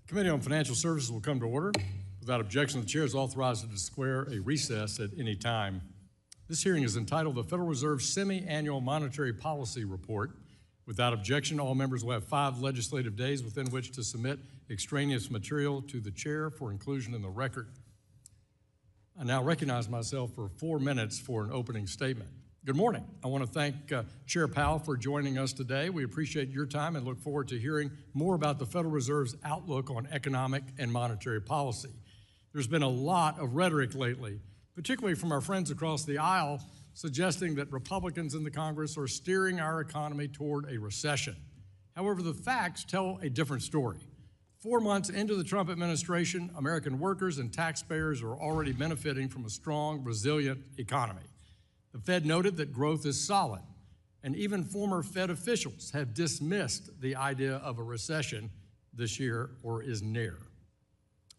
Committee on Financial Services will come to order. Without objection, the chair is authorized to declare a recess at any time. This hearing is entitled the Federal Reserve Semi-Annual Monetary Policy Report. Without objection, all members will have 5 legislative days within which to submit extraneous material to the chair for inclusion in the record. I now recognize myself for 4 minutes for an opening statement. Good morning. I want to thank Chair Powell for joining us today. We appreciate your time and look forward to hearing more about the Federal Reserve's outlook on economic and monetary policy. There's been a lot of rhetoric lately, particularly from our friends across the aisle, suggesting that Republicans in the Congress are steering our economy toward a recession. However, the facts tell a different story. 4 months into the Trump administration, American workers and taxpayers are already benefiting from a strong, resilient economy. The Fed noted that growth is solid, and even former Fed officials have dismissed the idea of a recession this year or is near.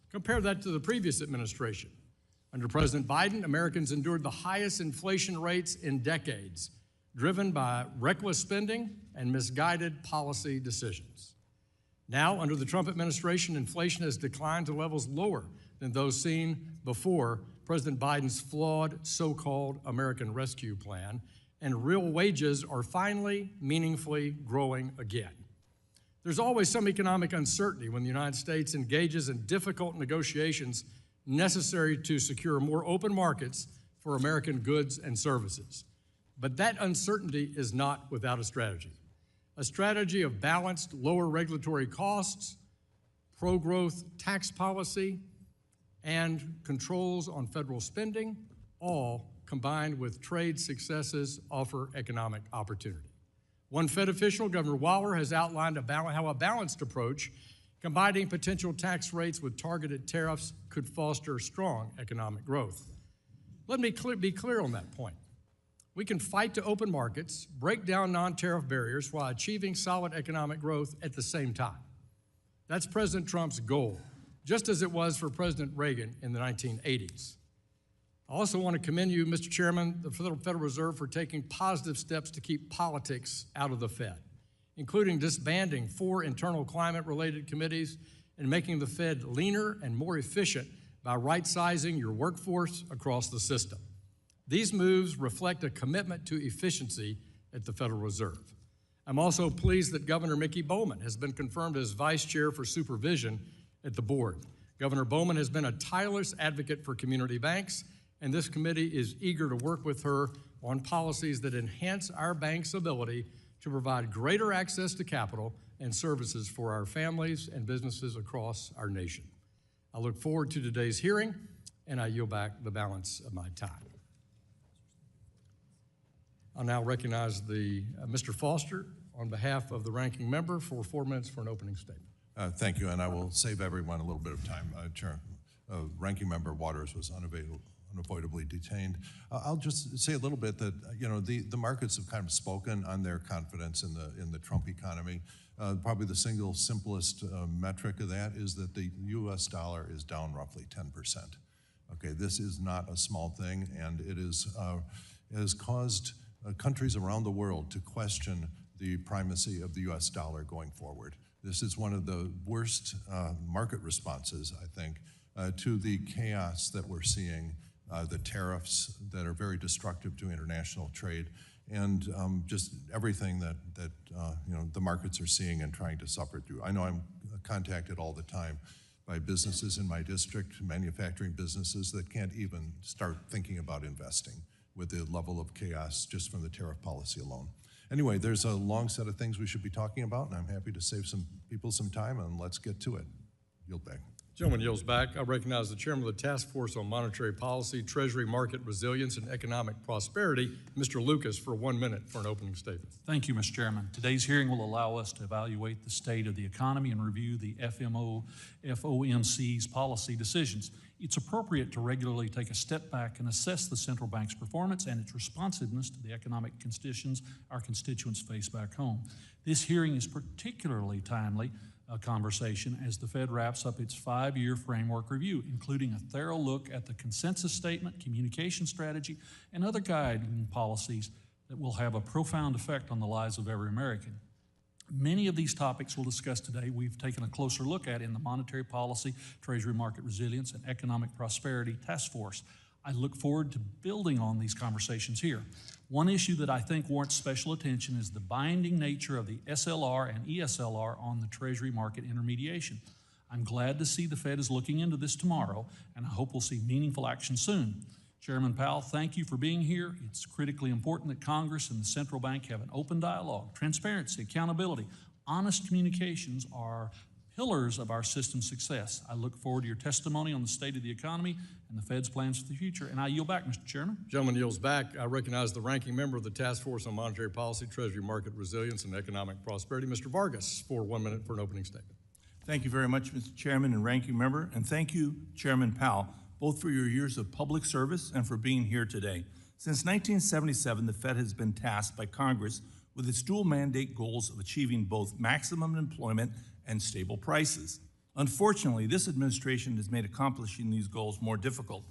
Compare that to the previous administration. Under President Biden, Americans endured the highest inflation rates in decades, driven by reckless spending and misguided policy decisions. Now, under the Trump administration, inflation has declined to levels lower than those seen before President Biden's flawed so-called American Rescue Plan, and real wages are finally meaningfully growing again. There's always some economic uncertainty when the United States engages in difficult negotiations necessary to secure more open markets for American goods and services. But that uncertainty is not without a strategy of balanced, lower regulatory costs, pro-growth tax policy, and controls on federal spending, all combined with trade successes offer economic opportunity. One Fed official, Governor Waller, has outlined how a balanced approach combining potential tax rates with targeted tariffs could foster strong economic growth. Let me be clear on that point. We can fight to open markets, break down non-tariff barriers while achieving solid economic growth at the same time. That's President Trump's goal, just as it was for President Reagan in the 1980s. I also want to commend you, Mr. Chairman, the Federal Reserve, for taking positive steps to keep politics out of the Fed, including disbanding 4 internal climate-related committees and making the Fed leaner and more efficient by right-sizing your workforce across the system. These moves reflect a commitment to efficiency at the Federal Reserve. I'm also pleased that Governor Mickey Bowman has been confirmed as Vice Chair for Supervision at the board. Governor Bowman has been a tireless advocate for community banks, and this committee is eager to work with her on policies that enhance our bank's ability to provide greater access to capital and services for our families and businesses across our nation. I look forward to today's hearing, and I yield back the balance of my time. I'll now recognize Mr. Foster on behalf of the ranking member for 4 minutes for an opening statement. Thank you, and I will save everyone a little bit of time. Chair, Ranking Member Waters was unavoidably detained. I'll just say a little bit that the markets have kind of spoken on their confidence in the Trump economy. Probably the single simplest metric of that is that the U.S. dollar is down roughly 10%. Okay, this is not a small thing, and it has caused countries around the world to question the primacy of the U.S. dollar going forward. This is one of the worst market responses, I think, to the chaos that we're seeing, the tariffs that are very destructive to international trade, and just everything that the markets are seeing and trying to suffer through. I know I'm contacted all the time by businesses in my district, manufacturing businesses that can't even start thinking about investing with the level of chaos just from the tariff policy alone. Anyway, there's a long set of things we should be talking about, and I'm happy to save some people some time, and let's get to it. Yield back. Gentleman yields back. I recognize the Chairman of the Task Force on Monetary Policy, Treasury Market Resilience, and Economic Prosperity, Mr. Lucas, for 1 minute for an opening statement. Thank you, Mr. Chairman. Today's hearing will allow us to evaluate the state of the economy and review the FOMC's policy decisions. It's appropriate to regularly take a step back and assess the central bank's performance and its responsiveness to the economic conditions our constituents face back home. This hearing is particularly timely conversation as the Fed wraps up its 5-year framework review, including a thorough look at the consensus statement, communication strategy, and other guiding policies that will have a profound effect on the lives of every American. Many of these topics we'll discuss today we've taken a closer look at in the Monetary Policy, Treasury Market Resilience, and Economic Prosperity Task Force. I look forward to building on these conversations here. One issue that I think warrants special attention is the binding nature of the SLR and ESLR on the Treasury market intermediation. I'm glad to see the Fed is looking into this tomorrow, and I hope we'll see meaningful action soon. Chairman Powell, thank you for being here. It's critically important that Congress and the central bank have an open dialogue. Transparency, accountability, honest communications are pillars of our system's success. I look forward to your testimony on the state of the economy and the Fed's plans for the future. And I yield back, Mr. Chairman. Gentleman yields back. I recognize the ranking member of the Task Force on Monetary Policy, Treasury Market Resilience, and Economic Prosperity, Mr. Vargas, for 1 minute for an opening statement. Thank you very much, Mr. Chairman and Ranking Member, and thank you, Chairman Powell, both for your years of public service and for being here today. Since 1977, the Fed has been tasked by Congress with its dual mandate goals of achieving both maximum employment and stable prices. Unfortunately, this administration has made accomplishing these goals more difficult.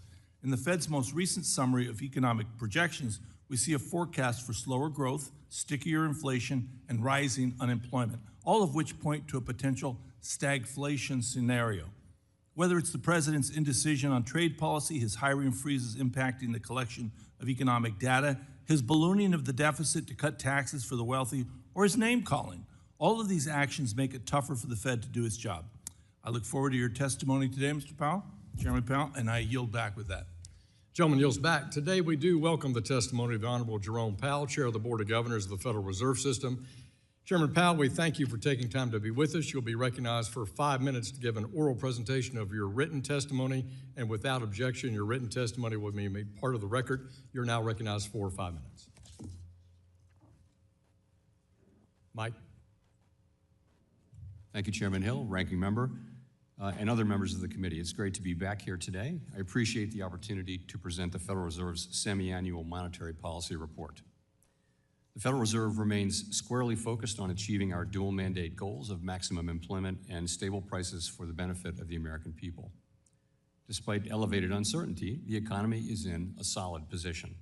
In the Fed's most recent summary of economic projections, we see a forecast for slower growth, stickier inflation, and rising unemployment, all of which point to a potential stagflation scenario. Whether it's the president's indecision on trade policy, his hiring freezes impacting the collection of economic data, his ballooning of the deficit to cut taxes for the wealthy, or his name-calling, all of these actions make it tougher for the Fed to do its job. I look forward to your testimony today, Mr. Powell, Chairman Powell, and I yield back with that. Gentleman yields back. Today we do welcome the testimony of the Honorable Jerome Powell, Chair of the Board of Governors of the Federal Reserve System. Chairman Powell, we thank you for taking time to be with us. You'll be recognized for 5 minutes to give an oral presentation of your written testimony, and without objection, your written testimony will be made part of the record. You're now recognized for 5 minutes. Mike. Thank you, Chairman Hill, Ranking Member, and other members of the committee. It's great to be back here today. I appreciate the opportunity to present the Federal Reserve's semi-annual monetary policy report. The Federal Reserve remains squarely focused on achieving our dual mandate goals of maximum employment and stable prices for the benefit of the American people. Despite elevated uncertainty, the economy is in a solid position.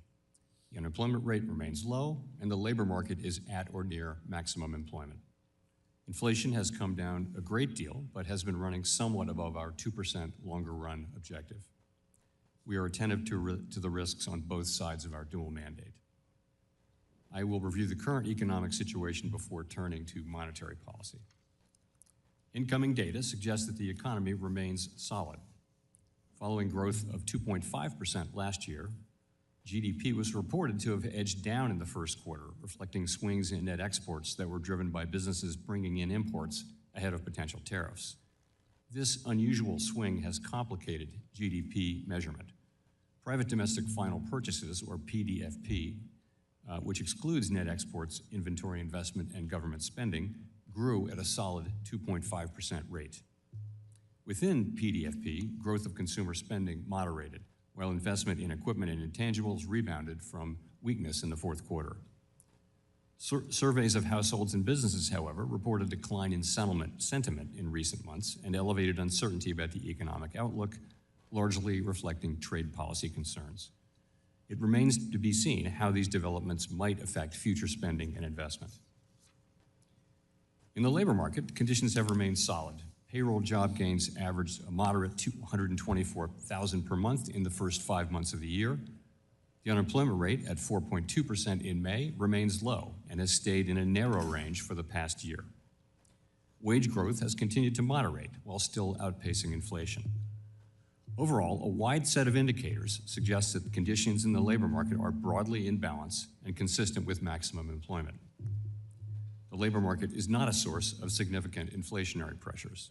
The unemployment rate remains low, and the labor market is at or near maximum employment. Inflation has come down a great deal, but has been running somewhat above our 2% longer run objective. We are attentive to the risks on both sides of our dual mandate. I will review the current economic situation before turning to monetary policy. Incoming data suggests that the economy remains solid. Following growth of 2.5% last year, GDP was reported to have edged down in the first quarter, reflecting swings in net exports that were driven by businesses bringing in imports ahead of potential tariffs. This unusual swing has complicated GDP measurement. Private domestic final purchases, or PDFP, which excludes net exports, inventory investment, and government spending, grew at a solid 2.5% rate. Within PDFP, growth of consumer spending moderated, while investment in equipment and intangibles rebounded from weakness in the fourth quarter. Surveys of households and businesses, however, report a decline in sentiment in recent months and elevated uncertainty about the economic outlook, largely reflecting trade policy concerns. It remains to be seen how these developments might affect future spending and investment. In the labor market, conditions have remained solid. Payroll job gains averaged a moderate 224,000 per month in the first 5 months of the year. The unemployment rate at 4.2% in May remains low and has stayed in a narrow range for the past year. Wage growth has continued to moderate while still outpacing inflation. Overall, a wide set of indicators suggests that the conditions in the labor market are broadly in balance and consistent with maximum employment. The labor market is not a source of significant inflationary pressures.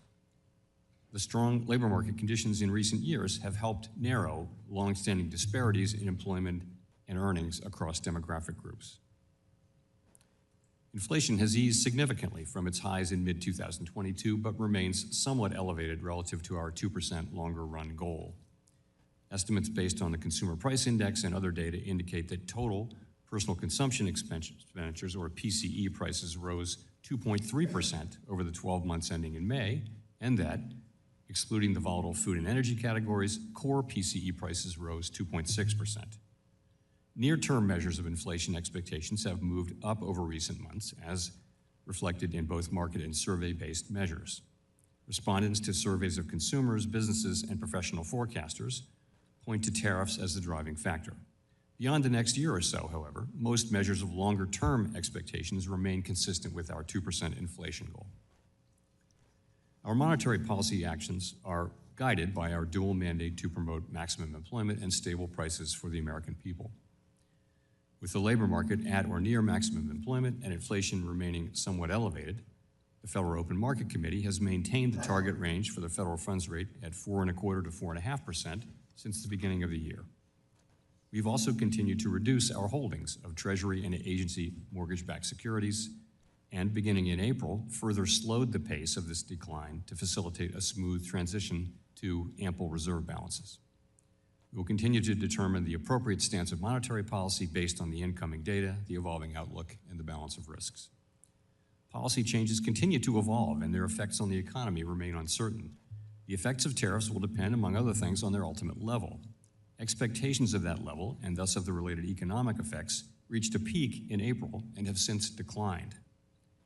The strong labor market conditions in recent years have helped narrow longstanding disparities in employment and earnings across demographic groups. Inflation has eased significantly from its highs in mid-2022, but remains somewhat elevated relative to our 2% longer run goal. Estimates based on the Consumer Price Index and other data indicate that total personal consumption expenditures, or PCE prices, rose 2.3% over the 12 months ending in May, and that, excluding the volatile food and energy categories, core PCE prices rose 2.6%. Near-term measures of inflation expectations have moved up over recent months as reflected in both market and survey-based measures. Respondents to surveys of consumers, businesses, and professional forecasters point to tariffs as the driving factor. Beyond the next year or so, however, most measures of longer-term expectations remain consistent with our 2% inflation goal. Our monetary policy actions are guided by our dual mandate to promote maximum employment and stable prices for the American people. With the labor market at or near maximum employment and inflation remaining somewhat elevated, the Federal Open Market Committee has maintained the target range for the federal funds rate at 4.25% to 4.5% since the beginning of the year. We've also continued to reduce our holdings of Treasury and agency mortgage-backed securities, and beginning in April, further slowed the pace of this decline to facilitate a smooth transition to ample reserve balances. We will continue to determine the appropriate stance of monetary policy based on the incoming data, the evolving outlook, and the balance of risks. Policy changes continue to evolve, and their effects on the economy remain uncertain. The effects of tariffs will depend, among other things, on their ultimate level. Expectations of that level, and thus of the related economic effects, reached a peak in April and have since declined.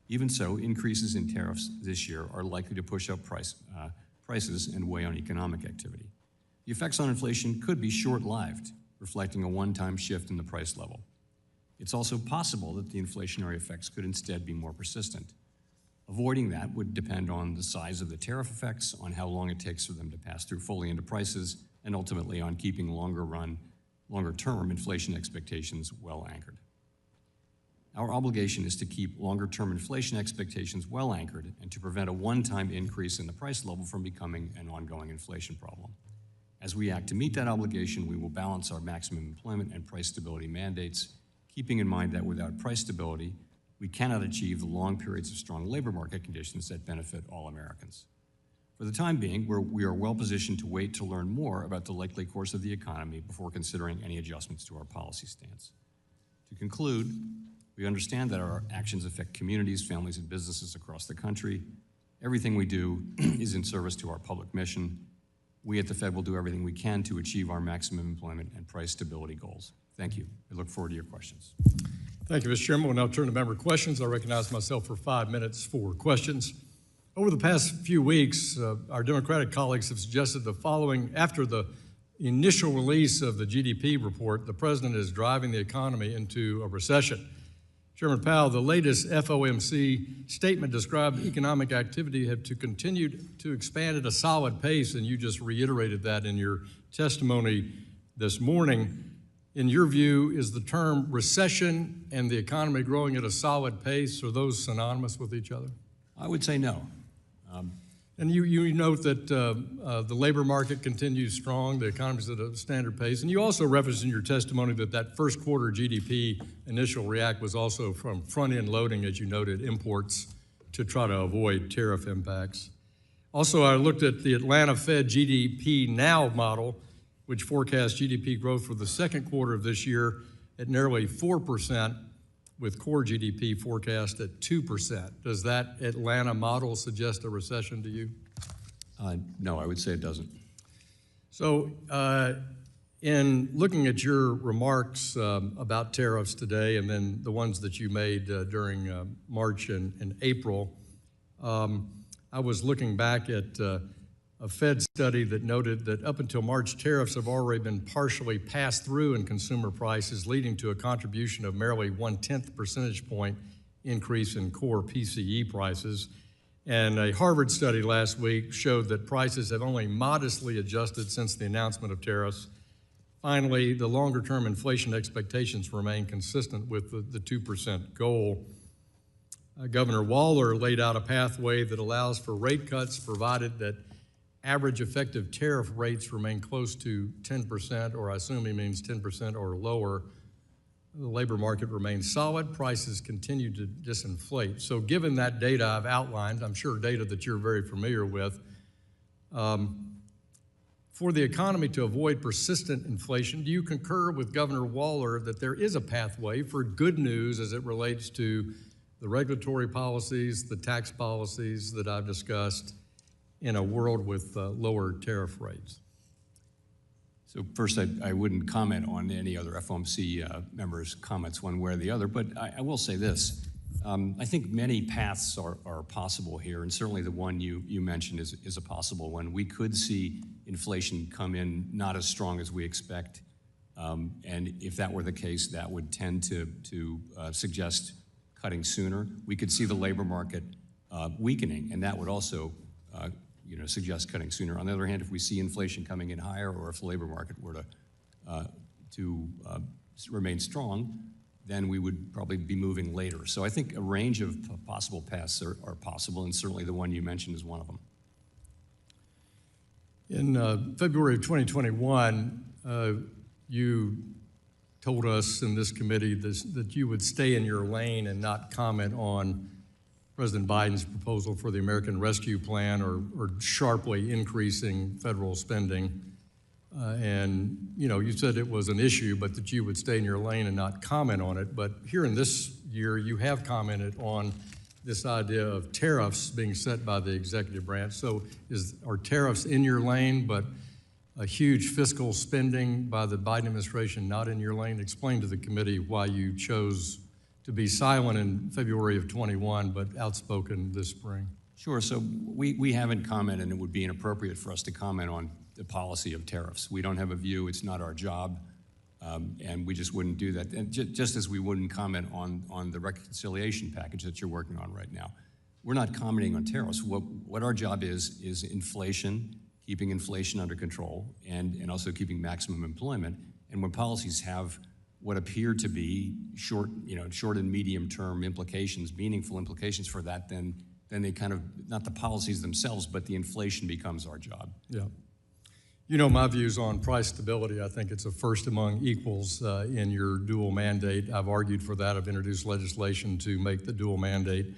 Even so, increases in tariffs this year are likely to push up prices and weigh on economic activity. The effects on inflation could be short-lived, reflecting a one-time shift in the price level. It's also possible that the inflationary effects could instead be more persistent. Avoiding that would depend on the size of the tariff effects, on how long it takes for them to pass through fully into prices, and ultimately on keeping longer-term inflation expectations well anchored. Our obligation is to keep longer-term inflation expectations well anchored and to prevent a one-time increase in the price level from becoming an ongoing inflation problem. As we act to meet that obligation, we will balance our maximum employment and price stability mandates, keeping in mind that without price stability, we cannot achieve the long periods of strong labor market conditions that benefit all Americans. For the time being, we are well positioned to wait to learn more about the likely course of the economy before considering any adjustments to our policy stance. To conclude, we understand that our actions affect communities, families, and businesses across the country. Everything we do is in service to our public mission. We at the Fed will do everything we can to achieve our maximum employment and price stability goals. Thank you. I look forward to your questions. Thank you, Mr. Chairman. We'll now turn to member questions. I recognize myself for 5 minutes for questions. Over the past few weeks, our Democratic colleagues have suggested the following: after the initial release of the GDP report, the president is driving the economy into a recession. Chairman Powell, the latest FOMC statement described economic activity to continue to expand at a solid pace, and you just reiterated that in your testimony this morning. In your view, is the term recession and the economy growing at a solid pace, are those synonymous with each other? I would say no. And you note that the labor market continues strong, the economy's at a standard pace, and you also referenced in your testimony that first quarter GDP initial react was also from front-end loading, as you noted, imports to try to avoid tariff impacts. Also, I looked at the Atlanta Fed GDP Now model, which forecasts GDP growth for the second quarter of this year at nearly 4%, with core GDP forecast at 2%. Does that Atlanta model suggest a recession to you? No, I would say it doesn't. So in looking at your remarks about tariffs today and then the ones that you made during March and April, I was looking back at a Fed study that noted that up until March, tariffs have already been partially passed through in consumer prices, leading to a contribution of merely 1/10 percentage point increase in core PCE prices. And a Harvard study last week showed that prices have only modestly adjusted since the announcement of tariffs. Finally, the longer-term inflation expectations remain consistent with the 2% goal. Governor Waller laid out a pathway that allows for rate cuts provided that average effective tariff rates remain close to 10%, or I assume he means 10% or lower. The labor market remains solid. Prices continue to disinflate. So given that data I've outlined, I'm sure data that you're very familiar with, for the economy to avoid persistent inflation, do you concur with Governor Waller that there is a pathway for good news as it relates to the regulatory policies, the tax policies that I've discussed, in a world with lower tariff rates? So first, I wouldn't comment on any other FOMC members' comments one way or the other, but I will say this. I think many paths are possible here, and certainly the one you mentioned is a possible one. We could see inflation come in not as strong as we expect, and if that were the case, that would tend to suggest cutting sooner. We could see the labor market weakening, and that would also suggest cutting sooner. On the other hand, if we see inflation coming in higher, or if the labor market were to remain strong, then we would probably be moving later. So I think a range of possible paths are possible, and certainly the one you mentioned is one of them. In February of 2021, you told us in this committee that you would stay in your lane and not comment on President Biden's proposal for the American Rescue Plan or sharply increasing federal spending. And you said it was an issue, but that you would stay in your lane and not comment on it. But here in this year, you have commented on this idea of tariffs being set by the executive branch. So are tariffs in your lane, but a huge fiscal spending by the Biden administration not in your lane? Explain to the committee why you chose to be silent in February of 21, but outspoken this spring. Sure. So we haven't commented, and it would be inappropriate for us to comment on the policy of tariffs. We don't have a view. It's not our job, and we just wouldn't do that. And just as we wouldn't comment on the reconciliation package that you're working on right now. We're not commenting on tariffs. What our job is inflation, keeping inflation under control, and also keeping maximum employment. And when policies have what appear to be short and medium-term implications, meaningful implications for that, then they kind of, not the policies themselves, but the inflation becomes our job. Yeah. You know my views on price stability. I think it's a first among equals in your dual mandate. I've argued for that. I've introduced legislation to make the dual mandate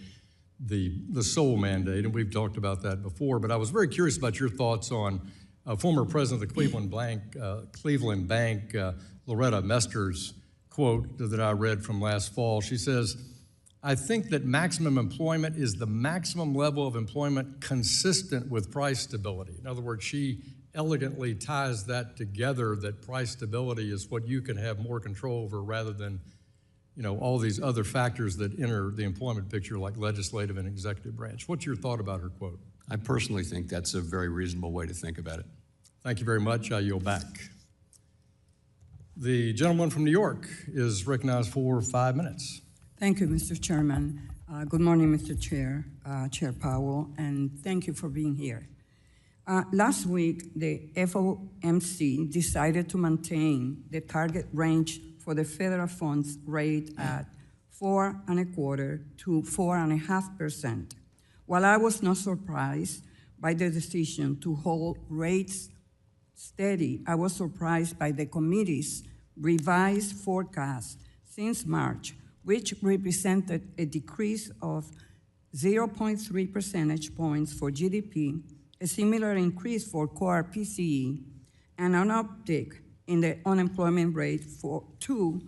the sole mandate, and we've talked about that before. But I was very curious about your thoughts on former president of the Cleveland Bank, Loretta Mester's quote that I read from last fall. She says, "I think that maximum employment is the maximum level of employment consistent with price stability." In other words, she elegantly ties that together, that price stability is what you can have more control over rather than all these other factors that enter the employment picture like legislative and executive branch. What's your thought about her quote? I personally think that's a very reasonable way to think about it. Thank you very much. I yield back. The gentleman from New York is recognized for 5 minutes. Thank you, Mr. Chairman. Good morning, Mr. Chair, Chair Powell, and thank you for being here. Last week, the FOMC decided to maintain the target range for the federal funds rate at 4.25% to 4.5%. While I was not surprised by the decision to hold rates steady, I was surprised by the committee's revised forecast since March, which represented a decrease of 0.3 percentage points for GDP, a similar increase for core PCE, and an uptick in the unemployment rate to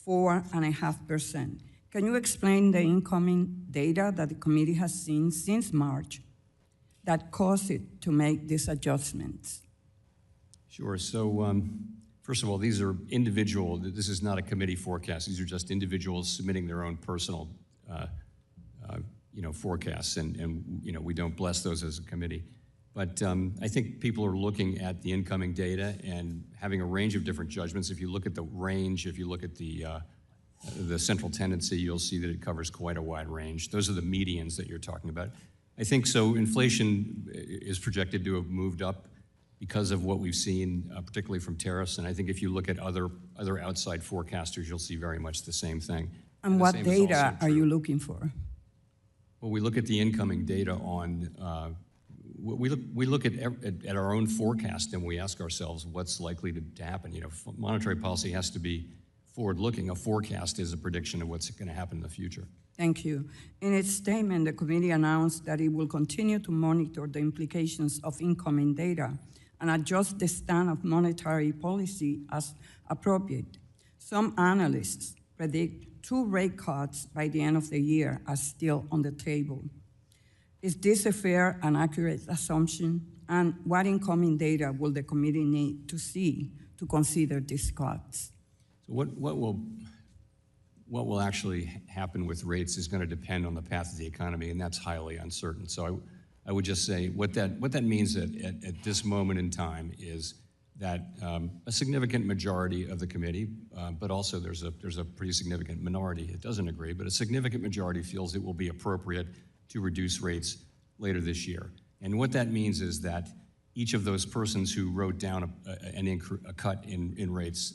4.5%. Can you explain the incoming data that the committee has seen since March that caused it to make these adjustments? Sure. So first of all, these are individual. This is not a committee forecast. These are just individuals submitting their own personal forecasts, and we don't bless those as a committee. But I think people are looking at the incoming data and having a range of different judgments. If you look at the range, if you look at the central tendency, you'll see that it covers quite a wide range. Those are the medians that you're talking about. I think so. Inflation is projected to have moved up because of what we've seen, particularly from tariffs. And I think if you look at other outside forecasters, you'll see very much the same thing. And what data are you looking for? Well, we look at the incoming data on. We look at our own forecast and we ask ourselves what's likely to happen. Monetary policy has to be forward-looking. A forecast is a prediction of what's going to happen in the future. Thank you. In its statement, the committee announced that it will continue to monitor the implications of incoming data and adjust the stand of monetary policy as appropriate. Some analysts predict 2 rate cuts by the end of the year are still on the table. Is this a fair and accurate assumption? And what incoming data will the committee need to see to consider these cuts? So what will what will actually happen with rates is going to depend on the path of the economy, and that's highly uncertain. So I would just say what that means at this moment in time is that a significant majority of the committee, but also there's a pretty significant minority that doesn't agree, but a significant majority feels it will be appropriate to reduce rates later this year. And what that means is that each of those persons who wrote down a cut in rates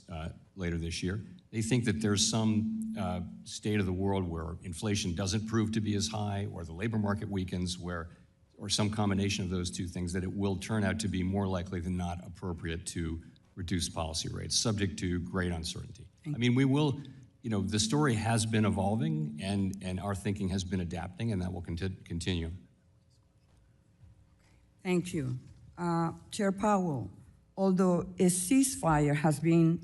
later this year, they think that there's some state of the world where inflation doesn't prove to be as high, or the labor market weakens, or some combination of those two things, that it will turn out to be more likely than not appropriate to reduce policy rates, subject to great uncertainty. I mean, we will, the story has been evolving, and our thinking has been adapting, and that will continue. Thank you. Chair Powell, although a ceasefire has been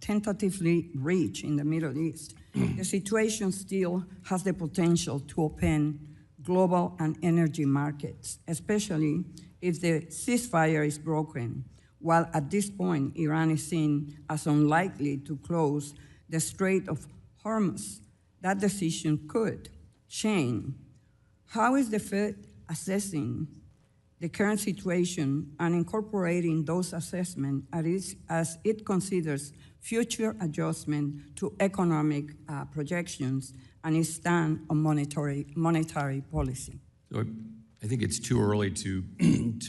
tentatively reached in the Middle East, the situation still has the potential to open global and energy markets, especially if the ceasefire is broken, while at this point Iran is seen as unlikely to close the Strait of Hormuz. That decision could change. How is the Fed assessing the current situation and incorporating those assessments as it considers future adjustment to economic projections and its stand on monetary policy? So I think it's too early to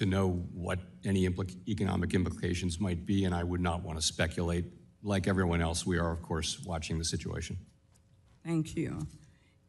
know what any economic implications might be, and I would not want to speculate. Like everyone else, we are, of course, watching the situation. Thank you.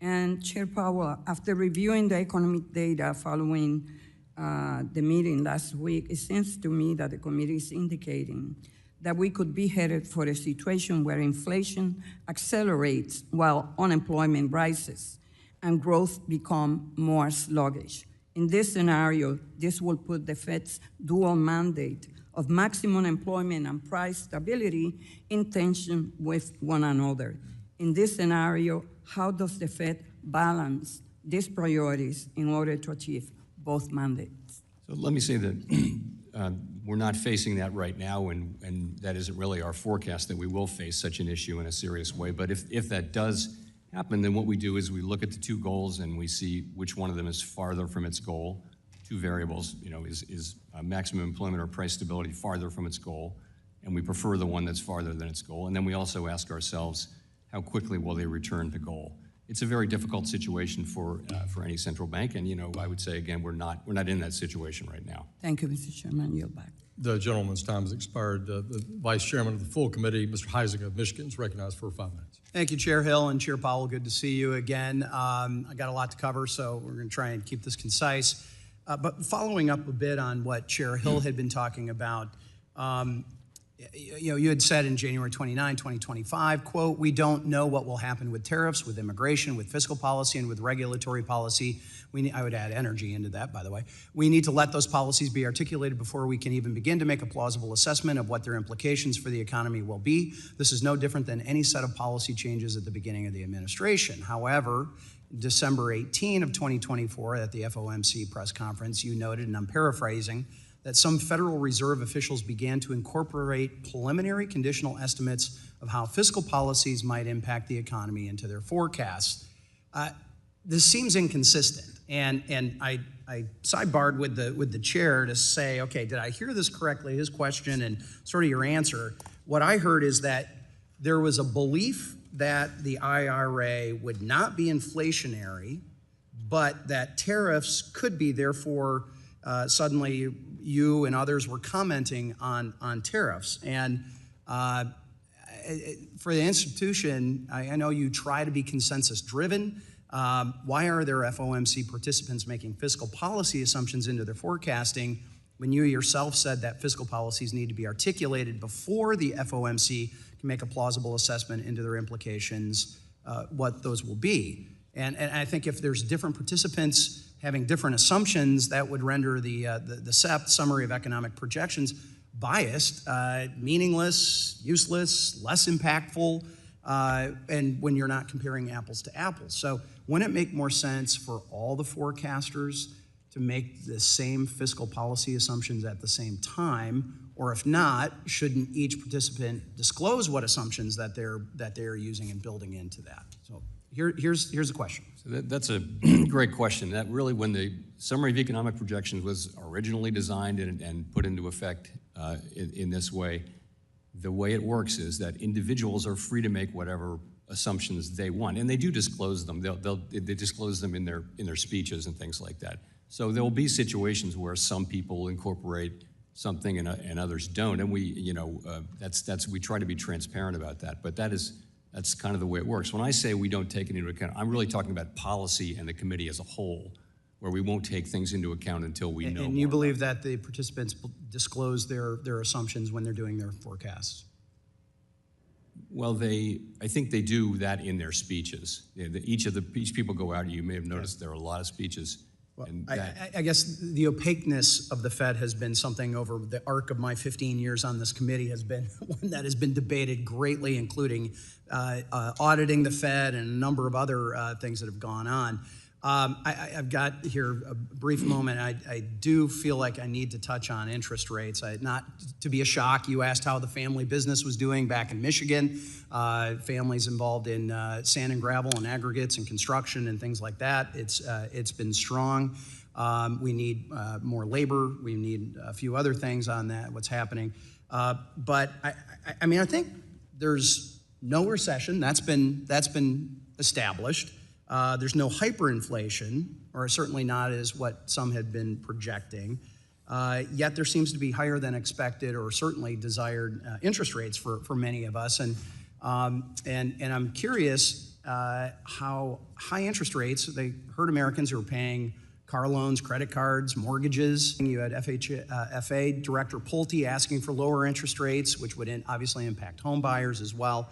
And Chair Powell, after reviewing the economic data following the meeting last week, it seems to me that the committee is indicating that we could be headed for a situation where inflation accelerates while unemployment rises and growth become more sluggish. In this scenario, this will put the Fed's dual mandate of maximum employment and price stability in tension with one another. In this scenario, how does the Fed balance these priorities in order to achieve both mandates? So let me say that we're not facing that right now, and that isn't really our forecast that we will face such an issue in a serious way. But if that does happen, then what we do is we look at the two goals and we see which one of them is farther from its goal. Two variables, is maximum employment or price stability farther from its goal, and we prefer the one that's farther than its goal. And then we also ask ourselves, how quickly will they return to goal? It's a very difficult situation for any central bank, and I would say again, we're not in that situation right now. Thank you, Mr. Chairman. Yield back. The gentleman's time has expired. The Vice Chairman of the full committee, Mr. Heising of Michigan, is recognized for 5 minutes. Thank you, Chair Hill and Chair Powell. Good to see you again. I got a lot to cover, so we're going to try and keep this concise. But following up a bit on what Chair Hill had been talking about, you had said in January 29, 2025, quote, "We don't know what will happen with tariffs, with immigration, with fiscal policy, and with regulatory policy." I would add energy into that, by the way. "We need to let those policies be articulated before we can even begin to make a plausible assessment of what their implications for the economy will be. This is no different than any set of policy changes at the beginning of the administration." However, December 18 of 2024 at the FOMC press conference, you noted, and I'm paraphrasing, that some Federal Reserve officials began to incorporate preliminary conditional estimates of how fiscal policies might impact the economy into their forecasts. This seems inconsistent, and I sidebarred with the chair to say, okay, did I hear this correctly, his question and sort of your answer? What I heard is that there was a belief that the IRA would not be inflationary, but that tariffs could be. Therefore, suddenly you and others were commenting on tariffs. And for the institution, I know you try to be consensus driven. Why are there FOMC participants making fiscal policy assumptions into their forecasting when you yourself said that fiscal policies need to be articulated before the FOMC can make a plausible assessment into their implications, what those will be? And I think if there's different participants having different assumptions, that would render the SEP, Summary of Economic Projections, biased, meaningless, useless, less impactful, and when you're not comparing apples to apples. So wouldn't it make more sense for all the forecasters to make the same fiscal policy assumptions at the same time, Or if not, shouldn't each participant disclose what assumptions that they're using and building into that? So here's the question. So that's a great question. That really, when the Summary of Economic Projections was originally designed and put into effect in this way, the way it works is that individuals are free to make whatever assumptions they want, and they do disclose them. They disclose them in their speeches and things like that. So there will be situations where some people incorporate something and others don't, and we try to be transparent about that. But that's kind of the way it works. When I say we don't take it into account, I'm really talking about policy and the committee as a whole, where we won't take things into account until we know. And you believe that the participants disclose their assumptions when they're doing their forecasts? Well, I think they do that in their speeches. Each people go out, you may have noticed there are a lot of speeches. Well, I guess the opaqueness of the Fed has been something over the arc of my 15 years on this committee has been one that has been debated greatly, including auditing the Fed and a number of other things that have gone on. I've got here a brief moment. I do feel like I need to touch on interest rates. Not to be a shock, you asked how the family business was doing back in Michigan. Families involved in sand and gravel and aggregates and construction and things like that. It's been strong. We need more labor. We need a few other things on that, what's happening. But I mean, I think there's no recession. That's been established. There's no hyperinflation, or certainly not as what some had been projecting. Yet there seems to be higher than expected, or certainly desired interest rates for many of us. And I'm curious how high interest rates, they hurt Americans who are paying car loans, credit cards, mortgages. You had FHFA Director Pulte asking for lower interest rates, which would obviously impact home buyers as well.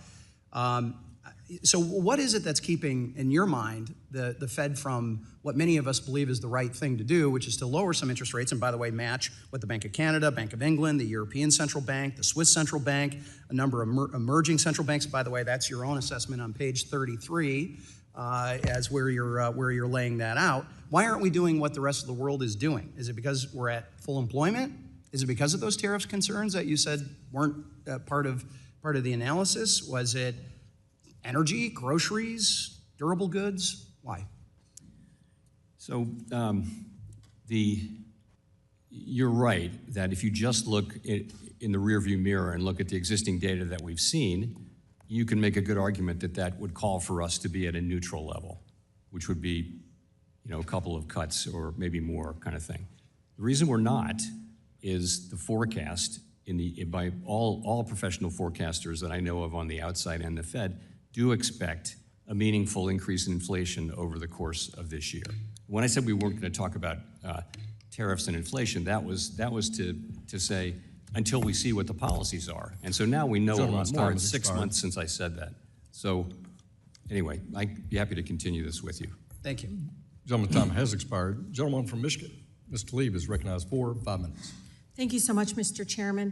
So what is it that's keeping, in your mind, the Fed from what many of us believe is the right thing to do, which is to lower some interest rates, and by the way, match what the Bank of Canada, Bank of England, the European Central Bank, the Swiss Central Bank, a number of emerging central banks. By the way, that's your own assessment on page 33 as where you're laying that out. Why aren't we doing what the rest of the world is doing? Is it because we're at full employment? Is it because of those tariffs concerns that you said weren't part of the analysis? Was it energy, groceries, durable goods? Why? So you're right that if you just look in the rearview mirror and look at the existing data that we've seen, you can make a good argument that would call for us to be at a neutral level, which would be, a couple of cuts or maybe more kind of thing. The reason we're not is the forecast by all professional forecasters that I know of on the outside and the Fed do expect a meaningful increase in inflation over the course of this year. When I said we weren't going to talk about tariffs and inflation, that was to say until we see what the policies are. And so now we know a lot more. It's 6 months since I said that. So anyway, I'd be happy to continue this with you. Thank you. Gentleman's time has expired. Gentleman from Michigan, Ms. Tlaib is recognized for 5 minutes. Thank you so much, Mr. Chairman.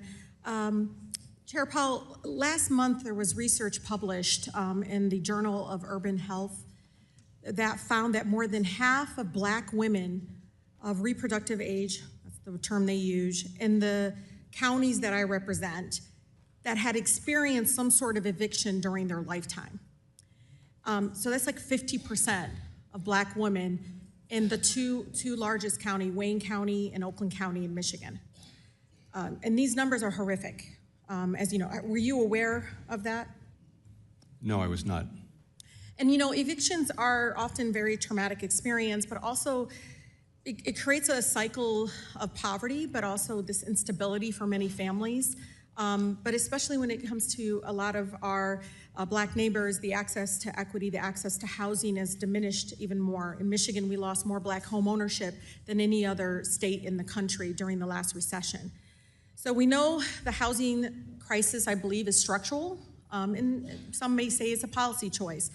Chair Powell, last month there was research published in the Journal of Urban Health that found that more than half of Black women of reproductive age, that's the term they use, in the counties that I represent, that had experienced some sort of eviction during their lifetime. So that's like 50% of Black women in the two largest counties, Wayne County and Oakland County in Michigan. And these numbers are horrific. As you know, were you aware of that? No, I was not. And evictions are often very traumatic experience, but also it creates a cycle of poverty, but also this instability for many families. But especially when it comes to a lot of our Black neighbors, the access to equity, the access to housing has diminished even more. In Michigan, we lost more Black home ownership than any other state in the country during the last recession. So we know the housing crisis, I believe, is structural, and some may say it's a policy choice.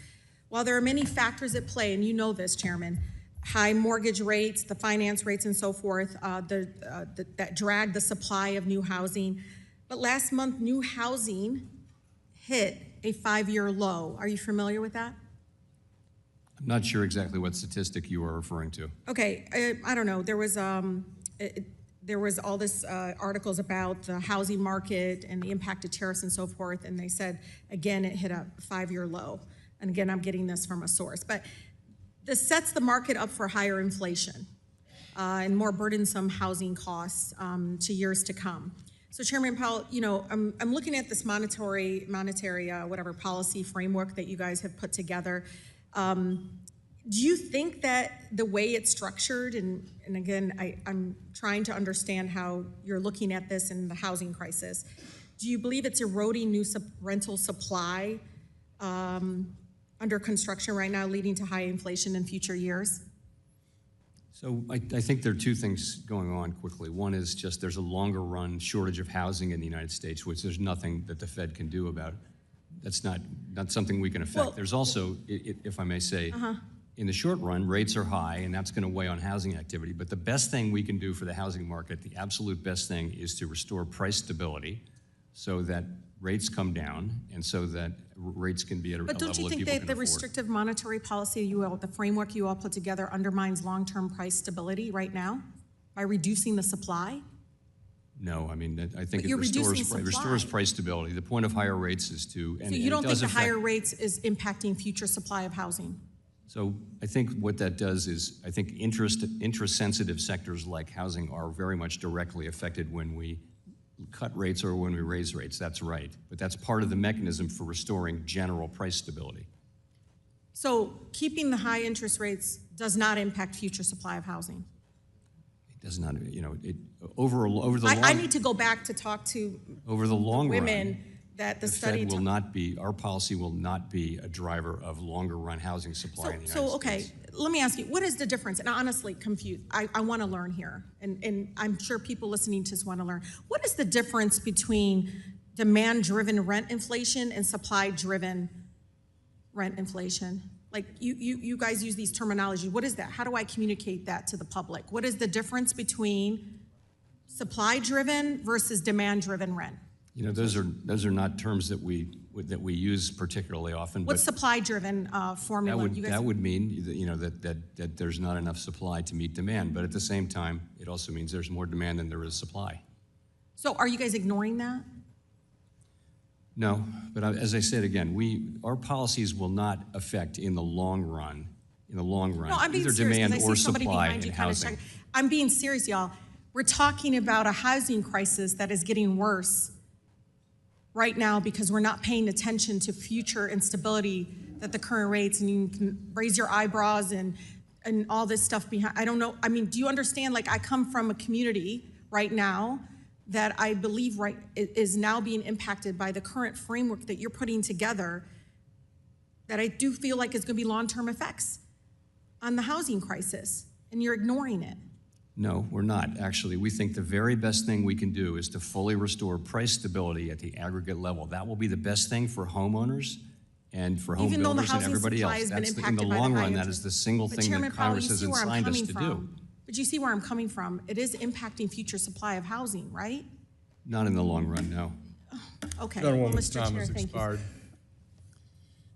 While there are many factors at play, and you know this, Chairman, high mortgage rates, the finance rates and so forth, that drag the supply of new housing. But last month, new housing hit a 5-year low. Are you familiar with that? I'm not sure exactly what statistic you are referring to. Okay, I don't know. There was there was all this articles about the housing market and the impact of tariffs and so forth, and they said, again, it hit a 5-year low. And again, I'm getting this from a source. But this sets the market up for higher inflation and more burdensome housing costs to years to come. So Chairman Powell, you know, I'm looking at this monetary whatever policy framework that you guys have put together. Do you think that the way it's structured, and again, I'm trying to understand how you're looking at this in the housing crisis, do you believe it's eroding new rental supply under construction right now, leading to high inflation in future years? So I think there are two things going on quickly. One is just there's a longer run shortage of housing in the United States, which there's nothing that the Fed can do about. That's not something we can affect. Well, there's also, if I may say, in the short run, rates are high, and that's going to weigh on housing activity. But the best thing we can do for the housing market, the absolute best thing, is to restore price stability so that rates come down and so that rates can be at a level that people can afford. But don't you think that the restrictive monetary policy the framework you all put together undermines long-term price stability right now by reducing the supply? No, I mean, I think But it restores price stability. The point of higher rates is to... So you don't think the higher rates is impacting future supply of housing? So I think what that does is, I think interest-sensitive sectors like housing are very much directly affected when we cut rates or when we raise rates. That's right. But that's part of the mechanism for restoring general price stability. So keeping the high interest rates does not impact future supply of housing? It does not, you know, over the long... I need to go back to talk to over the long women run, that the Fed study... will not be, our policy will not be a driver of longer run housing supply in the United States. Okay, let me ask you, what is the difference? And I'm honestly confused. I want to learn here, and I'm sure people listening to this want to learn. What is the difference between demand-driven rent inflation and supply-driven rent inflation? Like, you guys use these terminology. What is that? How do I communicate that to the public? What is the difference between supply-driven versus demand-driven rent? You know, those are not terms that we use particularly often. What's supply-driven formula? That would mean that, you know, that there's not enough supply to meet demand, but at the same time, it also means there's more demand than there is supply. So are you guys ignoring that? No, but as I said again, our policies will not affect in the long run. No, I'm being either serious, demand 'cause I or see somebody supply behind you in kind of housing. I'm being serious, y'all. We're talking about a housing crisis that is getting worse right now because we're not paying attention to future instability that the current rates, and you can raise your eyebrows and all this stuff behind. I don't know. I mean, do you understand? Like, I come from a community right now that I believe is now being impacted by the current framework that you're putting together, that I do feel like is going to be long-term effects on the housing crisis, and you're ignoring it. No, we're not, actually. We think the very best thing we can do is to fully restore price stability at the aggregate level. That will be the best thing for homeowners and for home builders and everybody else. That's in the long run, that is the single thing that Congress has assigned us to do. But you see where I'm coming from. It is impacting future supply of housing, right? Not in the long run, no. Okay. Well, Gentlewoman's Mr. time Chair, has thank you. expired.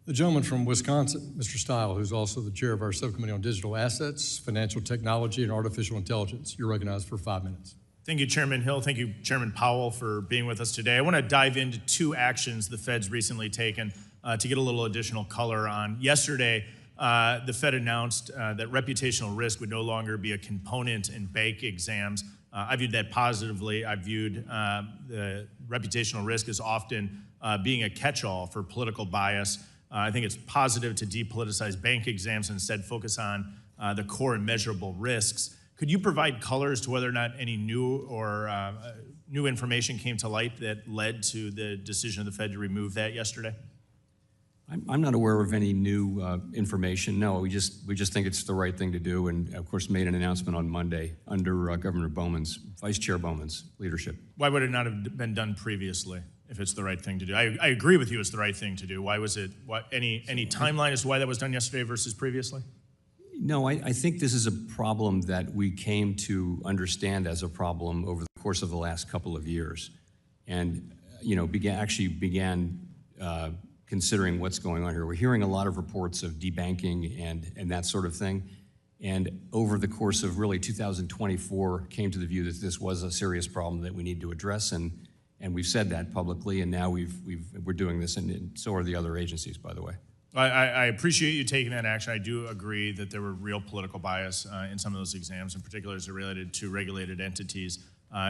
The gentleman from Wisconsin, Mr. Stile, who's also the chair of our subcommittee on digital assets, financial technology, and artificial intelligence. You're recognized for 5 minutes. Thank you, Chairman Hill. Thank you, Chairman Powell, for being with us today. I want to dive into 2 actions the Fed's recently taken to get a little additional color on. Yesterday, the Fed announced that reputational risk would no longer be a component in bank exams. I viewed that positively. I viewed the reputational risk as often being a catch-all for political bias. I think it's positive to depoliticize bank exams and instead focus on the core and measurable risks. Could you provide color as to whether or not any new information came to light that led to the decision of the Fed to remove that yesterday? I'm not aware of any new information. No, we just think it's the right thing to do, and of course made an announcement on Monday under Vice Chair Bowman's leadership. Why would it not have been done previously if it's the right thing to do? I agree with you, it's the right thing to do. Why was it? Any timeline as to why that was done yesterday versus previously? No, I think this is a problem that we came to understand as a problem over the course of the last couple of years, and began considering what's going on here. We're hearing a lot of reports of debanking and that sort of thing, And over the course of really 2024, came to the view that this was a serious problem that we need to address, and we've said that publicly, and now we're doing this, and so are the other agencies, by the way. I appreciate you taking that action. I do agree that there were real political bias in some of those exams, in particular as it related to regulated entities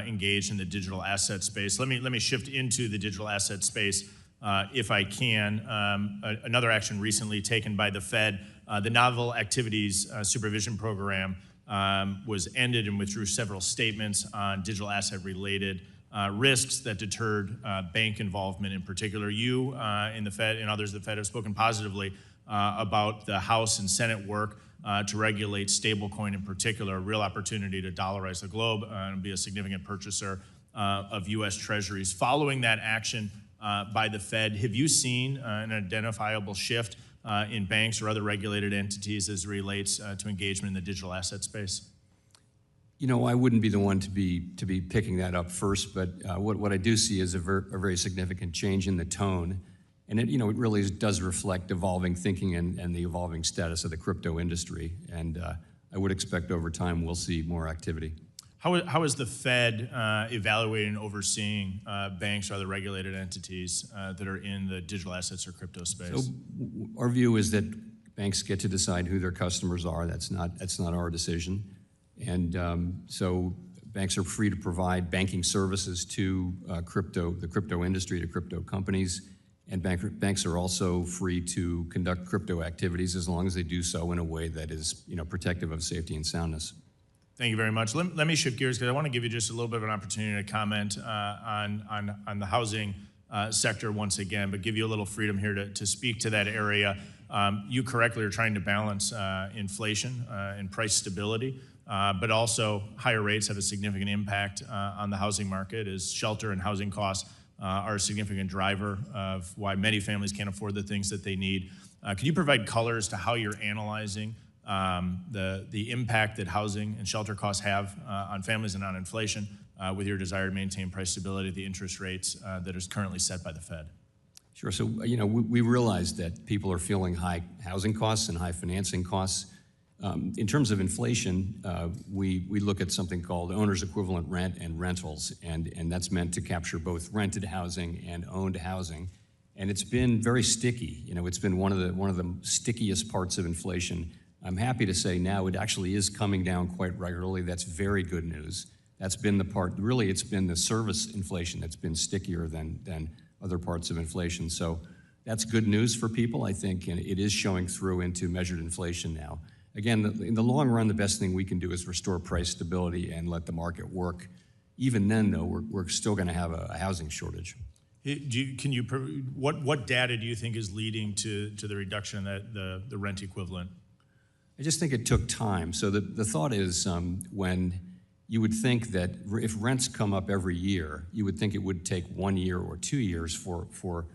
engaged in the digital asset space. Let me shift into the digital asset space if I can. Another action recently taken by the Fed, the Novel Activities Supervision Program was ended and withdrew several statements on digital asset related risks that deterred bank involvement in particular. You in the Fed and others at the Fed have spoken positively about the House and Senate work to regulate stablecoin in particular, a real opportunity to dollarize the globe and be a significant purchaser of U.S. Treasuries. Following that action by the Fed, have you seen an identifiable shift in banks or other regulated entities as it relates to engagement in the digital asset space? You know, I wouldn't be the one to be picking that up first, but what I do see is a very significant change in the tone, and it really does reflect evolving thinking and the evolving status of the crypto industry, and I would expect over time we'll see more activity. How is the Fed evaluating and overseeing banks or other regulated entities that are in the digital assets or crypto space? So our view is that banks get to decide who their customers are. That's not our decision. And so banks are free to provide banking services to the crypto industry, to crypto companies, and banks are also free to conduct crypto activities as long as they do so in a way that is protective of safety and soundness. Thank you very much. Let me shift gears because I want to give you just a little bit of an opportunity to comment on the housing sector once again, but give you a little freedom here to speak to that area. You correctly are trying to balance inflation and price stability. But also higher rates have a significant impact on the housing market, as shelter and housing costs are a significant driver of why many families can't afford the things that they need. Can you provide color as to how you're analyzing the impact that housing and shelter costs have on families and on inflation with your desire to maintain price stability at the interest rates that is currently set by the Fed? Sure. So, we realize that people are feeling high housing costs and high financing costs. In terms of inflation, we look at something called owner's equivalent rent and rentals, and that's meant to capture both rented housing and owned housing. And it's been very sticky. It's been one of the stickiest parts of inflation. I'm happy to say now it actually is coming down quite regularly. That's very good news. That's been the part, really it's been the service inflation that's been stickier than other parts of inflation. So that's good news for people, I think, and it is showing through into measured inflation now. Again, in the long run, the best thing we can do is restore price stability and let the market work. Even then, though, we're still going to have a housing shortage. What data do you think is leading to the reduction in the rent equivalent? I just think it took time. So the thought is when you would think that if rents come up every year, you would think it would take 1 year or 2 years for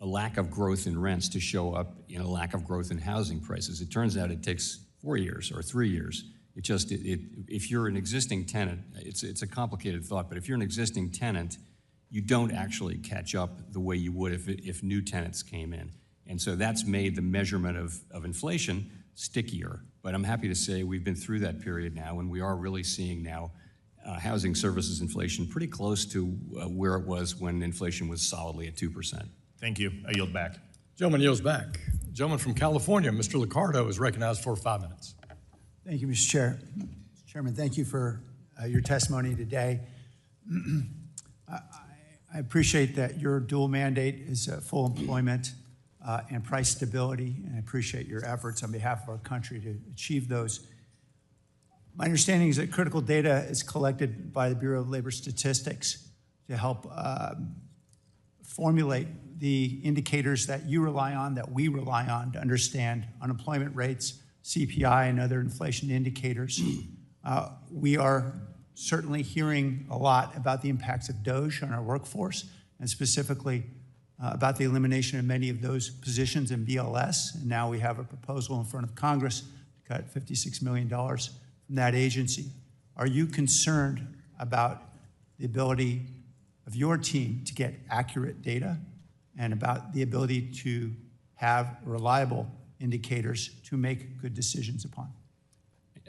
a lack of growth in rents to show up in a lack of growth in housing prices. It turns out it takes 4 years or 3 years. If you're an existing tenant, it's a complicated thought, but if you're an existing tenant, you don't actually catch up the way you would if new tenants came in. And so that's made the measurement of inflation stickier. But I'm happy to say we've been through that period now, and we are really seeing now housing services inflation pretty close to where it was when inflation was solidly at 2%. Thank you. I yield back. Gentleman yields back. Gentleman from California, Mr. Liccardo, is recognized for 5 minutes. Thank you, Mr. Chair. Mr. Chairman, thank you for your testimony today. I appreciate that your dual mandate is full employment and price stability, and I appreciate your efforts on behalf of our country to achieve those. My understanding is that critical data is collected by the Bureau of Labor Statistics to help formulate the indicators that you rely on, that we rely on to understand unemployment rates, CPI, and other inflation indicators. We are certainly hearing a lot about the impacts of DOGE on our workforce, and specifically about the elimination of many of those positions in BLS. And now we have a proposal in front of Congress to cut $56 million from that agency. Are you concerned about the ability of your team to get accurate data and about the ability to have reliable indicators to make good decisions upon?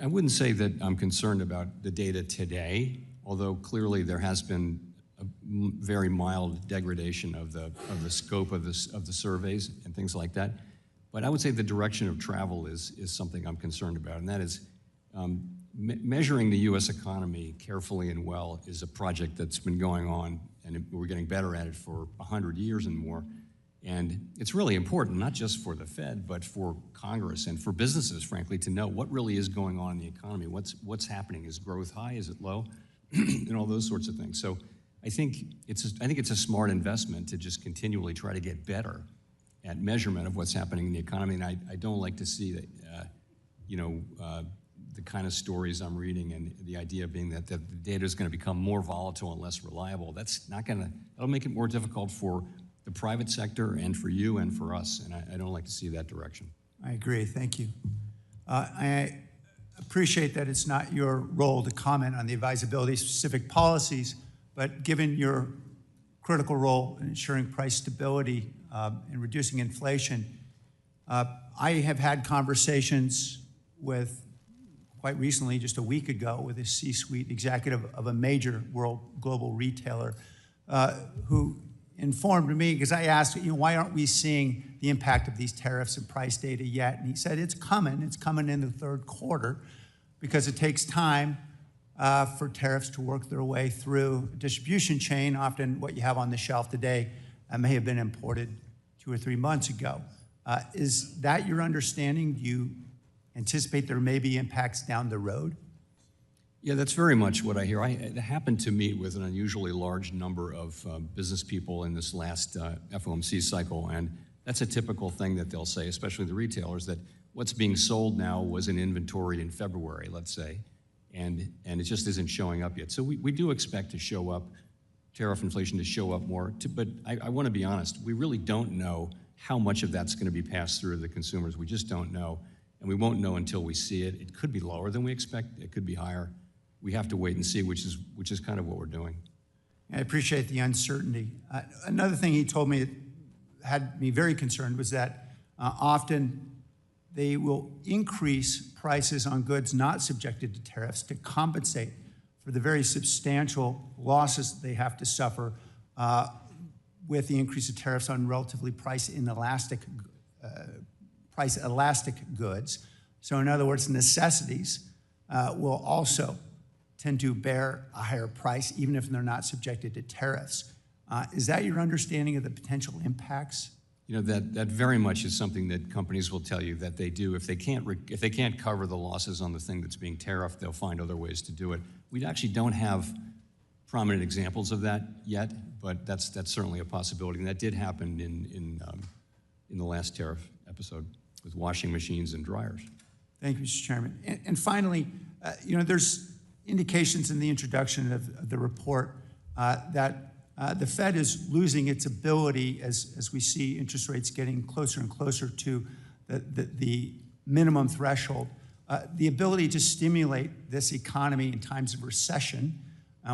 I wouldn't say that I'm concerned about the data today, although clearly there has been a very mild degradation of the scope of the surveys and things like that. But I would say the direction of travel is something I'm concerned about, and that is measuring the U.S. economy carefully and well is a project that's been going on, and we're getting better at it for 100 years and more. And it's really important, not just for the Fed, but for Congress and for businesses, frankly, to know what really is going on in the economy. What's happening? Is growth high? Is it low? And all those sorts of things. So I think it's a smart investment to just continually try to get better at measurement of what's happening in the economy. And I don't like to see that, the kind of stories I'm reading and the idea being that the data is going to become more volatile and less reliable. That'll make it more difficult for the private sector and for you and for us, and I don't like to see that direction. I agree, thank you. I appreciate that it's not your role to comment on the advisability of specific policies, but given your critical role in ensuring price stability and reducing inflation, I have had conversations with, quite recently, just a week ago, with a C-suite executive of a major global retailer who informed me, because I asked, why aren't we seeing the impact of these tariffs and price data yet? And he said, it's coming in the third quarter, because it takes time for tariffs to work their way through a distribution chain. Often what you have on the shelf today may have been imported 2 or 3 months ago. Is that your understanding? Do you anticipate there may be impacts down the road? Yeah, that's very much what I hear. I happened to meet with an unusually large number of business people in this last FOMC cycle, and that's a typical thing that they'll say, especially the retailers, that what's being sold now was in inventory in February, let's say, and it just isn't showing up yet. So we do expect to show up, tariff inflation to show up more, but I want to be honest, we really don't know how much of that's going to be passed through to the consumers. We just don't know, and we won't know until we see it. It could be lower than we expect. It could be higher. We have to wait and see, which is kind of what we're doing. I appreciate the uncertainty. Another thing he told me that had me very concerned was that often they will increase prices on goods not subjected to tariffs to compensate for the very substantial losses they have to suffer with the increase of tariffs on relatively price elastic goods. So in other words, necessities will also tend to bear a higher price, even if they're not subjected to tariffs. Is that your understanding of the potential impacts? That very much is something that companies will tell you that they do. If they can't cover the losses on the thing that's being tariffed, they'll find other ways to do it. We actually don't have prominent examples of that yet, but that's certainly a possibility. And that did happen in the last tariff episode with washing machines and dryers. Thank you, Mr. Chairman. And finally, there's indications in the introduction of the report that the Fed is losing its ability, as we see interest rates getting closer and closer to the minimum threshold, the ability to stimulate this economy in times of recession.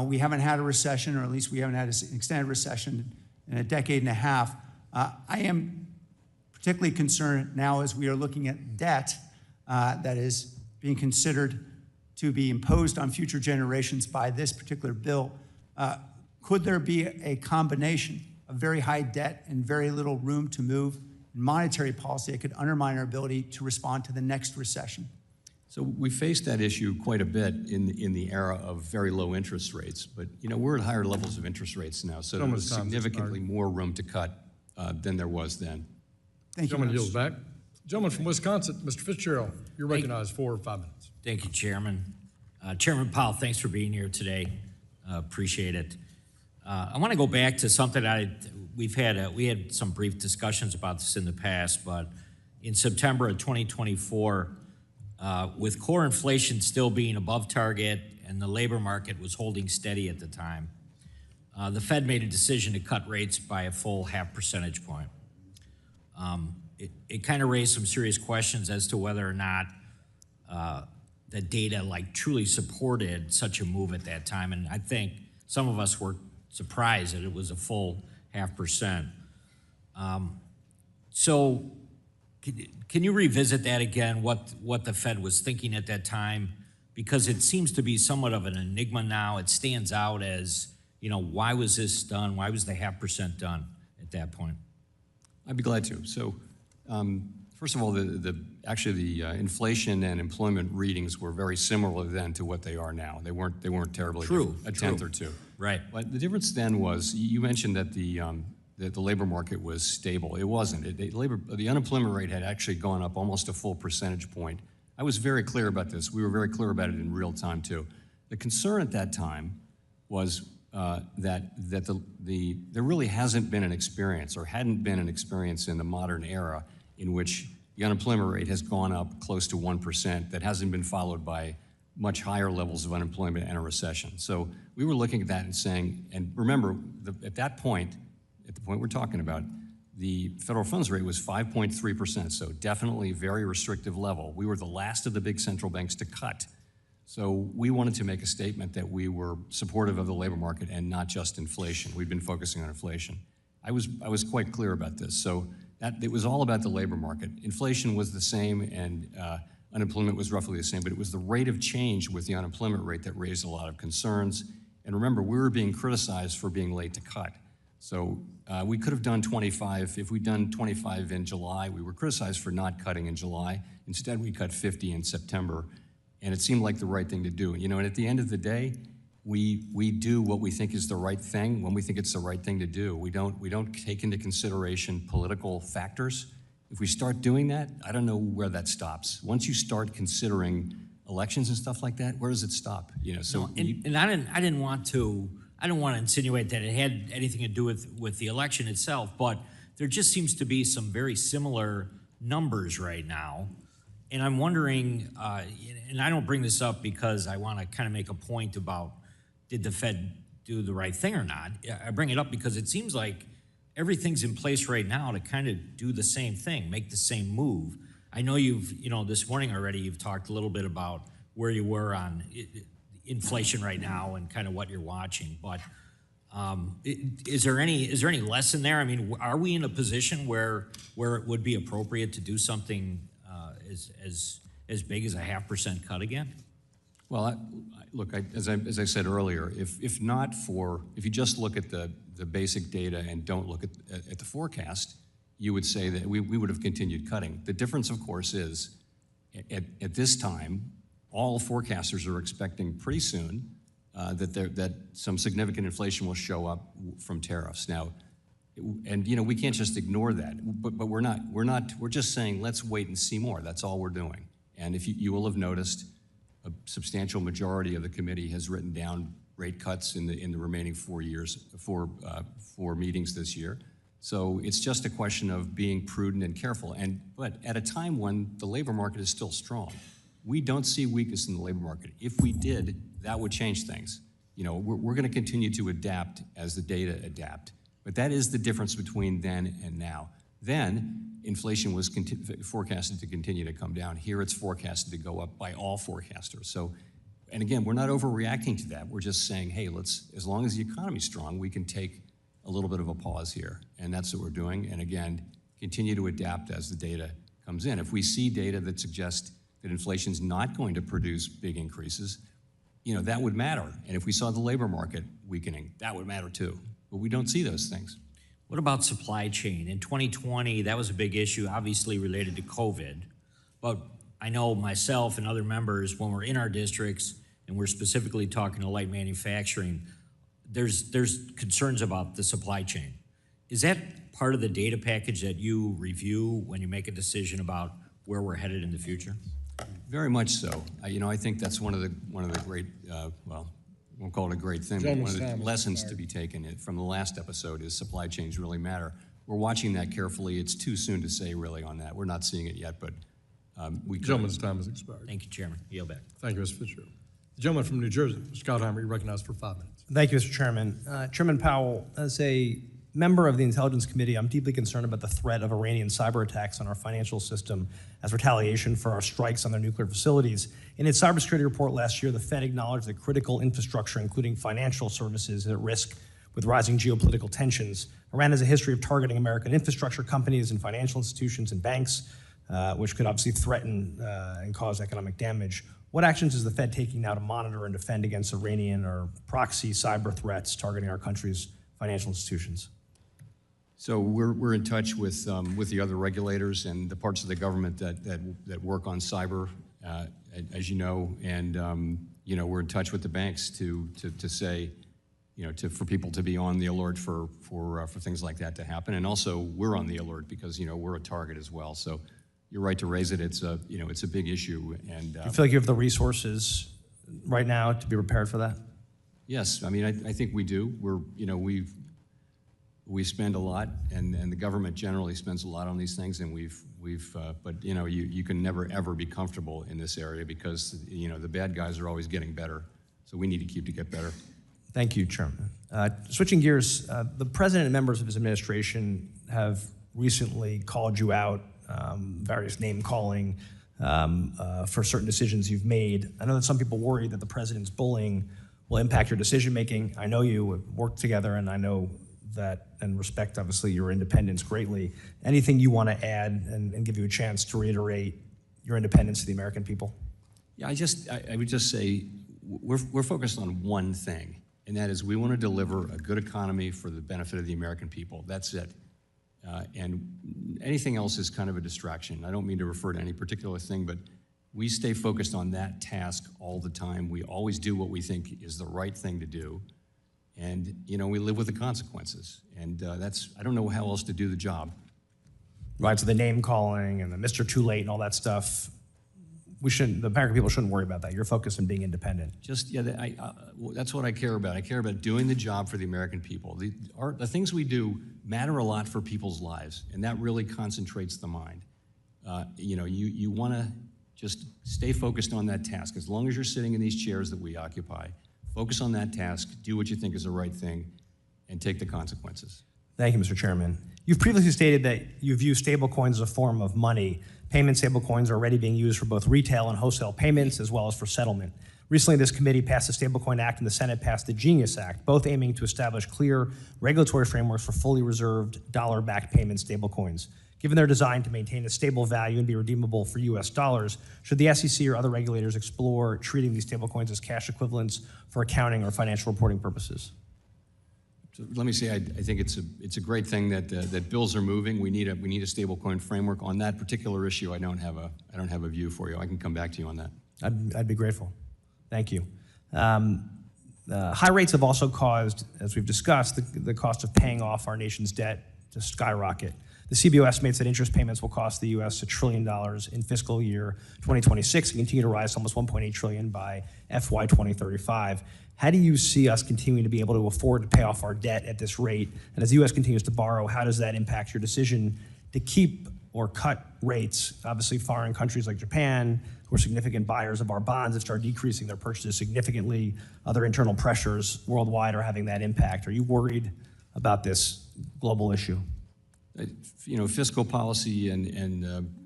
We haven't had a recession, or at least we haven't had an extended recession in a decade and a half. I am particularly concerned now as we are looking at debt that is being considered to be imposed on future generations by this particular bill. Could there be a combination of very high debt and very little room to move in monetary policy that could undermine our ability to respond to the next recession? So we faced that issue quite a bit in the era of very low interest rates, but we're at higher levels of interest rates now, so there's significantly more room to cut than there was then. Thank you. Gentleman yields back. Gentleman from Wisconsin, Mr. Fitzgerald, you're recognized for 5 minutes. Thank you, Chairman. Chairman Powell, thanks for being here today. Appreciate it. I want to go back to something we had some brief discussions about this in the past, but in September of 2024, with core inflation still being above target and the labor market was holding steady at the time, the Fed made a decision to cut rates by a full 0.5 percentage point. It kind of raised some serious questions as to whether or not the data truly supported such a move at that time, and I think some of us were surprised that it was a full 0.5%. So Can you revisit that again, what the Fed was thinking at that time? Because it seems to be somewhat of an enigma now. It stands out as, why was this done? Why was the 0.5% done at that point? I'd be glad to. So, first of all, actually the inflation and employment readings were very similar then to what they are now. They weren't terribly different, a tenth or two. Right. But the difference then was, you mentioned that the labor market was stable. It wasn't. The unemployment rate had actually gone up almost a full percentage point. I was very clear about this. We were very clear about it in real time too. The concern at that time was that there really hasn't been an experience, or hadn't been an experience in the modern era, in which the unemployment rate has gone up close to 1% that hasn't been followed by much higher levels of unemployment and a recession. So we were looking at that and saying, and remember, at that point, at the point we're talking about, the federal funds rate was 5.3%, so definitely very restrictive level. We were the last of the big central banks to cut. So we wanted to make a statement that we were supportive of the labor market and not just inflation. We've been focusing on inflation. I was quite clear about this. So it was all about the labor market. Inflation was the same, and unemployment was roughly the same, but it was the rate of change with the unemployment rate that raised a lot of concerns. And remember, we were being criticized for being late to cut. So we could have done 25. If we'd done 25 in July, we were criticized for not cutting in July. Instead, we cut 50 in September, and it seemed like the right thing to do. And at the end of the day, we do what we think is the right thing when we think it's the right thing to do. We don't take into consideration political factors. If we start doing that, I don't know where that stops. Once you start considering elections and stuff like that, where does it stop? And I didn't want to insinuate that it had anything to do with the election itself, but there just seems to be some very similar numbers right now. And I'm wondering, and I don't bring this up because I want to kind of make a point about did the Fed do the right thing or not. I bring it up because it seems like everything's in place right now to kind of do the same thing, make the same move. I know this morning already, you've talked a little bit about where you were on inflation right now and kind of what you're watching, but is there any lesson there? I mean, are we in a position where it would be appropriate to do something as big as a 0.5% cut again? Well, look, as I said earlier, if you just look at the basic data and don't look at the forecast, you would say that we would have continued cutting. The difference, of course, is at this time, all forecasters are expecting pretty soon that some significant inflation will show up from tariffs. Now, and we can't just ignore that, but we're not. We're just saying let's wait and see more. That's all we're doing. And if you will have noticed, a substantial majority of the committee has written down rate cuts in the remaining 4 meetings this year. So it's just a question of being prudent and careful. But at a time when the labor market is still strong, we don't see weakness in the labor market. If we did, that would change things. We're going to continue to adapt as the data adapt. But that is the difference between then and now. Then, inflation was forecasted to continue to come down. Here, it's forecasted to go up by all forecasters. So, and again, we're not overreacting to that. We're just saying, hey, as long as the economy's strong, we can take a little bit of a pause here. And that's what we're doing. And again, continue to adapt as the data comes in. If we see data that suggests that inflation's not going to produce big increases, that would matter. And if we saw the labor market weakening, that would matter too. But we don't see those things. What about supply chain? In 2020, that was a big issue, obviously related to COVID. But I know myself and other members, when we're in our districts and we're specifically talking to light manufacturing, there's concerns about the supply chain. Is that part of the data package that you review when you make a decision about where we're headed in the future? Very much so. I think that's one of the great, won't call it a great thing, but one of the lessons to be taken from the last episode is supply chains really matter. We're watching that carefully. It's too soon to say really on that. We're not seeing it yet, but we could. Gentleman's time has expired. Thank you, Chairman. Yield back. Thank you, Mr. Fitzgerald. The gentleman from New Jersey, Mr. Gottheimer, you're recognized for 5 minutes. Thank you, Mr. Chairman. Chairman Powell, as a member of the Intelligence Committee, I'm deeply concerned about the threat of Iranian cyber attacks on our financial system as retaliation for our strikes on their nuclear facilities. In its cybersecurity report last year, the Fed acknowledged that critical infrastructure, including financial services, is at risk with rising geopolitical tensions. Iran has a history of targeting American infrastructure companies and financial institutions and banks. which could obviously threaten and cause economic damage. What actions is the Fed taking now to monitor and defend against Iranian or proxy cyber threats targeting our country's financial institutions? So we're in touch with the other regulators and the parts of the government that work on cyber, as you know, and we're in touch with the banks to say, for people to be on the alert for things like that to happen, and also we're on the alert because we're a target as well. So you're right to raise it. It's a big issue, and Do you feel like you have the resources right now to be prepared for that? Yes, I mean I think we do. We spend a lot, and the government generally spends a lot on these things, and but you can never ever be comfortable in this area because the bad guys are always getting better. So we need to get better. Thank you, Chairman. Switching gears, the President and members of his administration have recently called you out, various name calling for certain decisions you've made. I know that some people worry that the President's bullying will impact your decision making. I know you work together, and I know that and respect, obviously, your independence greatly. Anything you want to add and give you a chance to reiterate your independence to the American people? Yeah, I would just say we're focused on one thing, and that is we want to deliver a good economy for the benefit of the American people. That's it. And anything else is kind of a distraction. I don't mean to refer to any particular thing, but we stay focused on that task all the time. We always do what we think is the right thing to do. And, we live with the consequences. And I don't know how else to do the job. Right, so the name calling and the Mr. Too Late and all that stuff, the American people shouldn't worry about that. You're focused on being independent. That's what I care about. I care about doing the job for the American people. The things we do matter a lot for people's lives, and that really concentrates the mind. You want to just stay focused on that task. As long as you're sitting in these chairs that we occupy, focus on that task, do what you think is the right thing, and take the consequences. Thank you, Mr. Chairman. You've previously stated that you view stablecoins as a form of money. Payment stablecoins are already being used for both retail and wholesale payments, as well as for settlement. Recently, this committee passed the Stablecoin Act and the Senate passed the Genius Act, both aiming to establish clear regulatory frameworks for fully reserved dollar-backed payment stablecoins. Given their design to maintain a stable value and be redeemable for U.S. dollars, should the SEC or other regulators explore treating these stablecoins as cash equivalents for accounting or financial reporting purposes? So let me say, I think it's a great thing that bills are moving. We need a stablecoin framework on that particular issue. I don't have a view for you. I can come back to you on that. I'd be grateful. Thank you. High rates have also caused, as we've discussed, the cost of paying off our nation's debt to skyrocket. The CBO estimates that interest payments will cost the U.S. $1 trillion in fiscal year 2026 and continue to rise to almost $1.8 trillion by FY 2035. How do you see us continuing to be able to afford to pay off our debt at this rate? And as the U.S. continues to borrow, how does that impact your decision to keep or cut rates? Obviously, foreign countries like Japan, who are significant buyers of our bonds, have started decreasing their purchases significantly. Other internal pressures worldwide are having that impact. Are you worried about this global issue? Fiscal policy and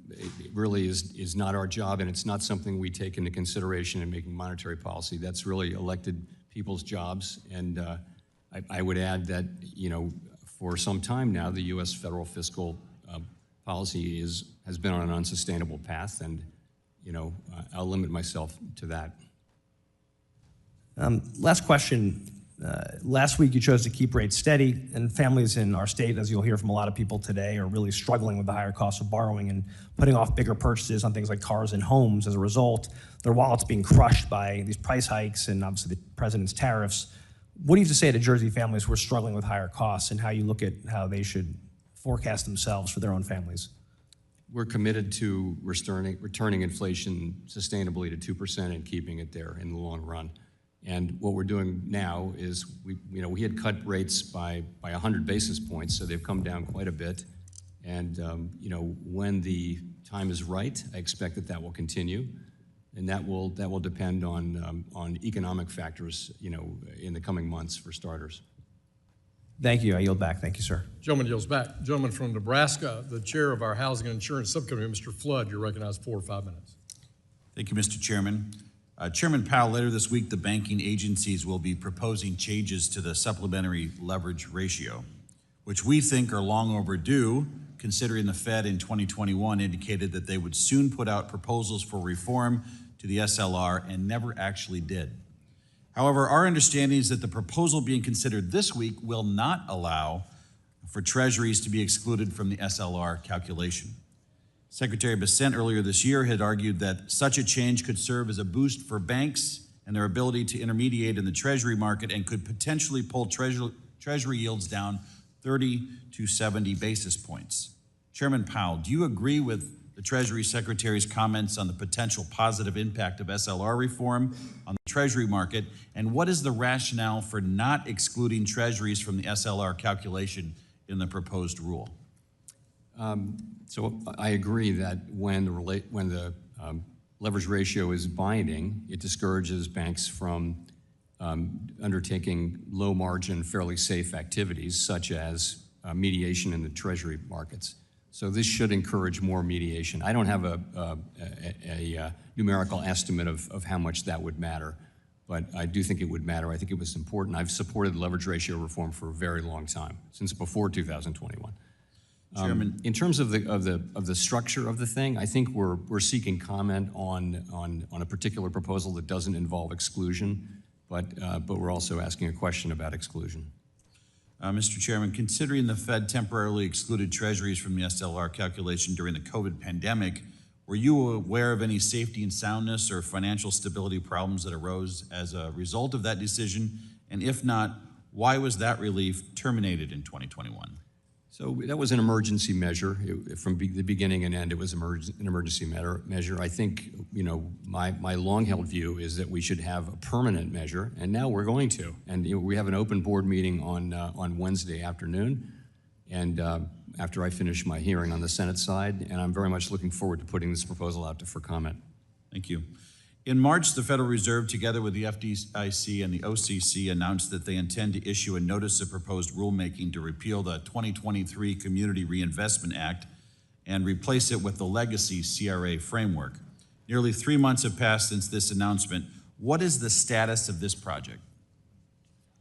it really is not our job, and it's not something we take into consideration in making monetary policy. That's really elected people's jobs, and I would add that for some time now, the U.S. federal fiscal policy has been on an unsustainable path, and I'll limit myself to that. Last question. Last week, you chose to keep rates steady, and families in our state, as you'll hear from a lot of people today, are really struggling with the higher cost of borrowing and putting off bigger purchases on things like cars and homes. As a result, their wallets being crushed by these price hikes and obviously the president's tariffs. What do you have to say to Jersey families who are struggling with higher costs, and how you look at how they should forecast themselves for their own families? We're committed to returning inflation sustainably to 2% and keeping it there in the long run. And what we're doing now is we had cut rates by 100 basis points, so they've come down quite a bit. And when the time is right, I expect that will continue, and that will depend on economic factors, in the coming months for starters. Thank you. I yield back. Thank you, sir. Gentleman yields back. Gentleman from Nebraska, the chair of our Housing and Insurance Subcommittee, Mr. Flood, you're recognized 4 or 5 minutes. Thank you, Mr. Chairman. Chairman Powell, later this week, the banking agencies will be proposing changes to the supplementary leverage ratio, which we think are long overdue considering the Fed in 2021 indicated that they would soon put out proposals for reform to the SLR and never actually did. However, our understanding is that the proposal being considered this week will not allow for treasuries to be excluded from the SLR calculation. Secretary Bessent earlier this year had argued that such a change could serve as a boost for banks and their ability to intermediate in the treasury market and could potentially pull treasury yields down 30 to 70 basis points. Chairman Powell, do you agree with the Treasury Secretary's comments on the potential positive impact of SLR reform on the Treasury market, and what is the rationale for not excluding Treasuries from the SLR calculation in the proposed rule? So I agree that when the leverage ratio is binding, it discourages banks from undertaking low-margin, fairly safe activities such as mediation in the Treasury markets. So this should encourage more mediation. I don't have a numerical estimate of how much that would matter, but I do think it would matter. I think it was important. I've supported leverage ratio reform for a very long time, since before 2021. Chairman, in terms of the structure of the thing, I think we're seeking comment on a particular proposal that doesn't involve exclusion, but we're also asking a question about exclusion. Mr. Chairman, considering the Fed temporarily excluded treasuries from the SLR calculation during the COVID pandemic, were you aware of any safety and soundness or financial stability problems that arose as a result of that decision? And if not, why was that relief terminated in 2021? So that was an emergency measure. From the beginning and end, it was an emergency measure. I think, my long-held view is that we should have a permanent measure, and now we're going to. And we have an open board meeting on Wednesday afternoon, and after I finish my hearing on the Senate side, and I'm very much looking forward to putting this proposal out for comment. Thank you. In March, the Federal Reserve, together with the FDIC and the OCC, announced that they intend to issue a notice of proposed rulemaking to repeal the 2023 Community Reinvestment Act and replace it with the legacy CRA framework. Nearly 3 months have passed since this announcement. What is the status of this project?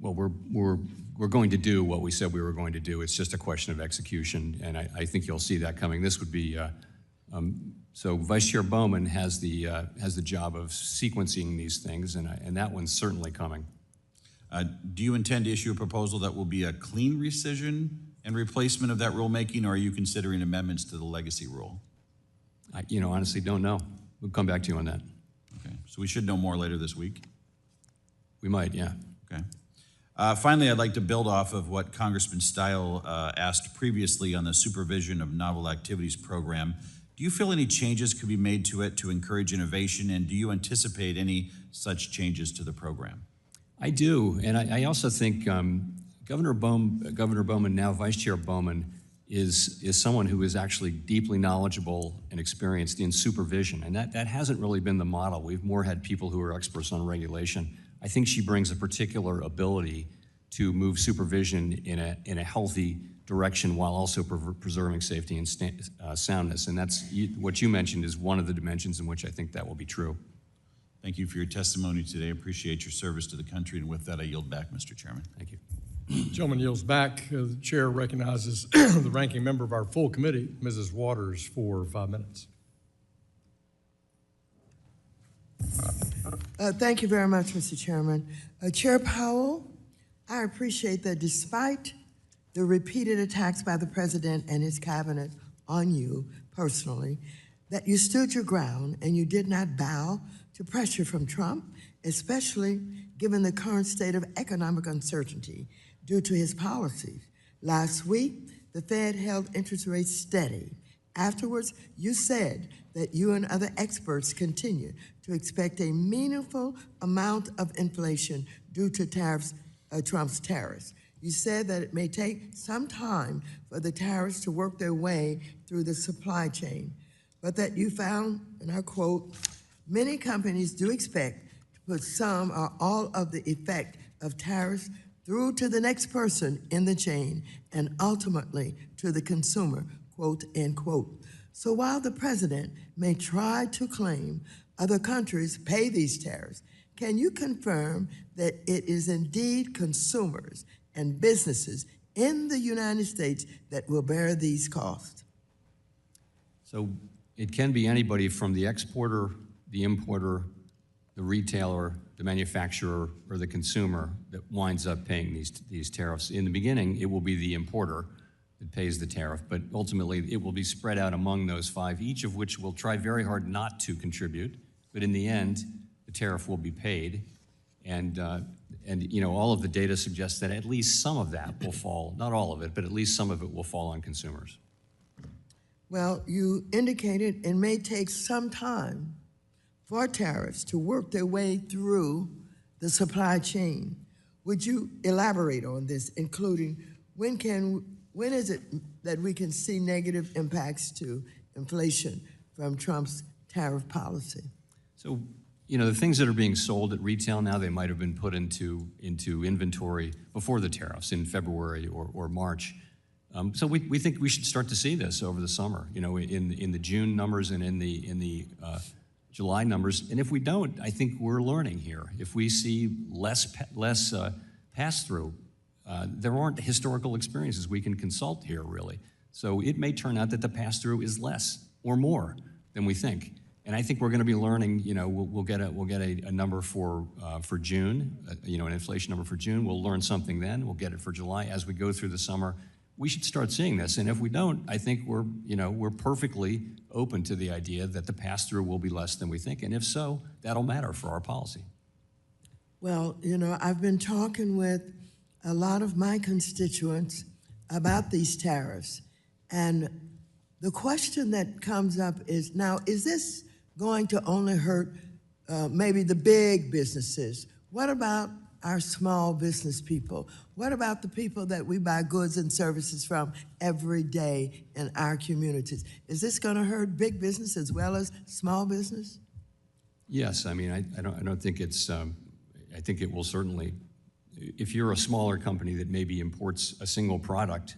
Well, we're going to do what we said we were going to do. It's just a question of execution, and I think you'll see that coming. This would be so Vice Chair Bowman has the job of sequencing these things, and that one's certainly coming. Do you intend to issue a proposal that will be a clean rescission and replacement of that rulemaking, or are you considering amendments to the legacy rule? I honestly don't know. We'll come back to you on that. Okay, so we should know more later this week? We might, yeah. Okay. Finally, I'd like to build off of what Congressman Stile asked previously on the Supervision of Novel Activities program. Do you feel any changes could be made to it to encourage innovation, and do you anticipate any such changes to the program? I do, and I also think Governor Bowman, now Vice Chair Bowman, is someone who is actually deeply knowledgeable and experienced in supervision, and that hasn't really been the model. We've more had people who are experts on regulation. I think she brings a particular ability to move supervision in a healthy direction while also preserving safety and soundness. And that's what you mentioned is one of the dimensions in which I think that will be true. Thank you for your testimony today. I appreciate your service to the country. And with that, I yield back, Mr. Chairman. Thank you. Gentleman yields back. The chair recognizes the ranking member of our full committee, Mrs. Waters, for 5 minutes. Thank you very much, Mr. Chairman. Chair Powell, I appreciate that despite the repeated attacks by the president and his cabinet on you personally, that you stood your ground and you did not bow to pressure from Trump, especially given the current state of economic uncertainty due to his policies. Last week, the Fed held interest rates steady. Afterwards, you said that you and other experts continue to expect a meaningful amount of inflation due to Trump's tariffs. You said that it may take some time for the tariffs to work their way through the supply chain, but that you found, and I quote, many companies do expect to put some or all of the effect of tariffs through to the next person in the chain and ultimately to the consumer, quote, end quote. So while the president may try to claim other countries pay these tariffs, can you confirm that it is indeed consumers and businesses in the United States that will bear these costs? So it can be anybody from the exporter, the importer, the retailer, the manufacturer, or the consumer that winds up paying these tariffs. In the beginning, it will be the importer that pays the tariff, but ultimately it will be spread out among those five, each of which will try very hard not to contribute, but in the end, the tariff will be paid. And you know, all of the data suggests that at least some of that will fall, not all of it, but at least some of it will fall on consumers. Well, you indicated it may take some time for tariffs to work their way through the supply chain. Would you elaborate on this, including when is it that we can see negative impacts to inflation from Trump's tariff policy? So, you know, the things that are being sold at retail now, they might have been put into inventory before the tariffs in February or March. So we think we should start to see this over the summer, you know, in the June numbers and in the July numbers. And if we don't, I think we're learning here. If we see less pass-through, there aren't historical experiences we can consult here, really. So it may turn out that the pass-through is less or more than we think. And I think we're going to be learning. You know, we'll get a number for June. You know, an inflation number for June. We'll learn something then. We'll get it for July as we go through the summer. We should start seeing this. And if we don't, I think we're perfectly open to the idea that the pass-through will be less than we think. And if so, that'll matter for our policy. Well, you know, I've been talking with a lot of my constituents about these tariffs. And the question that comes up is, now, is this going to only hurt maybe the big businesses? What about our small business people? What about the people that we buy goods and services from every day in our communities? Is this going to hurt big business as well as small business? Yes, I mean, I don't think it's. I think it will certainly. If you're a smaller company that maybe imports a single product,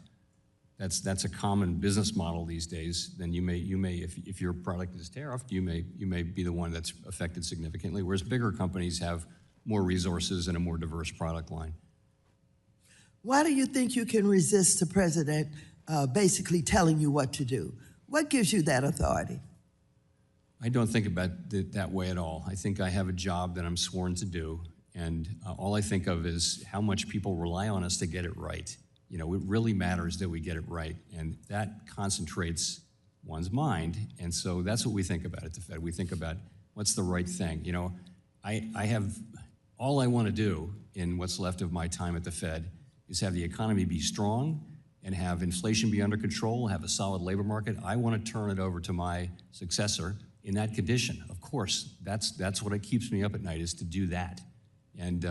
that's a common business model these days. Then you may if your product is tariffed, you may be the one that's affected significantly. Whereas bigger companies have more resources and a more diverse product line. Why do you think you can resist the president basically telling you what to do? What gives you that authority? I don't think about it that way at all. I think I have a job that I'm sworn to do, and all I think of is how much people rely on us to get it right. You know, it really matters that we get it right, and that concentrates one's mind, and so that's what we think about at the Fed. We think about what's the right thing. You know, I have, all I want to do in what's left of my time at the Fed is have the economy be strong and have inflation be under control, have a solid labor market. I want to turn it over to my successor in that condition. Of course, that's what keeps me up at night, is to do that. And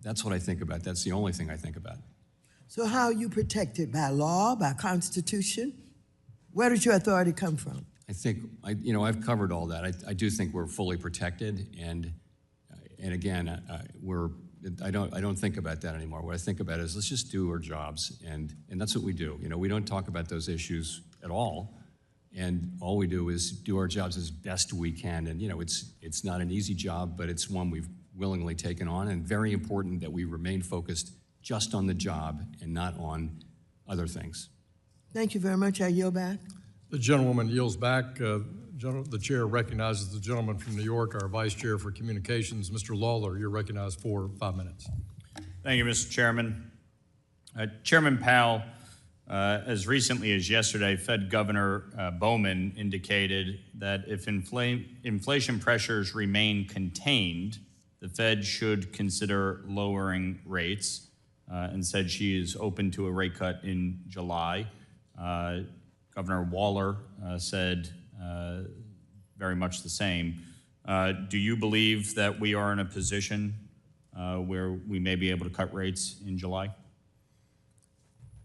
that's what I think about. That's the only thing I think about. So how are you protected? By law, by Constitution? Where does your authority come from? I think, I've covered all that. I do think we're fully protected, and again, I don't think about that anymore. What I think about is let's just do our jobs, and that's what we do. You know, we don't talk about those issues at all, and all we do is do our jobs as best we can. And you know, it's not an easy job, but it's one we've willingly taken on, and very important that we remain focused just on the job and not on other things. Thank you very much. I yield back. The gentlewoman yields back. The chair recognizes the gentleman from New York, our vice chair for communications, Mr. Lawler. You're recognized for 5 minutes. Thank you, Mr. Chairman. Chairman Powell, as recently as yesterday, Fed Governor Bowman indicated that if inflation pressures remain contained, the Fed should consider lowering rates, and said she is open to a rate cut in July. Governor Waller said very much the same. Do you believe that we are in a position where we may be able to cut rates in July?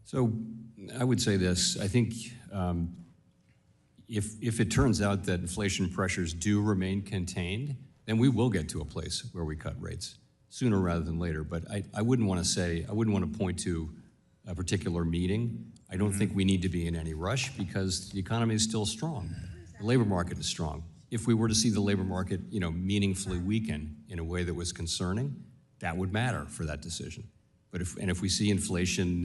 So I would say this. I think if it turns out that inflation pressures do remain contained, then we will get to a place where we cut rates sooner rather than later. But I wouldn't want to point to a particular meeting. I don't think we need to be in any rush because the economy is still strong. The labor market is strong. If we were to see the labor market, meaningfully weaken in a way that was concerning, that would matter for that decision. But if we see inflation,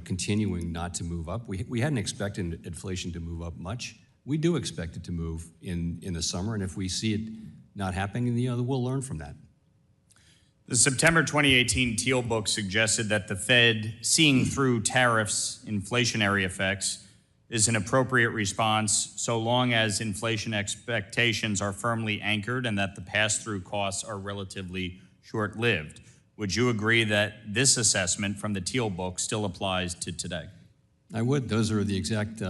continuing not to move up, we hadn't expected inflation to move up much. We do expect it to move in the summer, and if we see it not happening, we'll learn from that. The September 2018 Teal book suggested that the Fed, seeing through tariffs' inflationary effects, is an appropriate response so long as inflation expectations are firmly anchored and that the pass-through costs are relatively short-lived. Would you agree that this assessment from the Teal book still applies to today? I would. Those are the exact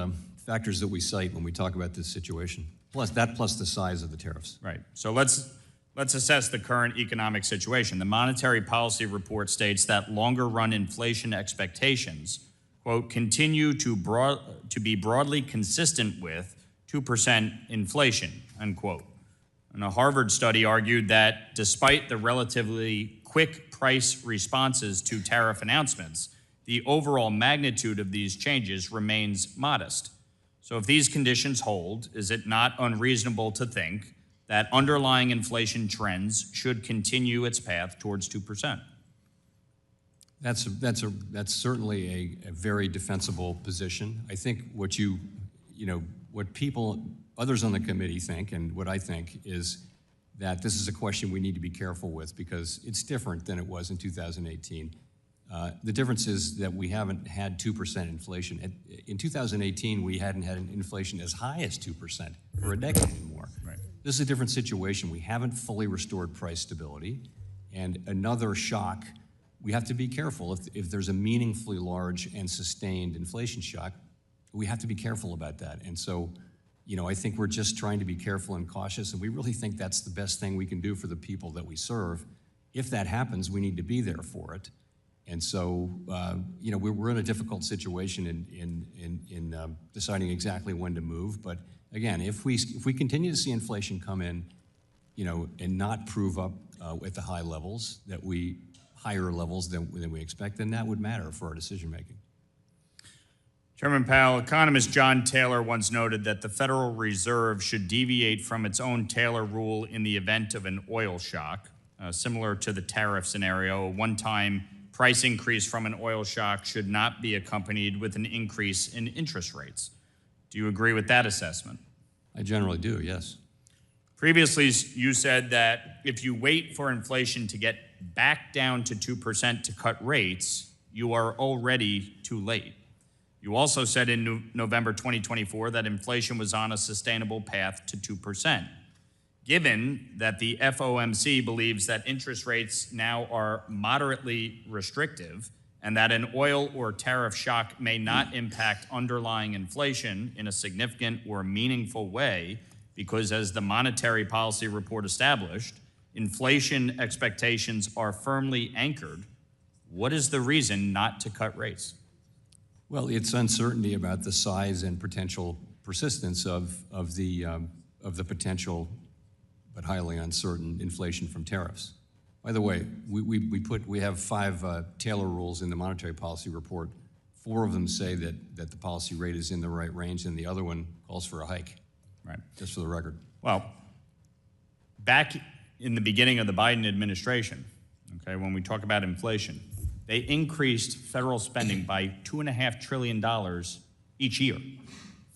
factors that we cite when we talk about this situation, plus the size of the tariffs. Right. So let's assess the current economic situation. The Monetary Policy Report states that longer-run inflation expectations, quote, continue to be broadly consistent with 2% inflation, unquote. And a Harvard study argued that despite the relatively quick price responses to tariff announcements, the overall magnitude of these changes remains modest. So if these conditions hold, is it not unreasonable to think that underlying inflation trends should continue its path towards 2%? That's certainly a very defensible position. I think what others on the committee think, and what I think, is that this is a question we need to be careful with because it's different than it was in 2018. The difference is that we haven't had 2% inflation. In 2018, we hadn't had an inflation as high as 2% for a decade anymore. Right. This is a different situation. We haven't fully restored price stability, and another shock. We have to be careful. If there's a meaningfully large and sustained inflation shock, we have to be careful about that. And so, I think we're just trying to be careful and cautious, and we really think that's the best thing we can do for the people that we serve. If that happens, we need to be there for it. And so, we're in a difficult situation in deciding exactly when to move. But again, if we continue to see inflation come in, and not prove up at the higher levels than we expect, then that would matter for our decision making. Chairman Powell, economist John Taylor once noted that the Federal Reserve should deviate from its own Taylor rule in the event of an oil shock, similar to the tariff scenario. A one-time price increase from an oil shock should not be accompanied with an increase in interest rates. Do you agree with that assessment? I generally do, yes. Previously, you said that if you wait for inflation to get back down to 2% to cut rates, you are already too late. You also said in November 2024 that inflation was on a sustainable path to 2%. Given that the FOMC believes that interest rates now are moderately restrictive and that an oil or tariff shock may not impact underlying inflation in a significant or meaningful way, because as the Monetary Policy Report established, inflation expectations are firmly anchored, what is the reason not to cut rates? Well, it's uncertainty about the size and potential persistence of the potential but highly uncertain inflation from tariffs. By the way, we have 5 Taylor rules in the Monetary Policy Report. 4 of them say that the policy rate is in the right range, and the other one calls for a hike. Right. Just for the record. Well, back in the beginning of the Biden administration, okay, when we talk about inflation, they increased federal spending by $2.5 trillion each year.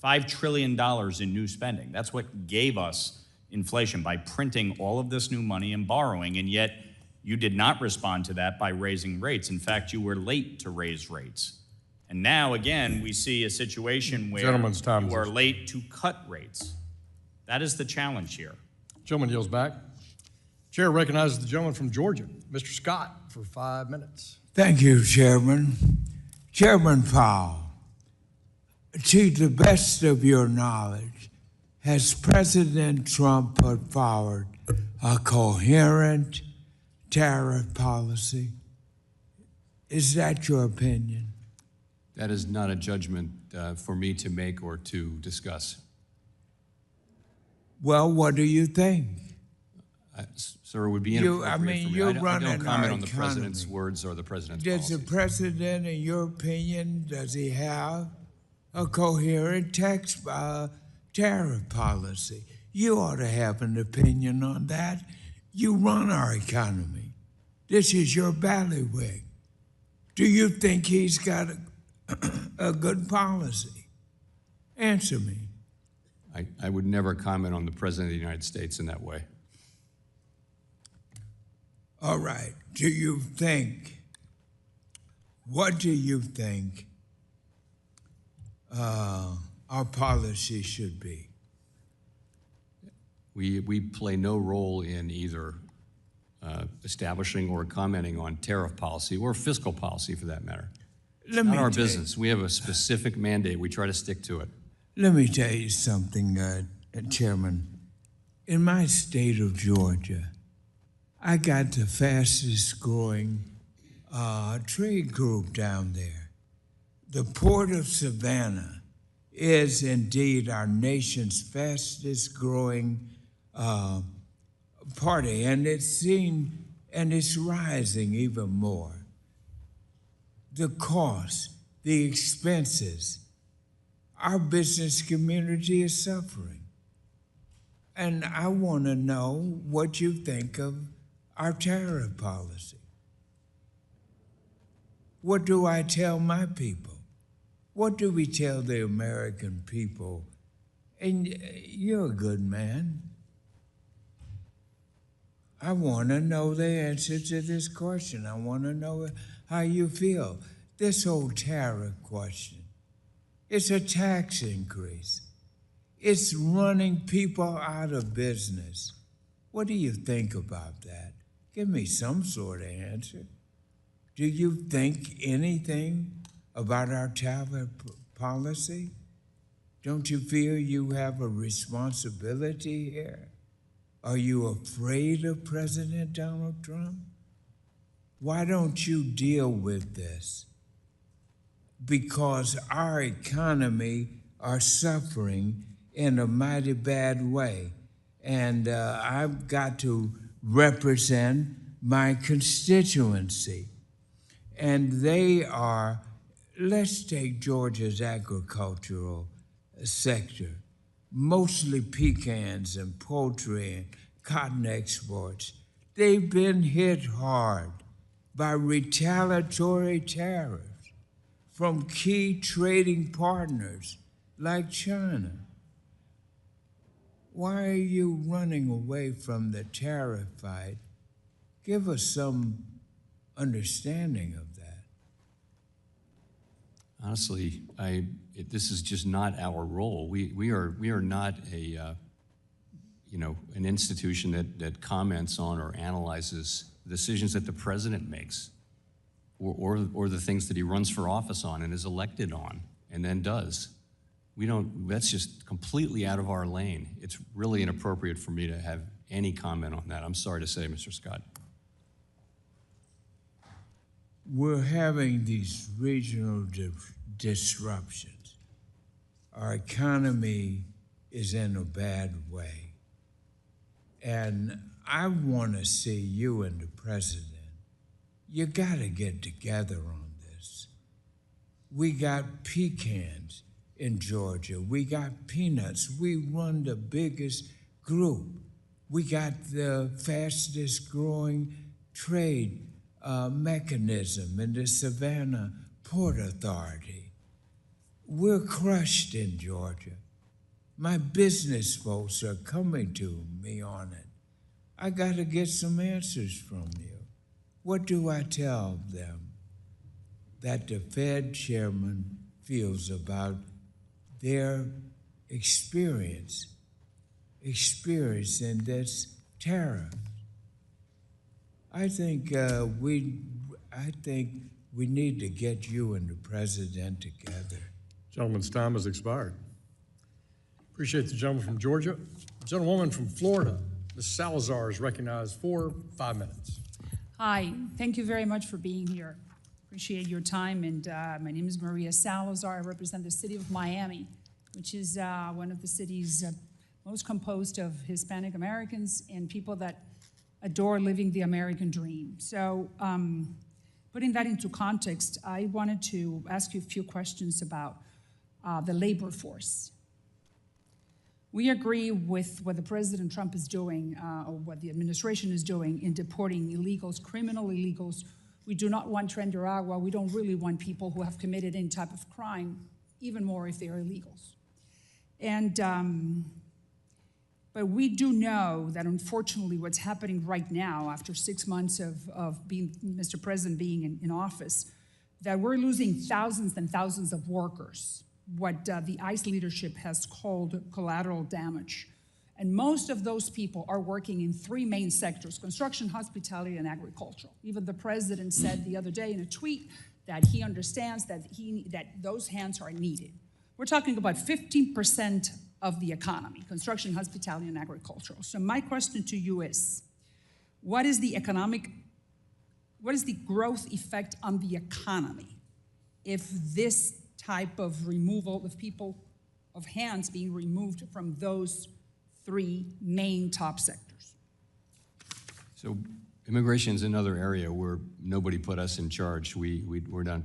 $5 trillion in new spending. That's what gave us inflation, by printing all of this new money and borrowing, and yet you did not respond to that by raising rates. In fact, you were late to raise rates. And now, again, we see a situation where you are late to cut rates. That is the challenge here. Gentleman yields back. Chair recognizes the gentleman from Georgia, Mr. Scott, for 5 minutes. Thank you, Chairman. Chairman Powell, to the best of your knowledge, has President Trump put forward a coherent tariff policy? Is that your opinion? That is not a judgment for me to make or to discuss. Well, what do you think? Sir, it would be inappropriate for me. You're I running don't comment our on the president's words or the president's policies. Does the president, in your opinion, does he have a coherent tariff policy? You ought to have an opinion on that. You run our economy. This is your bailiwick. Do you think he's got a good policy? Answer me. I would never comment on the President of the United States in that way. All right. What do you think our policy should be? We play no role in either establishing or commenting on tariff policy or fiscal policy for that matter. It's not our business. We have a specific mandate. We try to stick to it. Let me tell you something, Chairman. In my state of Georgia, I got the fastest growing trade group down there. The Port of Savannah is indeed our nation's fastest growing party, and it's rising even more. The cost, the expenses, our business community is suffering. And I want to know what you think of our tariff policy. What do I tell my people? What do we tell the American people? And you're a good man. I want to know the answer to this question. I want to know how you feel. This whole tariff question, it's a tax increase. It's running people out of business. What do you think about that? Give me some sort of answer. Do you think anything about our tariff policy? Don't you feel you have a responsibility here? Are you afraid of President Donald Trump? Why don't you deal with this? Because our economy are suffering in a mighty bad way. And I've got to represent my constituency. And they are, let's take Georgia's agricultural sector, mostly pecans and poultry and cotton exports. They've been hit hard by retaliatory tariffs from key trading partners like China. Why are you running away from the tariff fight? Give us some understanding of that. Honestly, this is just not our role. We are not a an institution that comments on or analyzes decisions that the president makes, or the things that he runs for office on and is elected on and then does. We don't. That's just completely out of our lane. It's really inappropriate for me to have any comment on that. I'm sorry to say, Mr. Scott. We're having these regional disruptions. Our economy is in a bad way. And I want to see you and the president. You got to get together on this. We got pecans in Georgia. We got peanuts. We run the biggest group. We got the fastest growing trade mechanism in the Savannah Port Authority. We're crushed in Georgia. My business folks are coming to me on it. I got to get some answers from you. What do I tell them that the Fed chairman feels about their experience in this tariff? I think we need to get you and the president together. Gentleman's time has expired. Appreciate the gentleman from Georgia. The gentlewoman from Florida, Ms. Salazar, is recognized for 5 minutes. Hi, thank you very much for being here. Appreciate your time, and my name is Maria Salazar. I represent the city of Miami, which is one of the cities most composed of Hispanic Americans and people that adore living the American dream. So putting that into context, I wanted to ask you a few questions about the labor force. We agree with what the President Trump is doing, or what the administration is doing in deporting illegals, criminal illegals, We do not want Agua. We don't really want people who have committed any type of crime, even more if they are illegals. And, but we do know that unfortunately what's happening right now after 6 months of being, Mr. President being in office, that we're losing thousands and thousands of workers, what the ICE leadership has called collateral damage. And most of those people are working in 3 main sectors: construction, hospitality, and agricultural. Even the president said the other day in a tweet that he understands that those hands are needed. We're talking about 15% of the economy: construction, hospitality, and agricultural. So my question to you is, what is the growth effect on the economy if this type of removal of hands being removed from those 3 main top sectors? So immigration is another area where nobody put us in charge. We're not,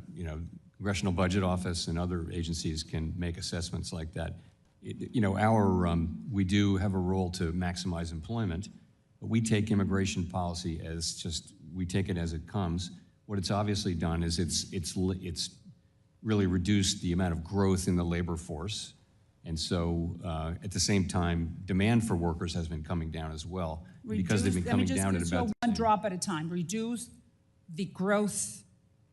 Congressional Budget Office and other agencies can make assessments like that. We do have a role to maximize employment, but we take immigration policy as we take it as it comes. What it's obviously done is it's really reduced the amount of growth in the labor force. And so at the same time, demand for workers has been coming down as well. Because they've been coming down at about one drop at a time. Reduce the growth.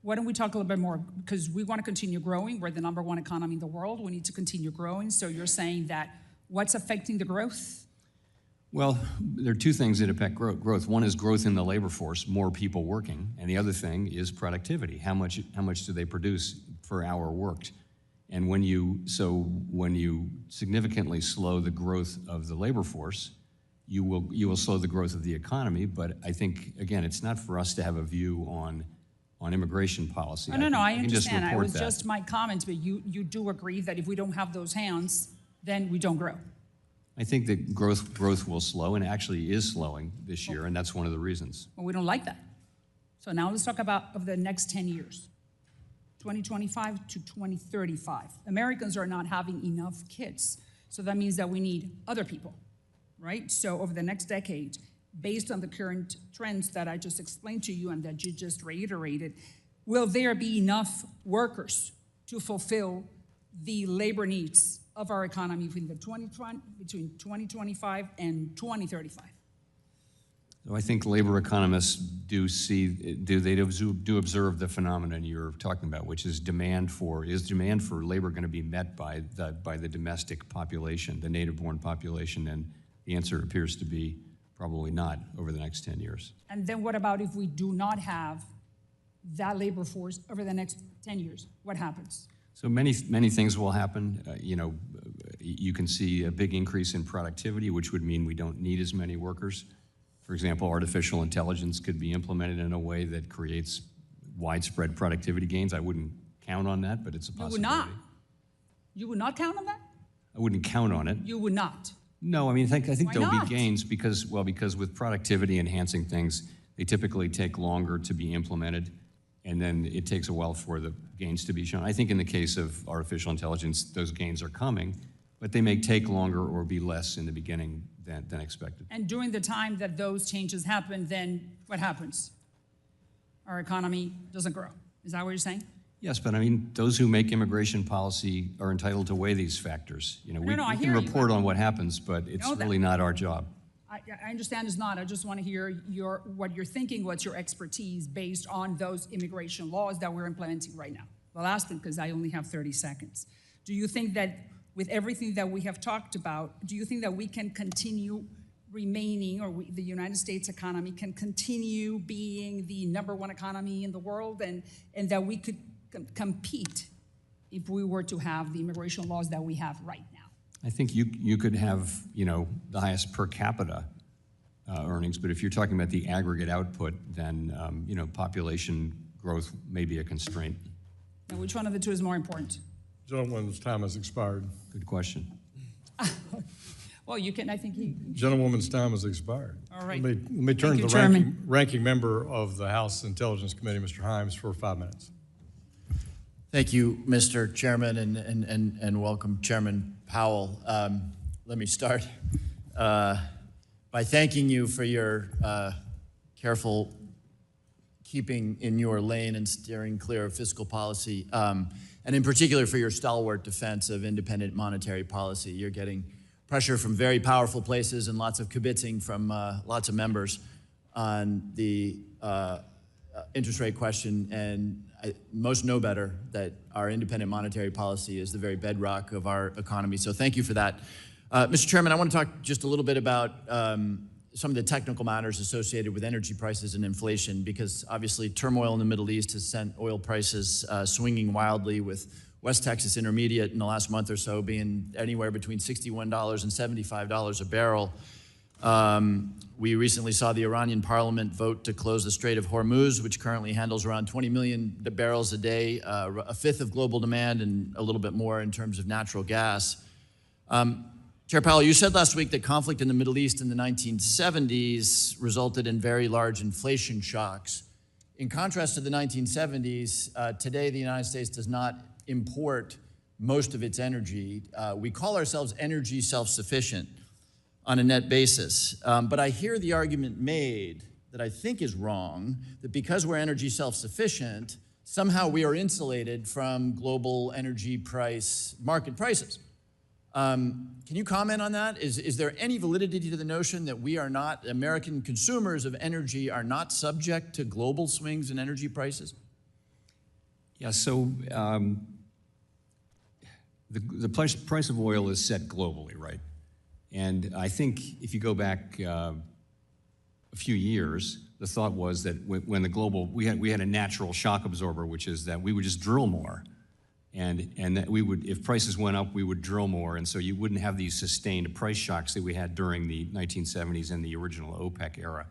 Why don't we talk a little bit more? Because we want to continue growing. We're the #1 economy in the world. We need to continue growing. So you're saying that what's affecting the growth? Well, there are 2 things that affect growth. One is growth in the labor force, more people working, and the other thing is productivity. How much do they produce per hour worked? And when you significantly slow the growth of the labor force, you will slow the growth of the economy. But I think, again, it's not for us to have a view on immigration policy. No, I understand. I was just my comments, but you do agree that if we don't have those hands, then we don't grow. I think that growth will slow, and actually is slowing this year, and that's one of the reasons. Well, we don't like that. So now let's talk about of the next 10 years. 2025 to 2035. Americans are not having enough kids. So that means that we need other people, right? So over the next decade, based on the current trends that I just explained to you and that you just reiterated, will there be enough workers to fulfill the labor needs of our economy between 2025 and 2035? So I think labor economists do observe the phenomenon you're talking about, which is demand for labor going to be met by the domestic population, the native-born population? And the answer appears to be probably not over the next 10 years. And then what about if we do not have that labor force over the next 10 years? What happens? So many things will happen. You can see a big increase in productivity, which would mean we don't need as many workers. For example, artificial intelligence could be implemented in a way that creates widespread productivity gains. I wouldn't count on that, but it's a possibility. You would not? You would not count on that? I wouldn't count on it. You would not? No, I think there'll not? be gains because with productivity enhancing things, they typically take longer to be implemented, and then it takes a while for the gains to be shown. I think in the case of artificial intelligence, those gains are coming, but they may take longer or be less in the beginning than expected. And during the time that those changes happen, then what happens? Our economy doesn't grow. Is that what you're saying? Yes, but those who make immigration policy are entitled to weigh these factors. We can report on what happens, but it's really not our job. I understand it's not. I just want to hear what you're thinking, what's your expertise based on those immigration laws that we're implementing right now. The last one, because I only have 30 seconds. Do you think that with everything that we have talked about, do you think that we can continue remaining, or the United States economy can continue being the #1 economy in the world, and that we could compete if we were to have the immigration laws that we have right now? I think you could have, the highest per capita earnings, but if you're talking about the aggregate output, then, population growth may be a constraint. Now, which one of the two is more important? Gentlewoman's time has expired. Good question. Well, you can, I think you... Gentlewoman's time has expired. All right. Let me turn to the ranking member of the House Intelligence Committee, Mr. Himes, for 5 minutes. Thank you, Mr. Chairman, and welcome, Chairman Powell. Let me start by thanking you for your careful keeping in your lane and steering clear of fiscal policy, and in particular for your stalwart defense of independent monetary policy. You're getting pressure from very powerful places and lots of kibitzing from lots of members on the interest rate question, and most know better that our independent monetary policy is the very bedrock of our economy. So thank you for that. Mr. Chairman, I want to talk just a little bit about some of the technical matters associated with energy prices and inflation, because obviously turmoil in the Middle East has sent oil prices swinging wildly, with West Texas Intermediate in the last month or so being anywhere between $61 and $75 a barrel. We recently saw the Iranian parliament vote to close the Strait of Hormuz, which currently handles around 20 million barrels a day, a fifth of global demand and a little bit more in terms of natural gas. Chair Powell, you said last week that conflict in the Middle East in the 1970s resulted in very large inflation shocks. In contrast to the 1970s, today the United States does not import most of its energy. We call ourselves energy self-sufficient on a net basis. But I hear the argument made that I think is wrong, that because we're energy self-sufficient, somehow we are insulated from global energy market prices. Can you comment on that? Is there any validity to the notion that we are not, American consumers of energy are not subject to global swings in energy prices? Yeah, so the price of oil is set globally, right? And I think if you go back a few years, the thought was that when the global, we had a natural shock absorber, which is that we would just drill more. And that we would, if prices went up, we would drill more. And so you wouldn't have these sustained price shocks that we had during the 1970s and the original OPEC era.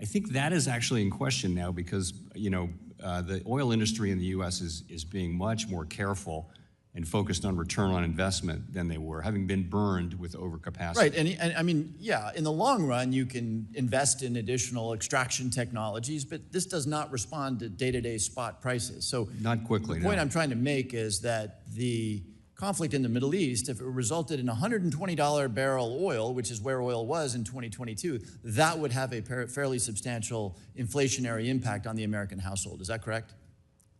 I think that is actually in question now because, the oil industry in the U.S. is being much more careful and focused on return on investment than they were, having been burned with overcapacity. Right, and I mean, yeah, in the long run, you can invest in additional extraction technologies, but this does not respond to day-to-day spot prices. So not quickly, the point I'm trying to make is that the conflict in the Middle East, if it resulted in $120 barrel oil, which is where oil was in 2022, that would have a fairly substantial inflationary impact on the American household. Is that correct?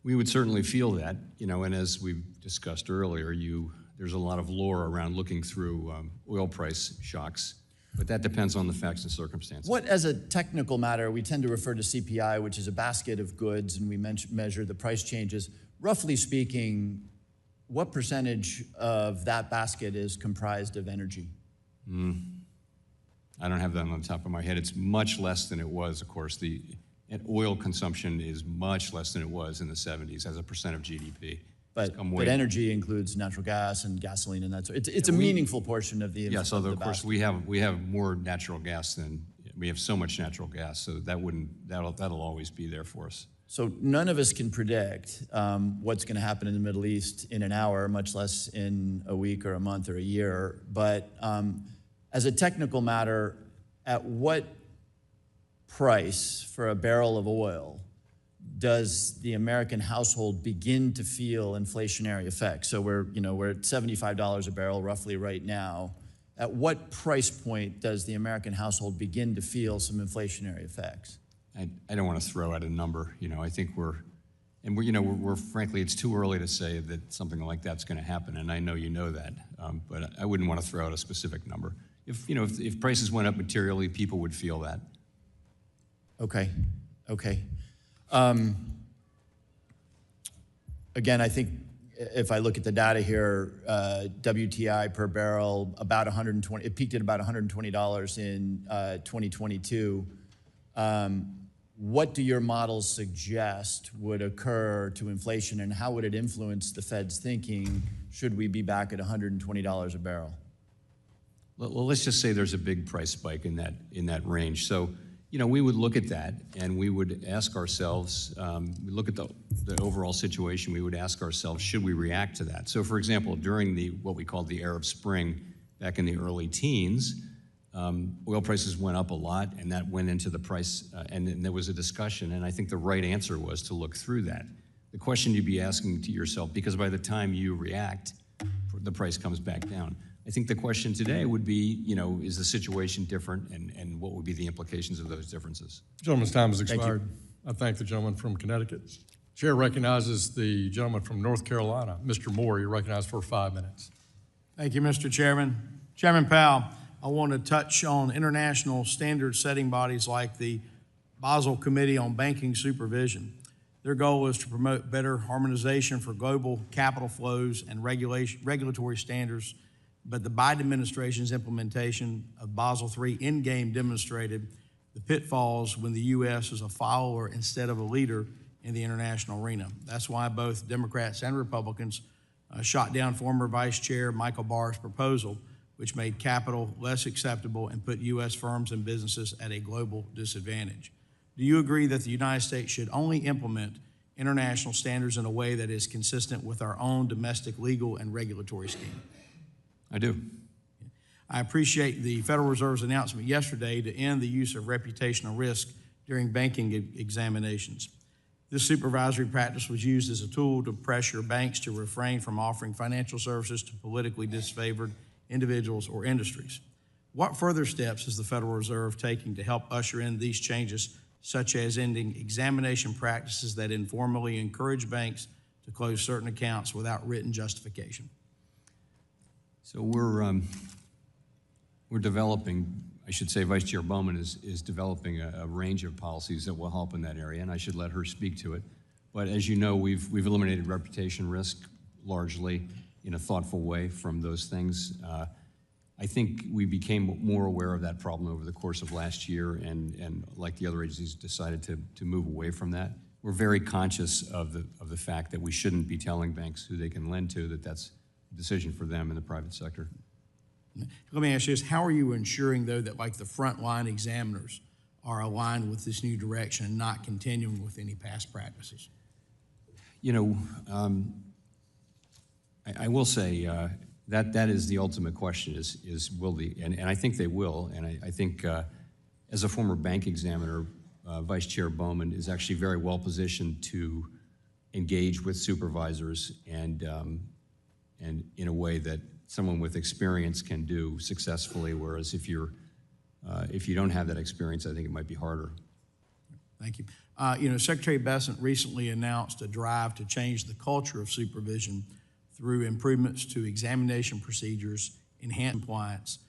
We would certainly feel that, and as we've discussed earlier, there's a lot of lore around looking through oil price shocks, but that depends on the facts and circumstances. What, as a technical matter, we tend to refer to CPI, which is a basket of goods, and we measure the price changes. Roughly speaking, what percentage of that basket is comprised of energy? I don't have that on the top of my head. It's much less than it was, of course. And oil consumption is much less than it was in the 70s as a percent of GDP. But energy includes natural gas and gasoline and that sort. It's a meaningful portion of the yes, although of course we have more natural gas than we have so much natural gas, so that'll always be there for us. So none of us can predict what's going to happen in the Middle East in an hour, much less in a week or a month or a year. But as a technical matter, at what price for a barrel of oil does the American household begin to feel inflationary effects? So we're at $75 a barrel roughly right now. At what price point does the American household begin to feel some inflationary effects? I don't want to throw out a number. I think we're frankly, it's too early to say that something like that's going to happen, and I know you know that, but I wouldn't want to throw out a specific number. If prices went up materially, people would feel that. Okay. Again, I think if I look at the data here, WTI per barrel, about $120, it peaked at about $120 in 2022. What do your models suggest would occur to inflation, and how would it influence the Fed's thinking should we be back at $120 a barrel? Well, let's just say there's a big price spike in that range. So, we would look at that and we would ask ourselves, we look at the overall situation, we would ask ourselves, should we react to that? So, for example, during what we called the Arab Spring back in the early teens, oil prices went up a lot, and that went into the price, and there was a discussion, and I think the right answer was to look through that. The question you'd be asking to yourself, because by the time you react, the price comes back down. I think the question today would be, is the situation different, and what would be the implications of those differences? Gentleman's time has expired. I thank the gentleman from Connecticut. Chair recognizes the gentleman from North Carolina. Mr. Moore, you're recognized for 5 minutes. Thank you, Mr. Chairman. Chairman Powell, I want to touch on international standard-setting bodies like the Basel Committee on Banking Supervision. Their goal is to promote better harmonization for global capital flows and regulatory standards, but the Biden administration's implementation of Basel III endgame demonstrated the pitfalls when the U.S. is a follower instead of a leader in the international arena. That's why both Democrats and Republicans shot down former Vice Chair Michael Barr's proposal, which made capital less acceptable and put U.S. firms and businesses at a global disadvantage. Do you agree that the United States should only implement international standards in a way that is consistent with our own domestic legal and regulatory scheme? I do. I appreciate the Federal Reserve's announcement yesterday to end the use of reputational risk during banking examinations. This supervisory practice was used as a tool to pressure banks to refrain from offering financial services to politically disfavored individuals or industries. What further steps is the Federal Reserve taking to help usher in these changes, such as ending examination practices that informally encourage banks to close certain accounts without written justification? So we're developing, I should say Vice Chair Bowman is developing a range of policies that will help in that area, and I should let her speak to it. But as you know, we've eliminated reputation risk largely in a thoughtful way from those things. I think we became more aware of that problem over the course of last year, and like the other agencies, decided to move away from that. We're very conscious of the fact that we shouldn't be telling banks who they can lend to, that that's a decision for them in the private sector. Let me ask you this, how are you ensuring, though, that like the frontline examiners are aligned with this new direction and not continuing with any past practices? You know, I will say that is the ultimate question, is will the, and I think they will, and I think as a former bank examiner, Vice Chair Bowman is actually very well positioned to engage with supervisors and in a way that someone with experience can do successfully, whereas if you don't have that experience, I think it might be harder. Thank you. You know, Secretary Bessent recently announced a drive to change the culture of supervision through improvements to examination procedures, enhanced compliance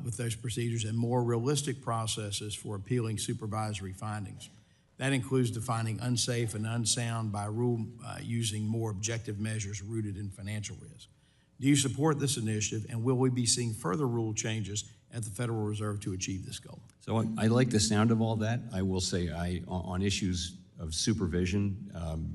with those procedures, and more realistic processes for appealing supervisory findings. That includes defining unsafe and unsound by rule using more objective measures rooted in financial risk. Do you support this initiative, and will we be seeing further rule changes at the Federal Reserve to achieve this goal? So I like the sound of all that. I will say on issues of supervision,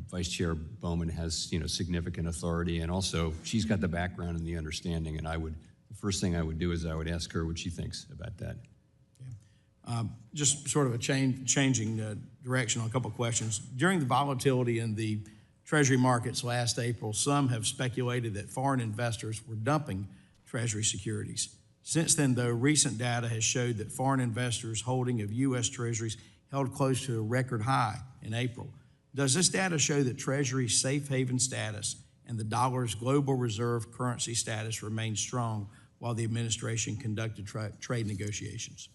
Vice Chair Bowman has significant authority, and also she's got the background and the understanding, and the first thing I would do is I would ask her what she thinks about that. Just sort of a changing direction on a couple of questions. During the volatility in the Treasury markets last April, some have speculated that foreign investors were dumping Treasury securities. Since then, though, recent data has showed that foreign investors holding of U.S. Treasuries held close to a record high in April. Does this data show that Treasury's safe haven status and the dollar's global reserve currency status remained strong while the administration conducted trade negotiations?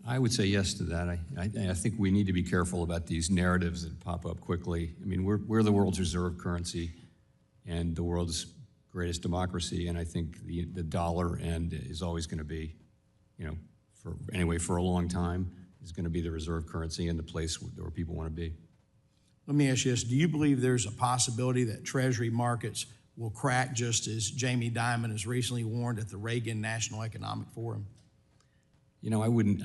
I would say yes to that. I think we need to be careful about these narratives that pop up quickly. I mean, we're the world's reserve currency and the world's greatest democracy, and I think the dollar is always going to be, for a long time, is going to be the reserve currency and the place where people want to be. Let me ask you this. Do you believe there's a possibility that Treasury markets will crack, just as Jamie Dimon has recently warned at the Reagan National Economic Forum? I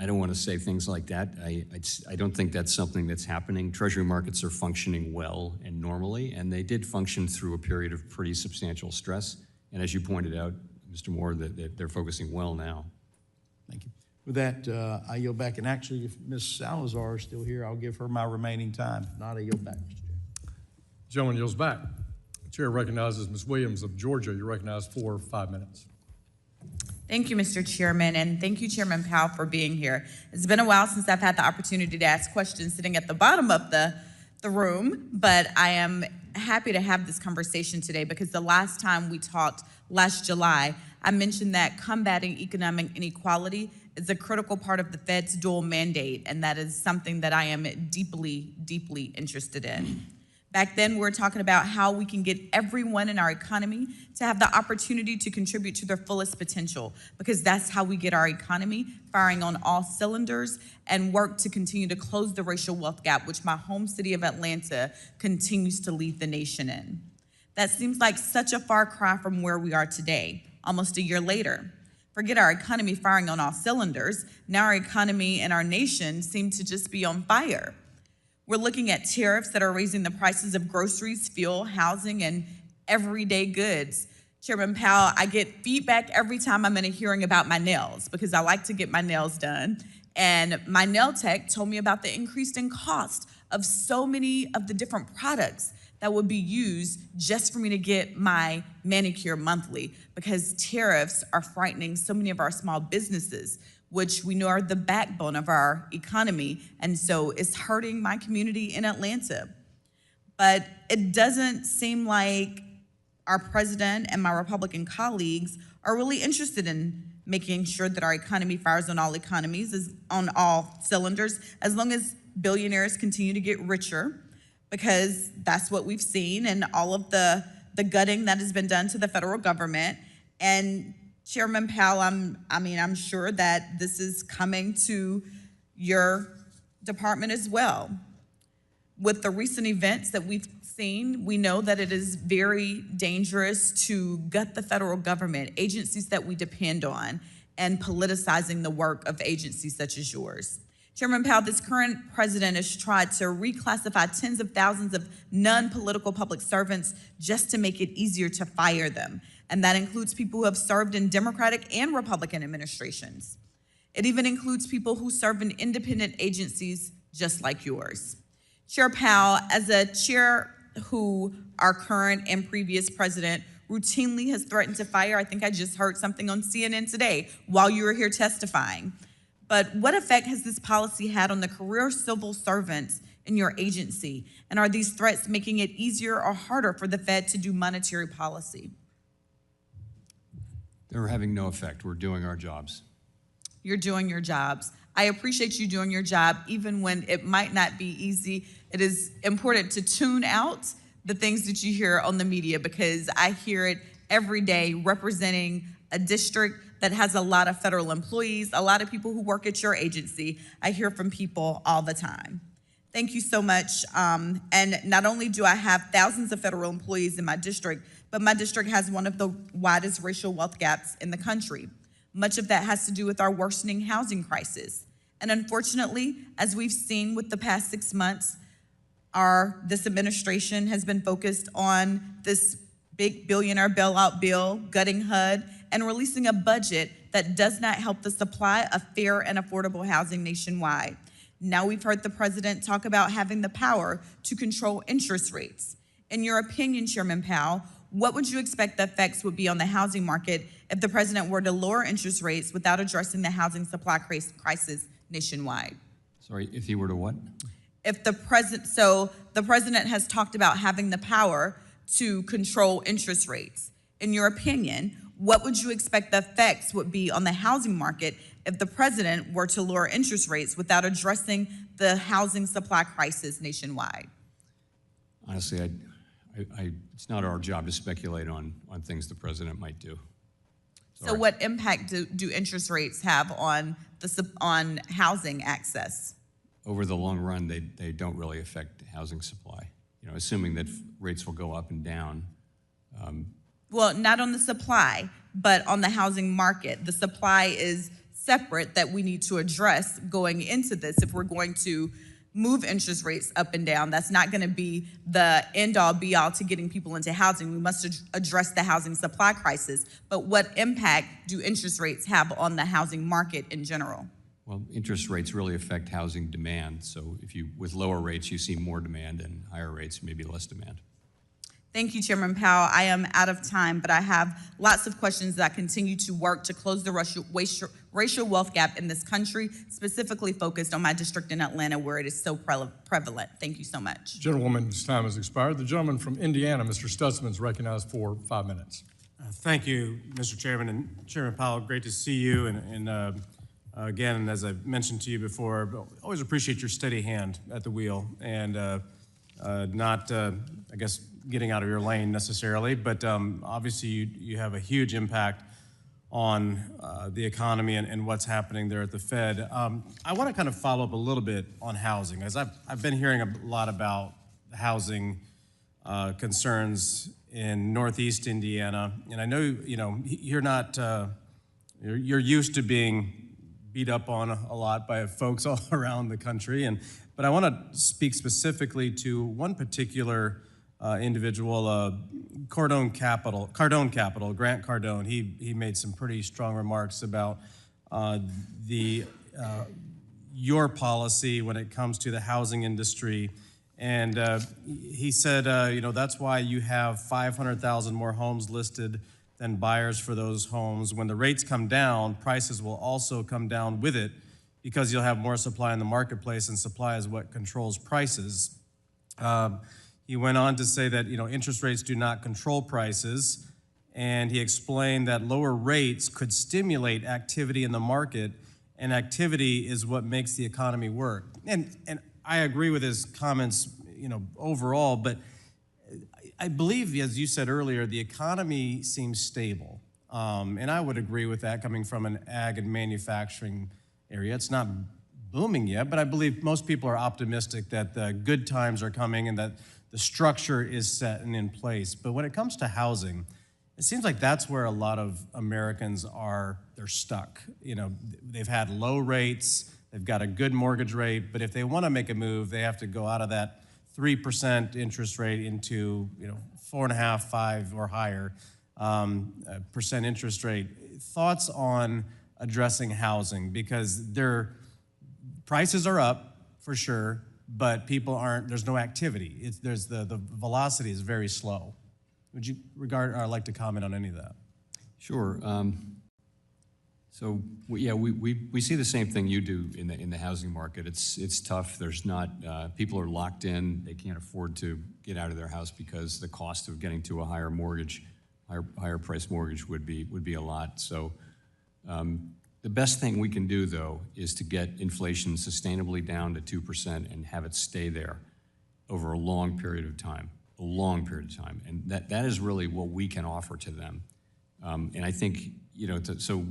don't want to say things like that. I don't think that's something that's happening. Treasury markets are functioning well and normally, and they did function through a period of pretty substantial stress. And as you pointed out, Mr. Moore, that they're focusing well now. Thank you. With that, I yield back. And actually, if Ms. Salazar is still here, I'll give her my remaining time. If not, I yield back, Mr. Chair. Gentleman yields back. The chair recognizes Ms. Williams of Georgia. You're recognized for 5 minutes. Thank you, Mr. Chairman, and thank you, Chairman Powell, for being here. It's been a while since I've had the opportunity to ask questions sitting at the bottom of the room, but I am happy to have this conversation today because the last time we talked, last July, I mentioned that combating economic inequality is a critical part of the Fed's dual mandate, and that is something that I am deeply, deeply interested in. Back then, we were talking about how we can get everyone in our economy to have the opportunity to contribute to their fullest potential, because that's how we get our economy firing on all cylinders and work to continue to close the racial wealth gap, which my home city of Atlanta continues to lead the nation in. That seems like such a far cry from where we are today, almost a year later. Forget our economy firing on all cylinders. Now our economy and our nation seem to just be on fire. We're looking at tariffs that are raising the prices of groceries, fuel, housing, and everyday goods. Chairman Powell, I get feedback every time I'm in a hearing about my nails, because I like to get my nails done. And my nail tech told me about the increase in cost of so many of the different products that would be used just for me to get my manicure monthly, because tariffs are frightening so many of our small businesses, which we know are the backbone of our economy. And so it's hurting my community in Atlanta. But it doesn't seem like our president and my Republican colleagues are really interested in making sure that our economy fires on all cylinders, as long as billionaires continue to get richer, because that's what we've seen, and all of the gutting that has been done to the federal government. And Chairman Powell, I'm sure that this is coming to your department as well. With the recent events that we've seen, we know that it is very dangerous to gut the federal government, agencies that we depend on, and politicizing the work of agencies such as yours. Chairman Powell, this current president has tried to reclassify tens of thousands of non-political public servants just to make it easier to fire them. And that includes people who have served in Democratic and Republican administrations. It even includes people who serve in independent agencies just like yours. Chair Powell, as a chair who our current and previous president routinely has threatened to fire, I think I just heard something on CNN today while you were here testifying. But what effect has this policy had on the career civil servants in your agency? And are these threats making it easier or harder for the Fed to do monetary policy? They're having no effect. We're doing our jobs. You're doing your jobs. I appreciate you doing your job, even when it might not be easy. It is important to tune out the things that you hear on the media, because I hear it every day representing a district that has a lot of federal employees, a lot of people who work at your agency. I hear from people all the time. Thank you so much. And not only do I have thousands of federal employees in my district, but my district has one of the widest racial wealth gaps in the country. Much of that has to do with our worsening housing crisis. And unfortunately, as we've seen with the past 6 months, this administration has been focused on this big billionaire bailout bill, gutting HUD, and releasing a budget that does not help the supply of fair and affordable housing nationwide. Now we've heard the president talk about having the power to control interest rates. In your opinion, Chairman Powell, what would you expect the effects would be on the housing market if the president were to lower interest rates without addressing the housing supply crisis nationwide? Sorry, if he were to what? If the president has talked about having the power to control interest rates. In your opinion, what would you expect the effects would be on the housing market if the president were to lower interest rates without addressing the housing supply crisis nationwide? Honestly, it's not our job to speculate on things the president might do. So what impact do interest rates have on housing access? Over the long run, they don't really affect housing supply. Assuming that rates will go up and down. Well, not on the supply, but on the housing market. The supply is separate that we need to address going into this. If we're going to move interest rates up and down, that's not going to be the end-all be-all to getting people into housing. We must address the housing supply crisis. But what impact do interest rates have on the housing market in general? Well, interest rates really affect housing demand. So with lower rates, you see more demand, and higher rates, maybe less demand. Thank you, Chairman Powell. I am out of time, but I have lots of questions that continue to work to close the racial wealth gap in this country, specifically focused on my district in Atlanta, where it is so prevalent. Thank you so much. Gentlewoman's time has expired. The gentleman from Indiana, Mr. Stutzman, is recognized for 5 minutes. Thank you, Mr. Chairman. And Chairman Powell, great to see you. And Again, as I've mentioned to you before, always appreciate your steady hand at the wheel and not, I guess, getting out of your lane necessarily, but obviously you have a huge impact on the economy and what's happening there at the Fed. I want to kind of follow up a little bit on housing, as I've been hearing a lot about housing concerns in Northeast Indiana, and I know you're not you're used to being beat up on a lot by folks all around the country, but I want to speak specifically to one particular individual, Grant Cardone. He made some pretty strong remarks about your policy when it comes to the housing industry. And he said, that's why you have 500,000 more homes listed than buyers for those homes. When the rates come down, prices will also come down with it because you'll have more supply in the marketplace, and supply is what controls prices. He went on to say that interest rates do not control prices, and he explained that lower rates could stimulate activity in the market, and activity is what makes the economy work. And I agree with his comments, overall, but I believe, as you said earlier, the economy seems stable, and I would agree with that coming from an ag and manufacturing area. It's not booming yet, but I believe most people are optimistic that the good times are coming and that the structure is set and in place. But when it comes to housing, it seems like that's where a lot of Americans they're stuck. They've had low rates, they've got a good mortgage rate, but if they want to make a move, they have to go out of that 3% interest rate into 4.5%, 5% or higher percent interest rate. Thoughts on addressing housing, because their prices are up for sure, but there's no activity. The velocity is very slow. Would you like to comment on any of that? Sure. So we see the same thing you do in the housing market. It's tough. There's not people are locked in. They can't afford to get out of their house because the cost of getting to a higher mortgage, higher price mortgage would be a lot. So the best thing we can do, though, is to get inflation sustainably down to 2% and have it stay there over a long period of time. And that is really what we can offer to them. And I think, so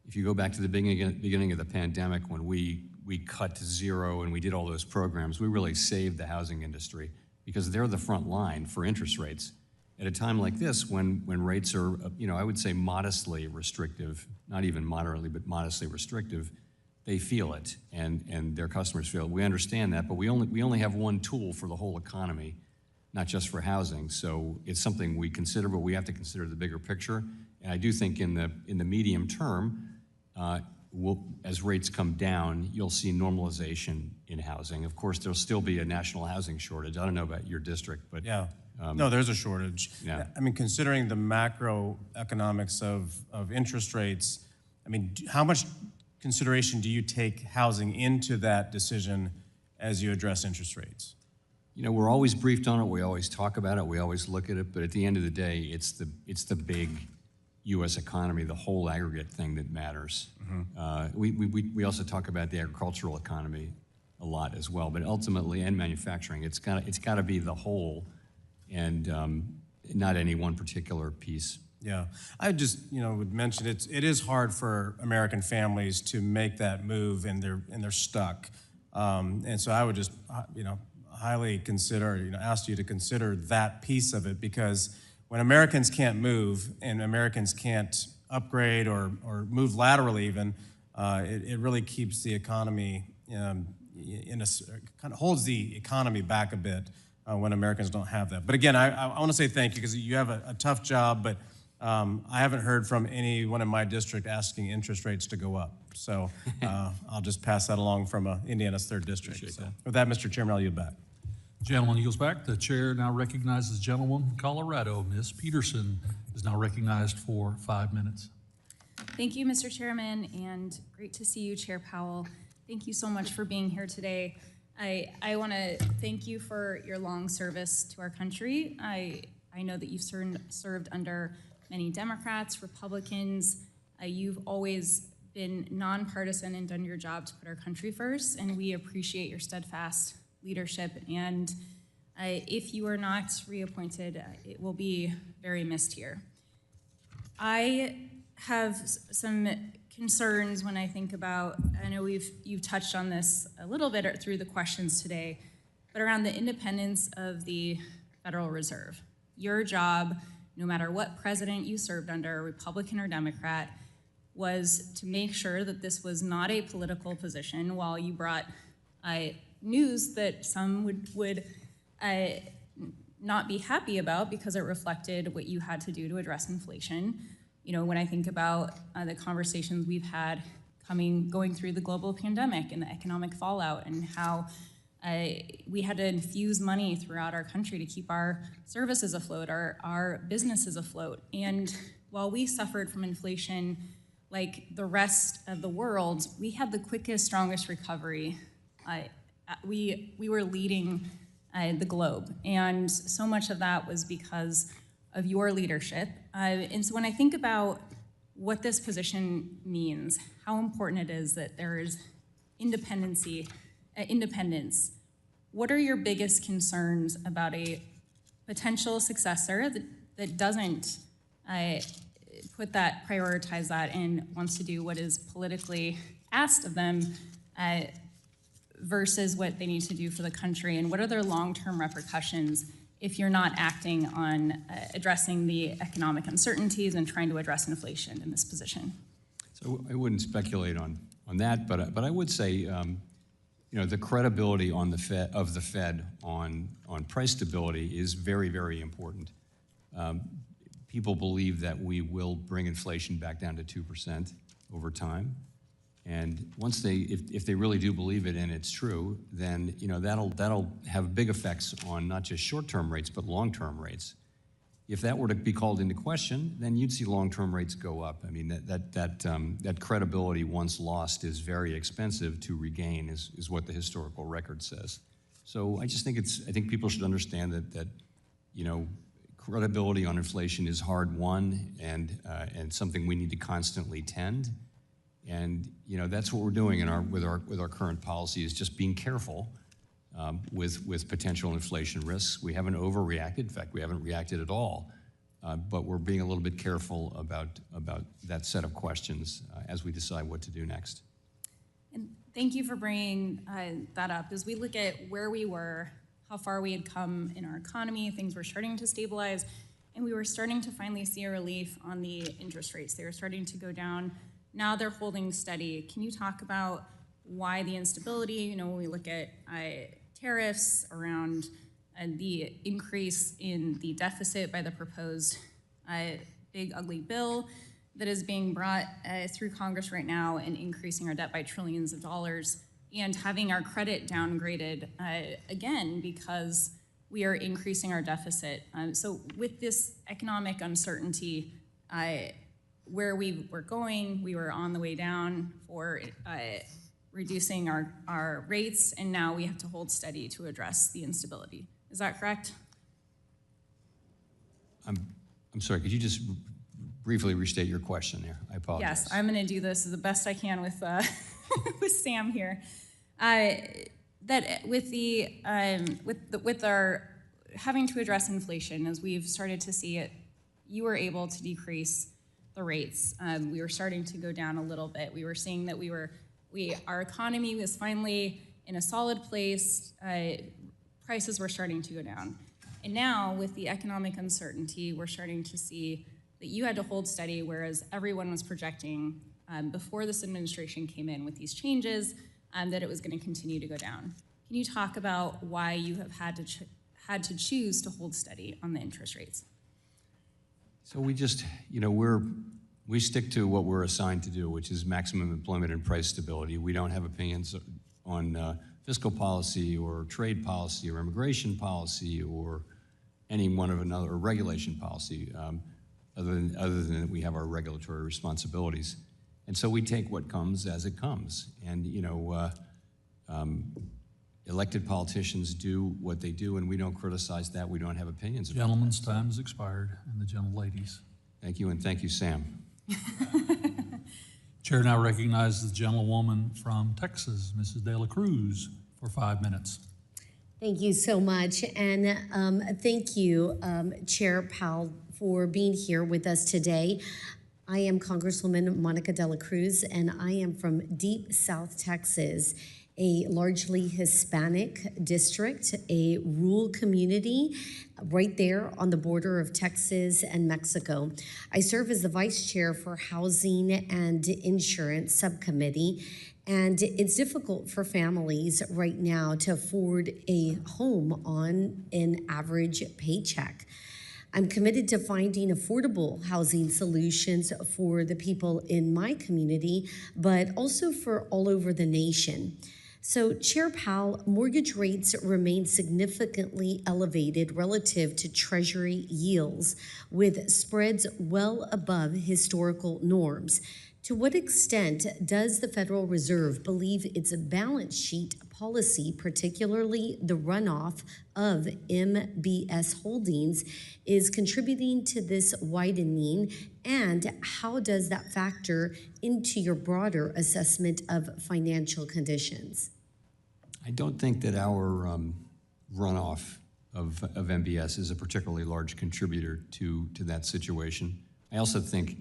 if you go back to the beginning of the pandemic, when we cut to zero and we did all those programs, we really saved the housing industry because they're the front line for interest rates. At a time like this, when rates are, I would say modestly restrictive, not even moderately, but modestly restrictive, they feel it, and their customers feel it. We understand that, but we only have one tool for the whole economy, not just for housing. So it's something we consider, but we have to consider the bigger picture. And I do think in the medium term, as rates come down, you'll see normalization in housing. Of course, there'll still be a national housing shortage. I don't know about your district, but yeah. No, there's a shortage. Yeah. I mean, considering the macroeconomics of interest rates, I mean, how much consideration do you take housing into that decision as you address interest rates? We're always briefed on it. We always talk about it. We always look at it. But at the end of the day, it's the big U.S. economy, the whole aggregate thing that matters. Mm-hmm. We also talk about the agricultural economy a lot as well. But ultimately, and manufacturing, it's got to be the whole, and not any one particular piece. Yeah, I just would mention it is hard for American families to make that move, and they're stuck. And so I would just highly consider ask you to consider that piece of it, because when Americans can't move and Americans can't upgrade or move laterally even, it really keeps the economy kind of holds the economy back a bit. When Americans don't have that. But again, I want to say thank you, because you have a tough job, but I haven't heard from anyone in my district asking interest rates to go up. So I'll just pass that along from Indiana's 3rd District. So with that, Mr. Chairman, I'll yield back. Gentleman yields back. The chair now recognizes the gentleman from Colorado. Ms. Peterson is now recognized for 5 minutes. Thank you, Mr. Chairman, and great to see you, Chair Powell. Thank you so much for being here today. I want to thank you for your long service to our country. I know that you've served under many Democrats, Republicans. You've always been nonpartisan and done your job to put our country first, and we appreciate your steadfast leadership. And if you are not reappointed, it will be very missed here. I have some concerns when I think about, I know you've touched on this a little bit through the questions today, but around the independence of the Federal Reserve. Your job, no matter what president you served under, Republican or Democrat, was to make sure that this was not a political position while you brought news that some would not be happy about because it reflected what you had to do to address inflation. You know, when I think about the conversations we've had going through the global pandemic and the economic fallout and how we had to infuse money throughout our country to keep our services afloat, our businesses afloat. And while we suffered from inflation like the rest of the world, we had the quickest, strongest recovery. We were leading the globe. And so much of that was because of your leadership. And so when I think about what this position means, how important it is that there is independence, what are your biggest concerns about a potential successor that doesn't prioritize that and wants to do what is politically asked of them versus what they need to do for the country? And what are their long-term repercussions if you're not acting on addressing the economic uncertainties and trying to address inflation in this position? So I wouldn't speculate on that, but I would say, you know, the credibility of the Fed on price stability is very, very important. People believe that we will bring inflation back down to 2% over time. And once if they really do believe it and it's true, then you know that'll have big effects on not just short-term rates but long-term rates. If that were to be called into question, then you'd see long-term rates go up. I mean that credibility once lost is very expensive to regain, is what the historical record says. So I just think I think people should understand that you know credibility on inflation is hard won and something we need to constantly tend. And you know that's what we're doing with our current policy is just being careful with potential inflation risks. We haven't overreacted. In fact, we haven't reacted at all. But we're being a little bit careful about that set of questions as we decide what to do next. And thank you for bringing that up. As we look at where we were, how far we had come in our economy, things were starting to stabilize, and we were starting to finally see a relief on the interest rates. They were starting to go down. Now they're holding steady. Can you talk about why the instability? You know, when we look at tariffs around the increase in the deficit by the proposed big ugly bill that is being brought through Congress right now and increasing our debt by trillions of dollars and having our credit downgraded again because we are increasing our deficit. So with this economic uncertainty, where we were going, we were on the way down for reducing our rates, and now we have to hold steady to address the instability. Is that correct? I'm sorry, could you just briefly restate your question there? I apologize. Yes, I'm going to do this the best I can with with Sam here. That with our having to address inflation, as we've started to see it, you were able to decrease the rates. We were starting to go down a little bit. We were seeing that our economy was finally in a solid place. Prices were starting to go down. And now with the economic uncertainty, we're starting to see that you had to hold steady, whereas everyone was projecting before this administration came in with these changes that it was going to continue to go down. Can you talk about why you have had to choose to hold steady on the interest rates? So we just, you know, we stick to what we're assigned to do, which is maximum employment and price stability. We don't have opinions on fiscal policy or trade policy or immigration policy or any one of another, or regulation policy, other than that we have our regulatory responsibilities. And so we take what comes as it comes. And, you know, elected politicians do what they do, and we don't criticize that. We don't have opinions about Gentleman's time has expired, and the gentleladies. Thank you, and thank you, Sam. Chair now recognizes the gentlewoman from Texas, Mrs. De La Cruz, for 5 minutes. Thank you so much, and thank you, Chair Powell, for being here with us today. I am Congresswoman Monica De La Cruz, and I am from deep South Texas, a largely Hispanic district, a rural community right there on the border of Texas and Mexico. I serve as the Vice Chair for Housing and Insurance Subcommittee, and it's difficult for families right now to afford a home on an average paycheck. I'm committed to finding affordable housing solutions for the people in my community, but also for all over the nation. So, Chair Powell, mortgage rates remain significantly elevated relative to Treasury yields, with spreads well above historical norms. To what extent does the Federal Reserve believe its balance sheet policy, particularly the runoff of MBS holdings, is contributing to this widening, and how does that factor into your broader assessment of financial conditions? I don't think that our runoff of MBS is a particularly large contributor to that situation. I also think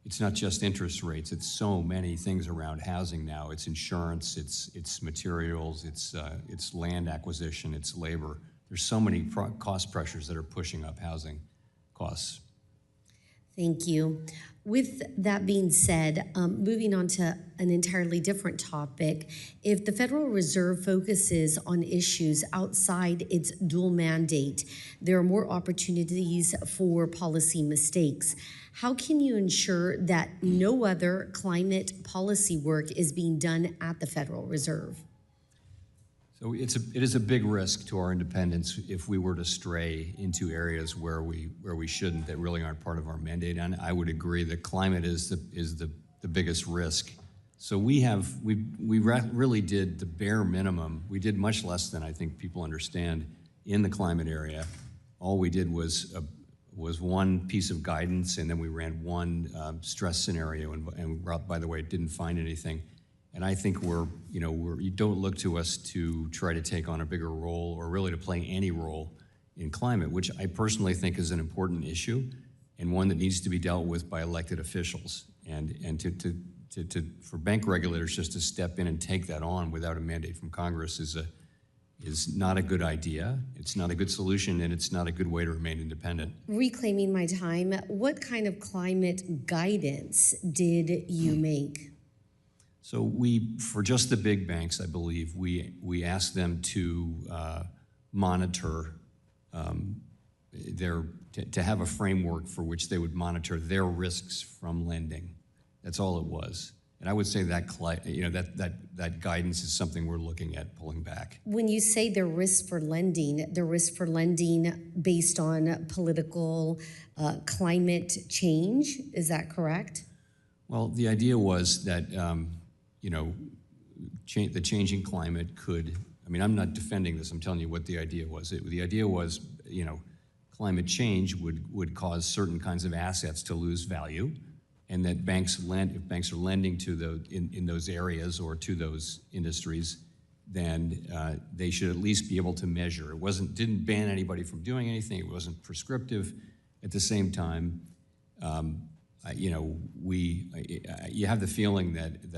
it's not just interest rates, it's so many things around housing now. It's insurance, it's materials, it's land acquisition, it's labor. There's so many cost pressures that are pushing up housing costs. Thank you. With that being said, moving on to an entirely different topic, if the Federal Reserve focuses on issues outside its dual mandate, there are more opportunities for policy mistakes. How can you ensure that no other climate policy work is being done at the Federal Reserve? So it is a big risk to our independence if we were to stray into areas where we shouldn't, that really aren't part of our mandate. And I would agree that climate is the biggest risk. So we really did the bare minimum. We did much less than I think people understand in the climate area. All we did was one piece of guidance, and then we ran one stress scenario, and by the way, didn't find anything. And I think you don't look to us to try to take on a bigger role or really to play any role in climate, which I personally think is an important issue and one that needs to be dealt with by elected officials. And for bank regulators just to step in and take that on without a mandate from Congress is not a good idea. It's not a good solution, and it's not a good way to remain independent. Reclaiming my time, what kind of climate guidance did you make? So for just the big banks, I believe, we asked them to monitor to have a framework for which they would monitor their risks from lending. That's all it was. And I would say that that guidance is something we're looking at pulling back. When you say they're risk for lending based on political climate change, is that correct? Well, the idea was that the changing climate could, I'm not defending this, I'm telling you what the idea was. The idea was, climate change would cause certain kinds of assets to lose value, and that if banks are lending to in those areas or to those industries, then they should at least be able to measure. It didn't ban anybody from doing anything, it wasn't prescriptive. At the same time, you have the feeling that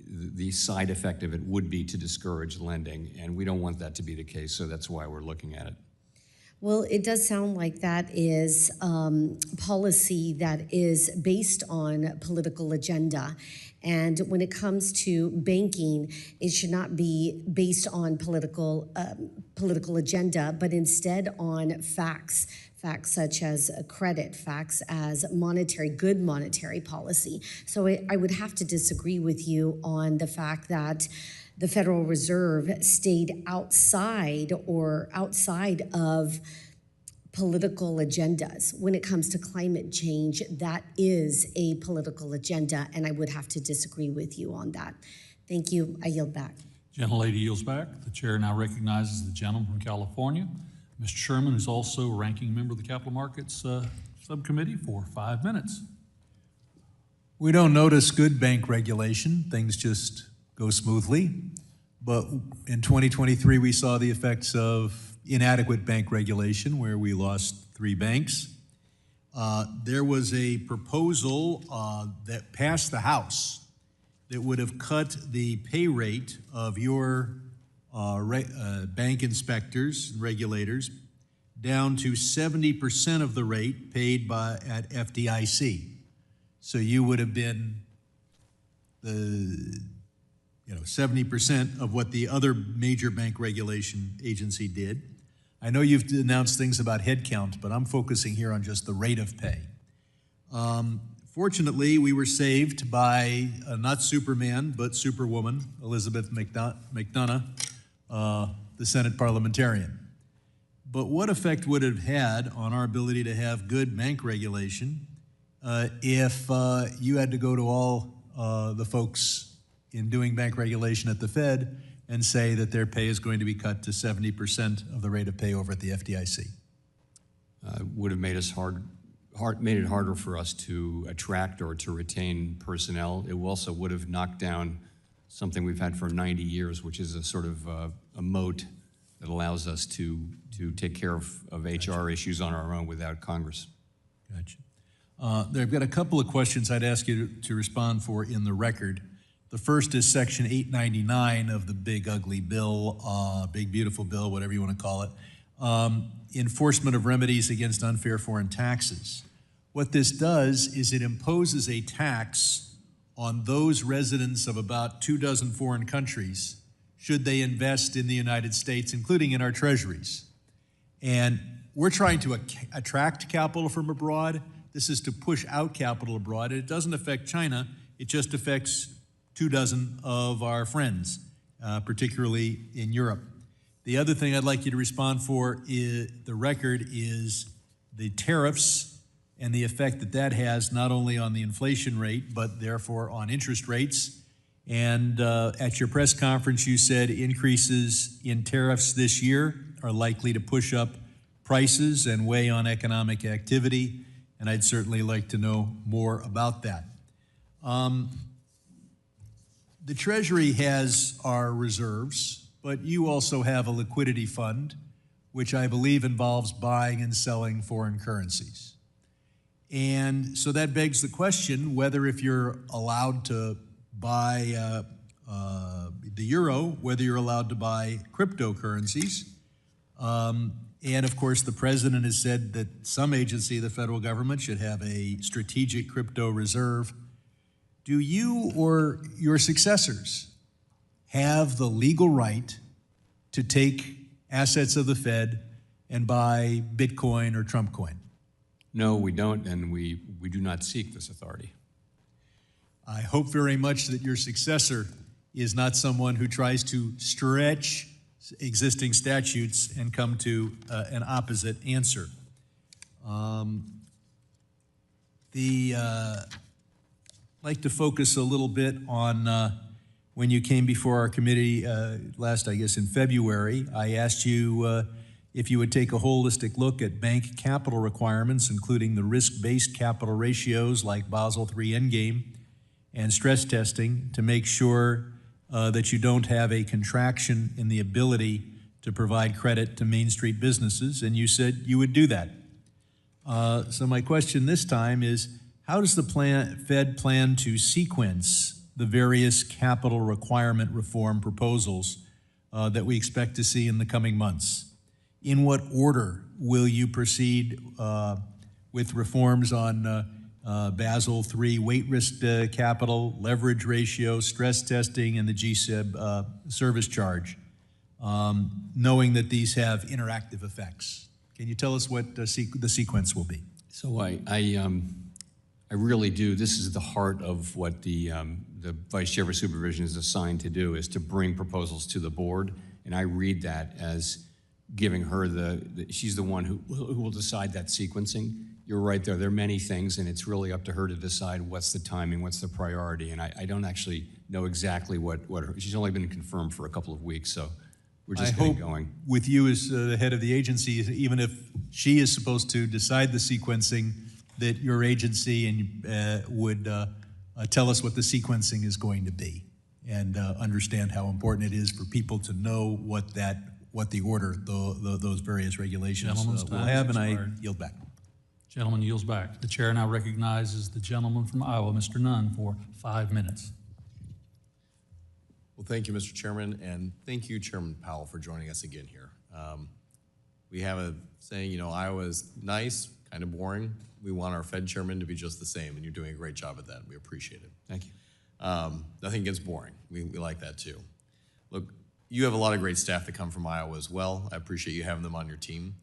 the side effect of it would be to discourage lending, and we don't want that to be the case, so that's why we're looking at it. Well, it does sound like that is policy that is based on political agenda. And when it comes to banking, it should not be based on political agenda, but instead on facts such as credit, facts as good monetary policy. So I would have to disagree with you on the fact that the Federal Reserve stayed outside of political agendas. When it comes to climate change, that is a political agenda, and I would have to disagree with you on that. Thank you. I yield back. Gentlelady yields back. The chair now recognizes the gentleman from California, Mr. Sherman, who's also ranking member of the Capital Markets Subcommittee, for 5 minutes. We don't notice good bank regulation. Things just go smoothly. But in 2023, we saw the effects of inadequate bank regulation, where we lost 3 banks. There was a proposal that passed the House that would have cut the pay rate of your bank inspectors and regulators down to 70% of the rate paid at FDIC. So you would have been 70% of what the other major bank regulation agency did. I know you've announced things about headcount, but I'm focusing here on just the rate of pay. Fortunately, we were saved by not Superman, but Superwoman, Elizabeth McDonough, the Senate parliamentarian. But what effect would it have had on our ability to have good bank regulation if you had to go to all the folks in doing bank regulation at the Fed and say that their pay is going to be cut to 70% of the rate of pay over at the FDIC? Would have made made it harder for us to attract or to retain personnel. It also would have knocked down something we've had for 90 years, which is a sort of a moat that allows us to take care of HR issues on our own without Congress. Gotcha. I've got a couple of questions I'd ask you to respond for in the record. The first is Section 899 of the big ugly bill, big beautiful bill, whatever you want to call it, enforcement of remedies against unfair foreign taxes. What this does is it imposes a tax on those residents of about 24 foreign countries should they invest in the United States, including in our treasuries. And we're trying to attract capital from abroad. This is to push out capital abroad. It doesn't affect China. It just affects 24 of our friends, particularly in Europe. The other thing I'd like you to respond for is the record is the tariffs and the effect that that has not only on the inflation rate, but therefore on interest rates. And at your press conference, you said increases in tariffs this year are likely to push up prices and weigh on economic activity. And I'd certainly like to know more about that. The Treasury has our reserves, but you also have a liquidity fund, which I believe involves buying and selling foreign currencies. And so that begs the question whether if you're allowed to buy the euro, whether you're allowed to buy cryptocurrencies. And of course, the president has said that some agency of the federal government should have a strategic crypto reserve. Do you or your successors have the legal right to take assets of the Fed and buy Bitcoin or Trump coin? No, we don't, and we do not seek this authority. I hope very much that your successor is not someone who tries to stretch existing statutes and come to an opposite answer. I'd like to focus a little bit on when you came before our committee last, I guess, in February. I asked you if you would take a holistic look at bank capital requirements, including the risk-based capital ratios like Basel III Endgame and stress testing, to make sure that you don't have a contraction in the ability to provide credit to Main Street businesses, and you said you would do that. So my question this time is, how does the Fed plan to sequence the various capital requirement reform proposals that we expect to see in the coming months? In what order will you proceed with reforms on Basel III weight risk capital, leverage ratio, stress testing, and the GSIB service charge, knowing that these have interactive effects? Can you tell us what the sequence will be? So I really do. This is the heart of what the Vice Chair for Supervision is assigned to do, is to bring proposals to the board. And I read that as giving her she's the one who will decide that sequencing. You're right there. There are many things, and it's really up to her to decide what's the timing, what's the priority. And I don't actually know exactly what she's only been confirmed for a couple of weeks, so we're just getting going. With you as the head of the agency, even if she is supposed to decide the sequencing, that your agency would tell us what the sequencing is going to be and understand how important it is for people to know what the order, those various regulations Gentleman's will time have, has and I expired. yield back. Gentleman yields back. The chair now recognizes the gentleman from Iowa, Mr. Nunn, for 5 minutes. Well, thank you, Mr. Chairman, and thank you, Chairman Powell, for joining us again here. We have a saying, you know, Iowa is nice, kind of boring. We want our Fed chairman to be just the same, and you're doing a great job at that. We appreciate it. Thank you. Nothing against boring. We like that too. Look, you have a lot of great staff that come from Iowa as well. I appreciate you having them on your team.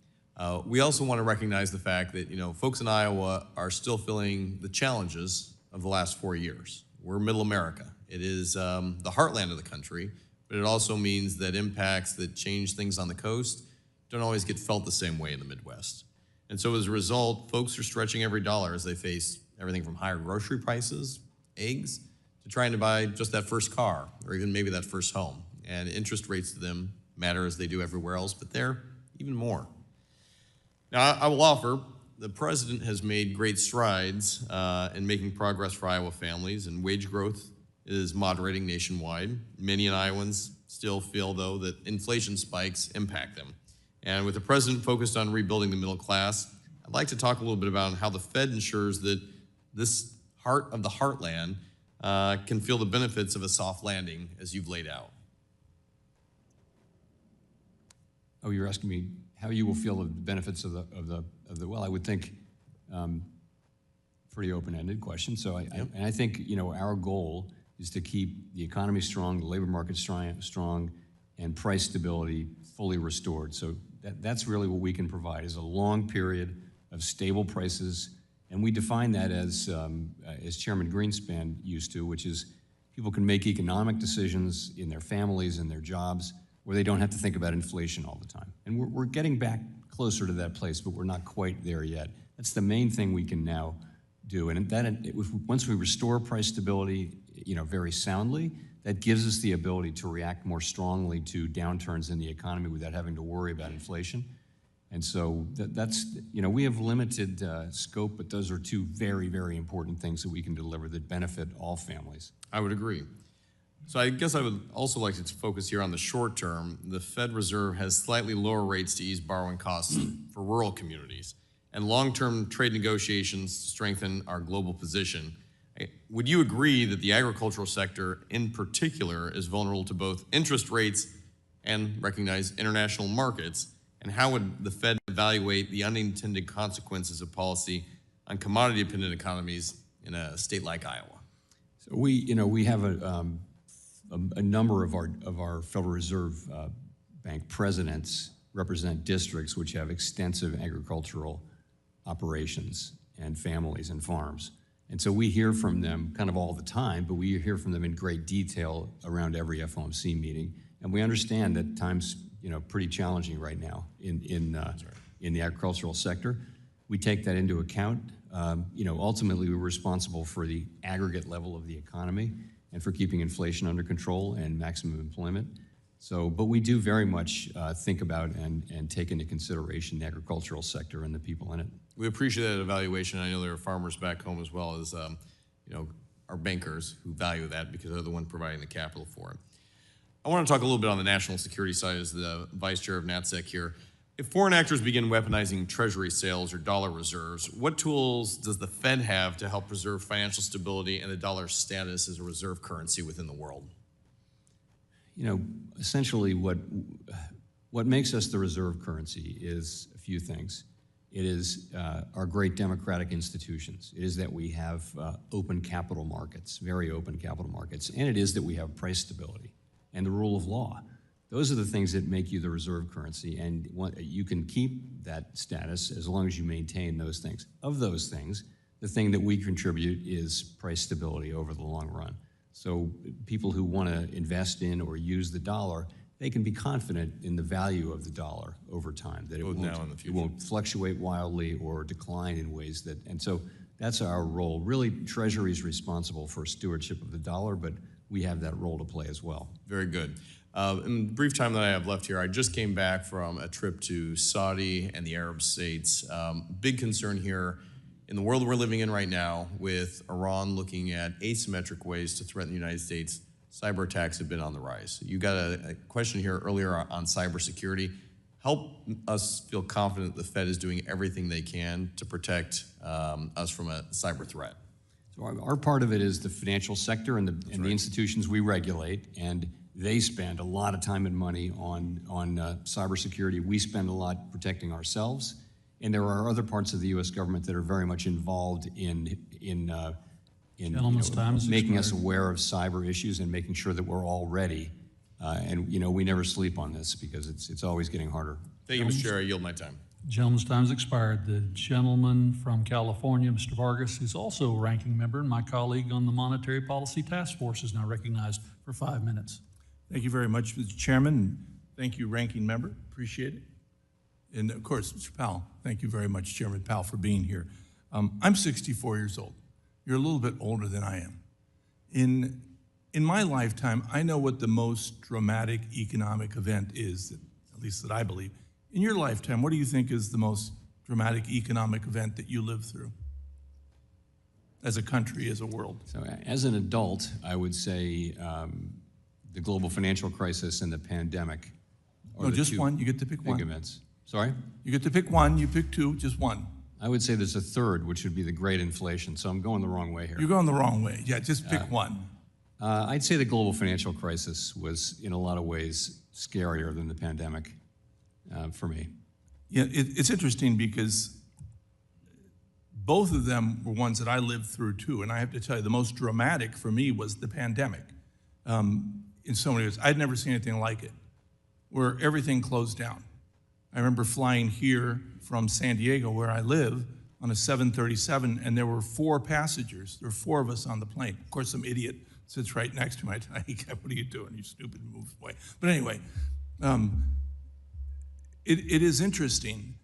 We also want to recognize the fact that, you know, folks in Iowa are still feeling the challenges of the last 4 years. We're middle America. It is the heartland of the country, but it also means that impacts that change things on the coast don't always get felt the same way in the Midwest. And so as a result, folks are stretching every dollar as they face everything from higher grocery prices, eggs, to trying to buy just that first car or even maybe that first home. And interest rates to them matter as they do everywhere else, but they're even more. Now, I will offer, the president has made great strides in making progress for Iowa families, and wage growth is moderating nationwide. Many Iowans still feel, though, that inflation spikes impact them. And with the president focused on rebuilding the middle class, I'd like to talk a little bit about how the Fed ensures that this heart of the heartland can feel the benefits of a soft landing as you've laid out. Oh, you're asking me how you will feel the benefits of the well, I would think pretty open-ended question. So I think, you know, our goal is to keep the economy strong, the labor market strong, and price stability fully restored. So that's really what we can provide, is a long period of stable prices. And we define that as Chairman Greenspan used to, which is people can make economic decisions in their families and their jobs where they don't have to think about inflation all the time. And we're getting back closer to that place, but we're not quite there yet. That's the main thing we can now do. And once we restore price stability, you know, very soundly, that gives us the ability to react more strongly to downturns in the economy without having to worry about inflation. And so that's, you know, we have limited scope, but those are two very, very important things that we can deliver that benefit all families. I would agree. So I guess I would also like to focus here on the short term. The Fed Reserve has slightly lower rates to ease borrowing costs for rural communities, and long-term trade negotiations to strengthen our global position. Would you agree that the agricultural sector in particular is vulnerable to both interest rates and recognize international markets? And how would the Fed evaluate the unintended consequences of policy on commodity-dependent economies in a state like Iowa? So we have a number of our Federal Reserve Bank presidents represent districts which have extensive agricultural operations and families and farms. And so we hear from them kind of all the time, but we hear from them in great detail around every FOMC meeting. And we understand that times, you know, pretty challenging right now in the agricultural sector. We take that into account. You know, ultimately we're responsible for the aggregate level of the economy and for keeping inflation under control and maximum employment. So, but we do very much think about and take into consideration the agricultural sector and the people in it. We appreciate that evaluation. I know there are farmers back home as well as, you know, our bankers who value that because they're the ones providing the capital for it. I want to talk a little bit on the national security side as the vice chair of NATSEC here. If foreign actors begin weaponizing treasury sales or dollar reserves, what tools does the Fed have to help preserve financial stability and the dollar's status as a reserve currency within the world? You know, essentially what makes us the reserve currency is a few things. It is our great democratic institutions. It is that we have open capital markets, very open capital markets, and it is that we have price stability and the rule of law. Those are the things that make you the reserve currency, and you can keep that status as long as you maintain those things. Of those things, the thing that we contribute is price stability over the long run. So people who want to invest in or use the dollar, they can be confident in the value of the dollar over time, that it won't fluctuate wildly or decline in ways that, and so that's our role. Really, Treasury is responsible for stewardship of the dollar, but we have that role to play as well. Very good. In the brief time that I have left here, I just came back from a trip to Saudi and the Arab states. Big concern here in the world we're living in right now, with Iran looking at asymmetric ways to threaten the United States, cyber attacks have been on the rise. You got a question here earlier on cybersecurity. Help us feel confident the Fed is doing everything they can to protect us from a cyber threat. So our part of it is the financial sector and the institutions we regulate, and they spend a lot of time and money on cybersecurity. We spend a lot protecting ourselves, and there are other parts of the U.S. government that are very much involved in Gentleman's time is making us expired. aware of cyber issues and making sure that we're all ready. And we never sleep on this because it's always getting harder. Thank you, Mr. Chair. I yield my time. Gentleman's time has expired. The gentleman from California, Mr. Vargas, who's also a ranking member and my colleague on the Monetary Policy Task Force, is now recognized for 5 minutes. Thank you very much, Mr. Chairman. And thank you, Ranking Member. Appreciate it. And of course, Mr. Powell, thank you very much, Chairman Powell, for being here. I'm 64 years old. You're a little bit older than I am. In my lifetime, I know what the most dramatic economic event is, at least that I believe. In your lifetime, what do you think is the most dramatic economic event that you lived through? As a country, as a world? So as an adult, I would say the global financial crisis and the pandemic. No, just one. You get to pick one. Big events. Sorry? You get to pick one. You pick two, just one. I would say there's a third, which would be the great inflation. So I'm going the wrong way here. You're going the wrong way. Yeah, just pick one. I'd say the global financial crisis was, in a lot of ways, scarier than the pandemic for me. Yeah, it's interesting because both of them were ones that I lived through too. And I have to tell you, the most dramatic for me was the pandemic. In so many ways, I'd never seen anything like it, where everything closed down. I remember flying here from San Diego, where I live, on a 737, and there were 4 passengers. There were 4 of us on the plane. Of course, some idiot sits right next to me. I tell you, what are you doing? You stupid, move away. But anyway, it is interesting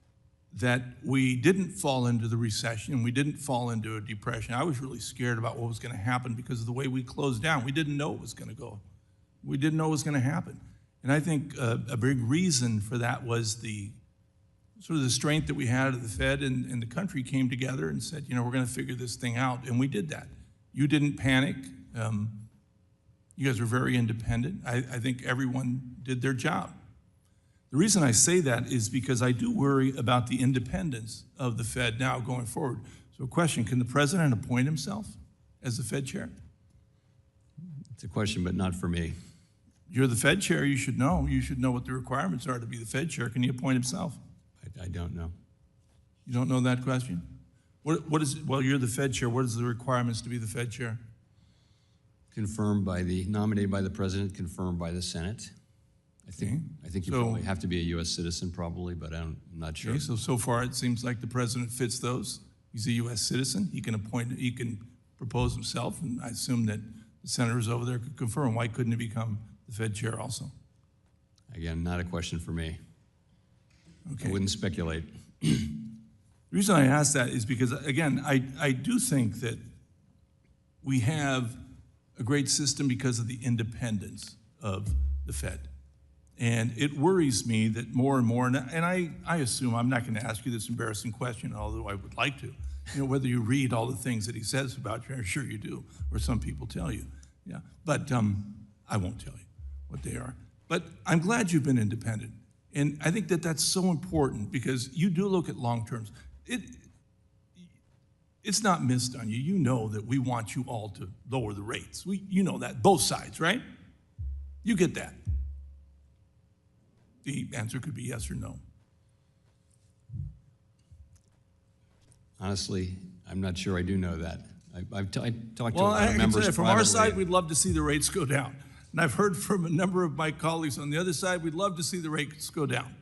that we didn't fall into the recession. We didn't fall into a depression. I was really scared about what was going to happen because of the way we closed down. We didn't know it was going to go. We didn't know it was going to happen. And I think a big reason for that was the sort of the strength that we had of the Fed, and the country came together and said, we're going to figure this thing out. And we did that. You didn't panic. You guys were very independent. I think everyone did their job. The reason I say that is because I do worry about the independence of the Fed now going forward. So question, can the president appoint himself as the Fed chair? It's a question, but not for me. You're the Fed chair, you should know. You should know what the requirements are to be the Fed chair. Can he appoint himself? I don't know. You don't know that question? Well, you're the Fed chair. What is the requirements to be the Fed chair? Nominated by the president, confirmed by the Senate. I think you probably have to be a U.S. citizen, probably, but I'm not sure. Okay, so far it seems like the president fits those. He's a U.S. citizen. He can propose himself, and I assume that the senators over there could confirm. Why couldn't he become the Fed chair also? Again, not a question for me. Okay. I wouldn't speculate. The reason I ask that is because, again, I do think that we have a great system because of the independence of the Fed. And it worries me that more and more, and I assume, I'm not going to ask you this embarrassing question, although I would like to, whether you read all the things that he says about you. I'm sure you do, or some people tell you. Yeah, but I won't tell you what they are. But I'm glad you've been independent. And I think that that's so important because you do look at long terms. It's not missed on you. You know that we want you all to lower the rates. You know that, both sides, right? You get that. The answer could be yes or no. Honestly, I'm not sure I do know that. I talked to a lot of members members from our privately. side, we'd love to see the rates go down. And I've heard from a number of my colleagues on the other side, we'd love to see the rates go down.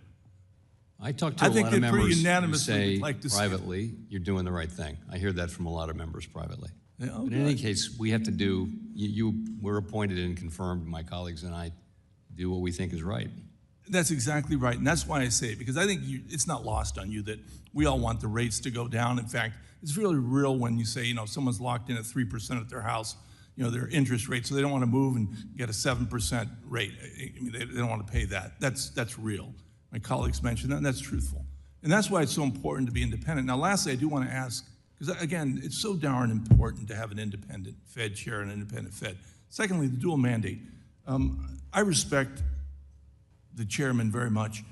I talked to a lot of members who say like to privately, you're doing the right thing. I hear that from a lot of members privately. Yeah, but in any case, we have to do, we're appointed and confirmed, my colleagues and I, do what we think is right. That's exactly right, and that's why I say it, because I think it's not lost on you that we all want the rates to go down. In fact, it's really real when you say, someone's locked in at 3% at their house, their interest rate, so they don't want to move and get a 7% rate. I mean, they don't want to pay that. That's real. My colleagues mentioned that, and that's truthful. And that's why it's so important to be independent. Now, lastly, I do want to ask Because again, it's so darn important to have an independent Fed chair and an independent Fed. Secondly, the dual mandate. I respect the chairman very much,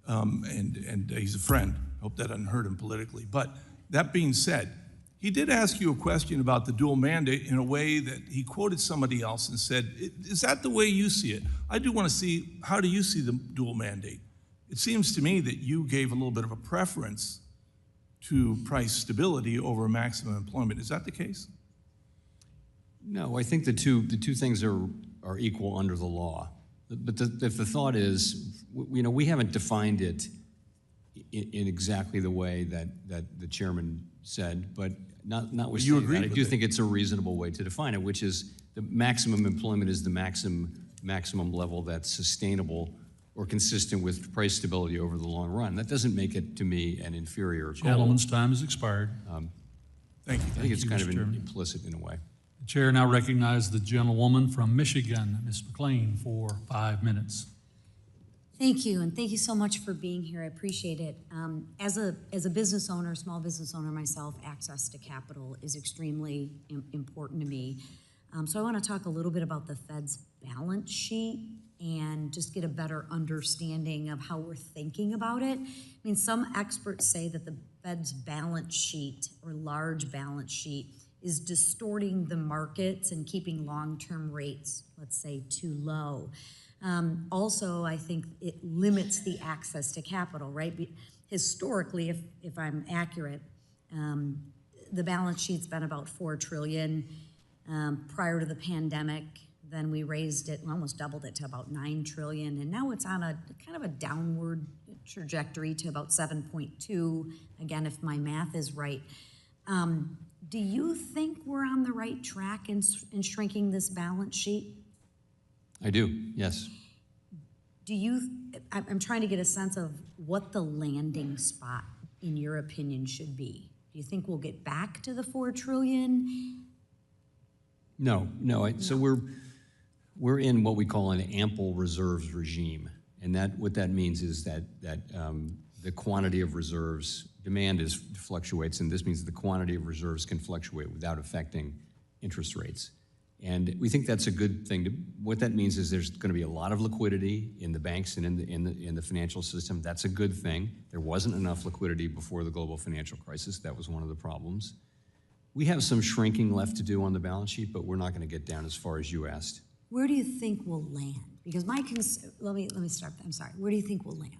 and he's a friend. Hope that doesn't hurt him politically. But that being said, he did ask you a question about the dual mandate in a way that he quoted somebody else and said, is that the way you see it? I do want to see, how do you see the dual mandate? It seems to me that you gave a little bit of a preference to price stability over maximum employment. Is that the case? No, I think the two things are equal under the law. But if the thought is, we haven't defined it in exactly the way that the chairman said, but notwithstanding that, I do think it's a reasonable way to define it, which is the maximum employment is the maximum level that's sustainable or consistent with price stability over the long run. That doesn't make it, to me, an inferior goal. Gentleman's time has expired. Thank you. I think it's kind of implicit in a way. The chair now recognizes the gentlewoman from Michigan, Ms. McLean, for 5 minutes. Thank you, and thank you so much for being here. I appreciate it. As a business owner, small business owner myself, access to capital is extremely important to me. So I want to talk a little bit about the Fed's balance sheet and just get a better understanding of how we're thinking about it. I mean, some experts say that the Fed's balance sheet or large balance sheet is distorting the markets and keeping long-term rates, let's say, too low. Also, I think it limits the access to capital, right? Historically, if I'm accurate, the balance sheet's been about $4 trillion prior to the pandemic. Then we raised it, almost doubled it to about $9 trillion, and now it's on a kind of a downward trajectory to about 7.2. Again, if my math is right. Do you think we're on the right track in shrinking this balance sheet? I do, yes. I'm trying to get a sense of what the landing spot, in your opinion, should be. Do you think we'll get back to the $4 trillion? No. So we're in what we call an ample reserves regime, and what that means is that the quantity of reserves, demand fluctuates, and this means the quantity of reserves can fluctuate without affecting interest rates. And we think that's a good thing. What that means is there's going to be a lot of liquidity in the banks and in the financial system. That's a good thing. There wasn't enough liquidity before the global financial crisis. That was one of the problems. We have some shrinking left to do on the balance sheet, but we're not going to get down as far as you asked. Where do you think we'll land? Because let me start. I'm sorry. Where do you think we'll land?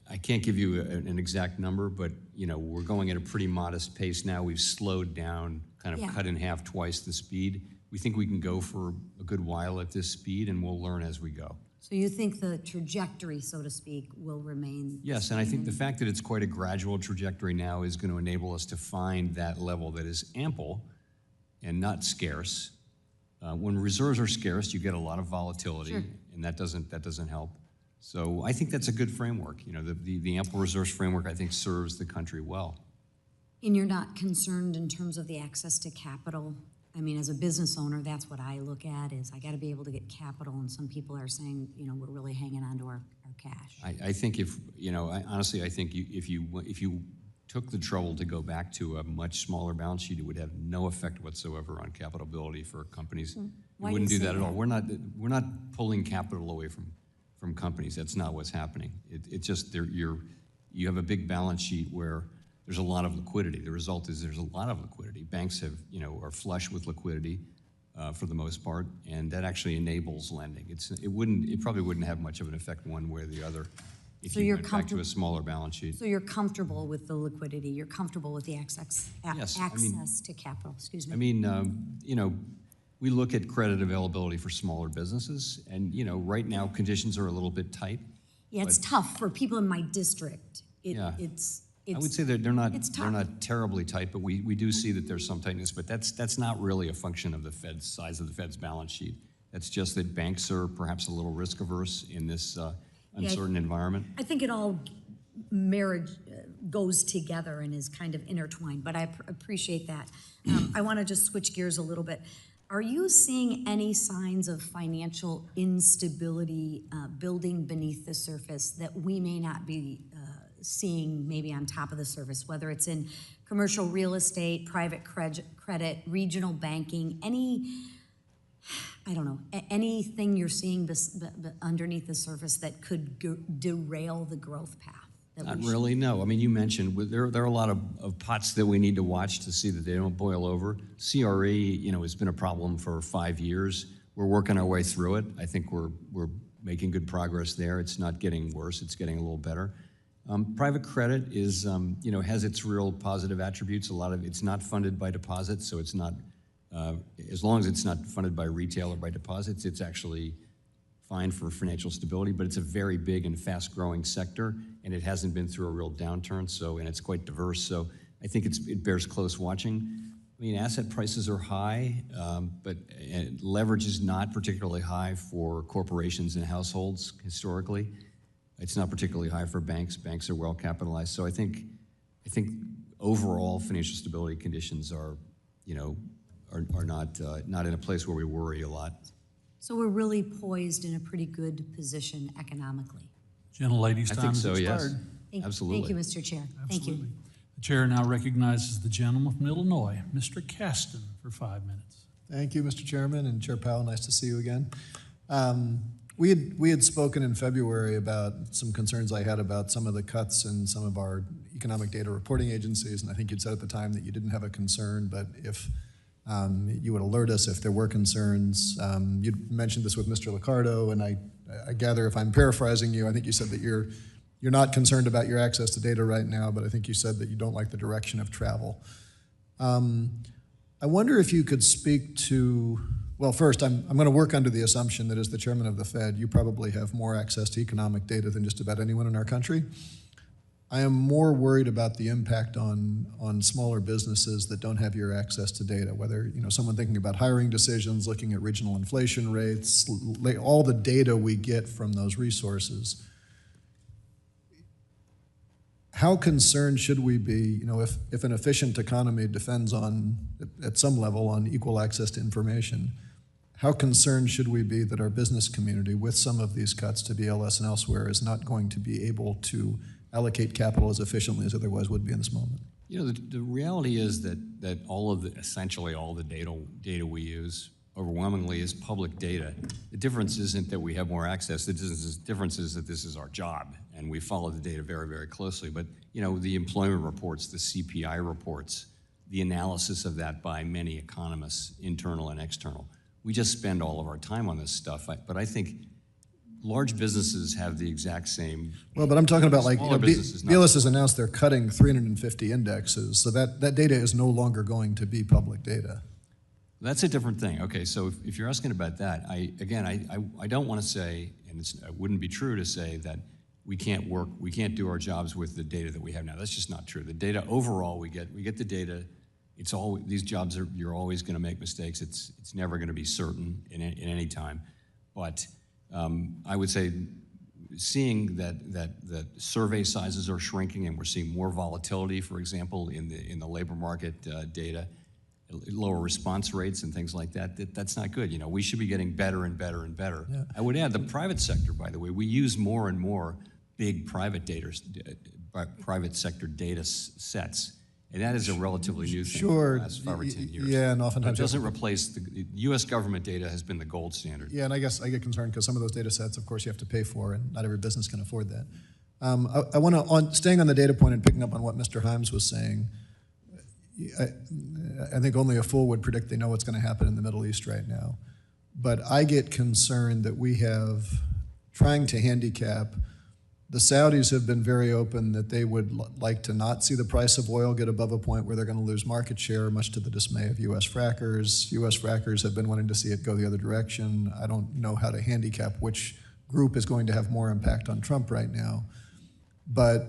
I can't give you an exact number, but we're going at a pretty modest pace now. We've slowed down, kind of cut in half twice the speed. We think we can go for a good while at this speed, and we'll learn as we go. So you think the trajectory, so to speak, will remain? Yes, and I think the fact that it's quite a gradual trajectory now is going to enable us to find that level that is ample and not scarce. When reserves are scarce, you get a lot of volatility, and that doesn't help. So I think that's a good framework. The ample reserves framework, I think, serves the country well. And you're not concerned in terms of the access to capital? I mean, as a business owner, that's what I look at is I got to be able to get capital, and some people are saying, we're really hanging on to our cash. I think honestly, I think if you took the trouble to go back to a much smaller balance sheet, it would have no effect whatsoever on capitalability for companies. Why You wouldn't do you do say that at all. that? We're not pulling capital away from companies. That's not what's happening. It's just you have a big balance sheet where there's a lot of liquidity. The result is there's a lot of liquidity. Banks are flush with liquidity for the most part, and that actually enables lending. It probably wouldn't have much of an effect one way or the other if you went back to a smaller balance sheet. So you're comfortable with the liquidity? You're comfortable with the access to capital? Excuse me. I mean, we look at credit availability for smaller businesses, and right now conditions are a little bit tight. Yeah, it's tough for people in my district. I would say that they're not terribly tight, but we do see that there's some tightness. But that's not really a function of the Fed's size of the Fed's balance sheet. That's just that banks are perhaps a little risk averse in this uncertain environment. I think it all goes together and is kind of intertwined. But I appreciate that. I want to just switch gears a little bit. Are you seeing any signs of financial instability building beneath the surface that we may not be seeing maybe on top of the surface, whether it's in commercial real estate, private credit, regional banking, anything you're seeing underneath the surface that could derail the growth path? Not really, no. I mean, you mentioned there are a lot of pots that we need to watch to see that they don't boil over. CRE, has been a problem for 5 years. We're working our way through it. I think we're making good progress there. It's not getting worse. It's getting a little better. Private credit is, has its real positive attributes. A lot of it's not funded by deposits, so it's not. As long as it's not funded by retail or by deposits, it's actually fine for financial stability, but it's a very big and fast-growing sector, and it hasn't been through a real downturn, and it's quite diverse, so I think it bears close watching. I mean, asset prices are high, but leverage is not particularly high for corporations and households historically. It's not particularly high for banks. Banks are well capitalized, so I think overall financial stability conditions are not in a place where we worry a lot. So we're really poised in a pretty good position economically. Gentlelady's I time think has so, yes. expired. Absolutely. Thank you, Mr. Chair. Thank you. The chair now recognizes the gentleman from Illinois, Mr. Caston, for 5 minutes. Thank you, Mr. Chairman, and Chair Powell, nice to see you again. We had spoken in February about some concerns I had about some of the cuts in some of our economic data reporting agencies, and I think you'd said at the time that you didn't have a concern, but if you would alert us if there were concerns. You'd mentioned this with Mr. Liccardo, and I gather, if I'm paraphrasing you, I think you said that you're not concerned about your access to data right now, but I think you said that you don't like the direction of travel. I wonder if you could speak to, well, first, I'm going to work under the assumption that as the chairman of the Fed, you probably have more access to economic data than just about anyone in our country. I am more worried about the impact on smaller businesses that don't have your access to data, whether someone thinking about hiring decisions, looking at regional inflation rates, all the data we get from those resources. How concerned should we be, if an efficient economy depends on, at some level, on equal access to information? How concerned should we be that our business community, with some of these cuts to BLS and elsewhere, is not going to be able to allocate capital as efficiently as otherwise would be in this moment? The reality is that essentially all the data we use overwhelmingly is public data. The difference isn't that we have more access. The difference is that this is our job, and we follow the data very, very closely. But the employment reports, the CPI reports, the analysis of that by many economists, internal and external. We just spend all of our time on this stuff. But I think large businesses have the exact same. Well, but I'm talking about businesses, BLS has announced they're cutting 350 indexes, so that data is no longer going to be public data. That's a different thing. Okay, so if you're asking about that, I don't want to say, and it wouldn't be true to say that we can't do our jobs with the data that we have now. That's just not true. The data overall, we get the data. It's all these jobs you're always going to make mistakes. It's never going to be certain in any time, but. I would say seeing that survey sizes are shrinking and we're seeing more volatility, for example, in the labor market data, lower response rates and things like that's not good. We should be getting better and better and better. Yeah. I would add the private sector, by the way, we use more and more big private sector data sets. And that is a relatively new thing for the last 5 or 10 years. Yeah, and oftentimes it doesn't replace the U.S. government data has been the gold standard. Yeah, and I guess I get concerned because some of those data sets, of course, you have to pay for, and not every business can afford that. I want to, staying on the data point and picking up on what Mr. Himes was saying, I think only a fool would predict they know what's going to happen in the Middle East right now. But I get concerned that we have, trying to handicap. The Saudis have been very open that they would like to not see the price of oil get above a point where they're going to lose market share, much to the dismay of U.S. frackers. U.S. frackers have been wanting to see it go the other direction. I don't know how to handicap which group is going to have more impact on Trump right now. But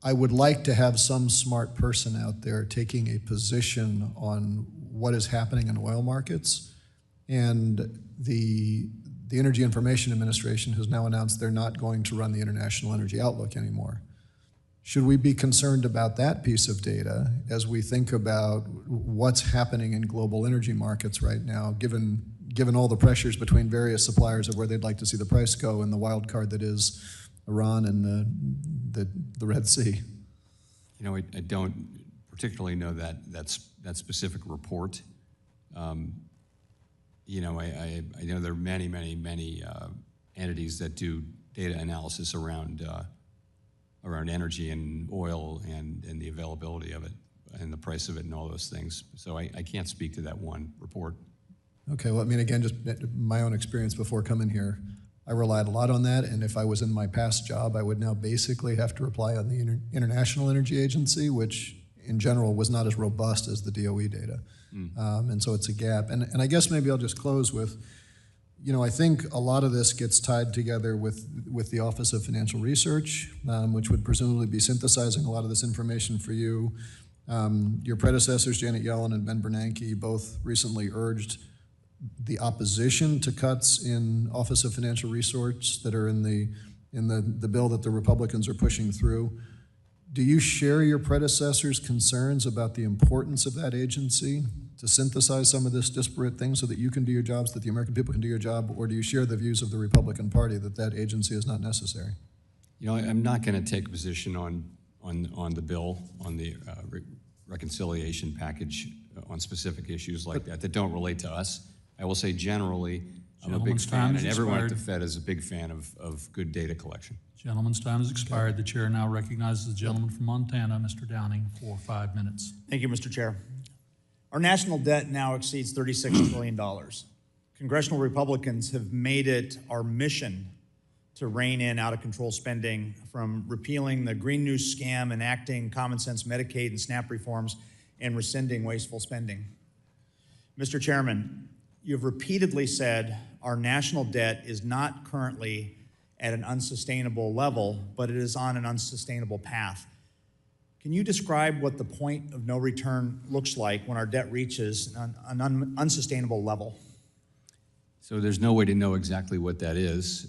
I would like to have some smart person out there taking a position on what is happening in oil markets. And the Energy Information Administration has now announced they're not going to run the International Energy Outlook anymore. Should we be concerned about that piece of data as we think about what's happening in global energy markets right now, given all the pressures between various suppliers of where they'd like to see the price go and the wild card that is Iran and the Red Sea? You know, I don't particularly know that specific report. You know, I know there are many entities that do data analysis around energy and oil and the availability of it and the price of it and all those things. So I can't speak to that one report. Okay, well, I mean, again, just my own experience before coming here, I relied a lot on that, and if I was in my past job, I would now basically have to rely on the International Energy Agency, which in general was not as robust as the DOE data. And so it's a gap. And I guess maybe I'll just close with, you know, I think a lot of this gets tied together with the Office of Financial Research, which would presumably be synthesizing a lot of this information for you. Your predecessors, Janet Yellen and Ben Bernanke, both recently urged the opposition to cuts in Office of Financial Research that are in the bill that the Republicans are pushing through. Do you share your predecessors' concerns about the importance of that agency to synthesize some of this disparate things so that you can do your jobs, that the American people can do your job, or do you share the views of the Republican Party that that agency is not necessary? You know, I'm not going to take a position on the bill, on the reconciliation package on specific issues like that don't relate to us. I will say generally, I'm a big fan, and everyone at the Fed is a big fan of good data collection. Gentleman's time has expired. The chair now recognizes the gentleman from Montana, Mr. Downing, for 5 minutes. Thank you, Mr. Chair. Our national debt now exceeds $36 trillion. Congressional Republicans have made it our mission to rein in out-of-control spending, from repealing the Green New Scam, enacting common sense Medicaid and SNAP reforms, and rescinding wasteful spending. Mr. Chairman, you've repeatedly said our national debt is not currently at an unsustainable level, but it is on an unsustainable path. Can you describe what the point of no return looks like when our debt reaches an unsustainable level? So there's no way to know exactly what that is,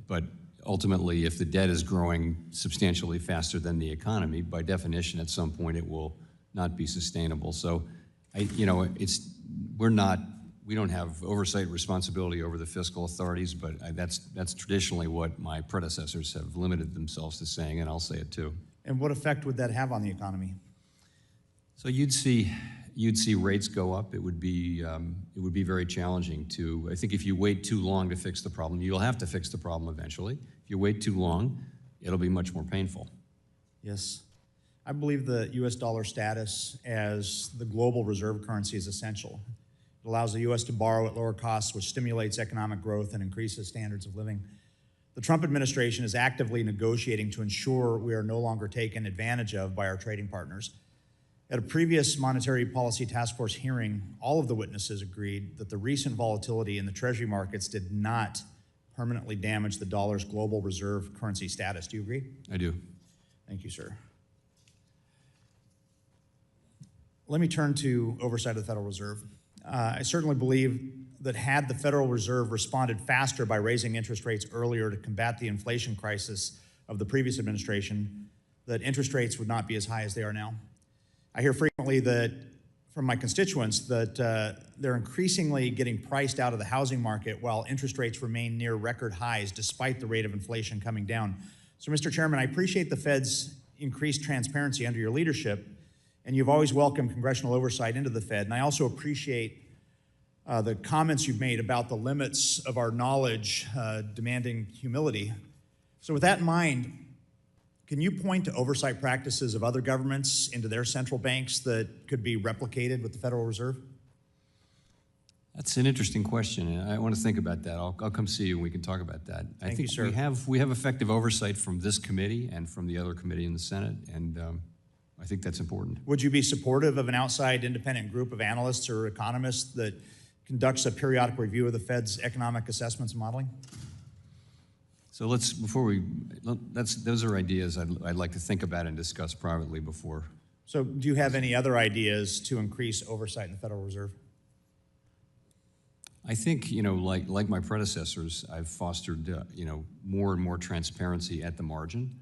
but ultimately, if the debt is growing substantially faster than the economy, by definition, at some point it will not be sustainable. So, we don't have oversight responsibility over the fiscal authorities, but that's traditionally what my predecessors have limited themselves to saying, and I'll say it too. And what effect would that have on the economy? So you'd see rates go up. It would be very challenging to. I think if you wait too long to fix the problem, you'll have to fix the problem eventually. If you wait too long, it'll be much more painful. Yes. I believe the U.S. dollar status as the global reserve currency is essential. It allows the U.S. to borrow at lower costs, which stimulates economic growth and increases standards of living. The Trump administration is actively negotiating to ensure we are no longer taken advantage of by our trading partners. At a previous Monetary Policy Task Force hearing, all of the witnesses agreed that the recent volatility in the Treasury markets did not permanently damage the dollar's global reserve currency status. Do you agree? I do. Thank you, sir. Let me turn to oversight of the Federal Reserve. I certainly believe that had the Federal Reserve responded faster by raising interest rates earlier to combat the inflation crisis of the previous administration, that interest rates would not be as high as they are now. I hear frequently that from my constituents that they're increasingly getting priced out of the housing market while interest rates remain near record highs despite the rate of inflation coming down. So, Mr. Chairman, I appreciate the Fed's increased transparency under your leadership, and you've always welcomed congressional oversight into the Fed. And I also appreciate the comments you've made about the limits of our knowledge demanding humility. So with that in mind, can you point to oversight practices of other governments into their central banks that could be replicated with the Federal Reserve? That's an interesting question, and I want to think about that. I'll come see you and we can talk about that. Thank you, sir. We have effective oversight from this committee and from the other committee in the Senate, and I think that's important. Would you be supportive of an outside independent group of analysts or economists that conducts a periodic review of the Fed's economic assessments and modeling? So those are ideas I'd like to think about and discuss privately before. So do you have any other ideas to increase oversight in the Federal Reserve? I think, like my predecessors, I've fostered, more and more transparency at the margin,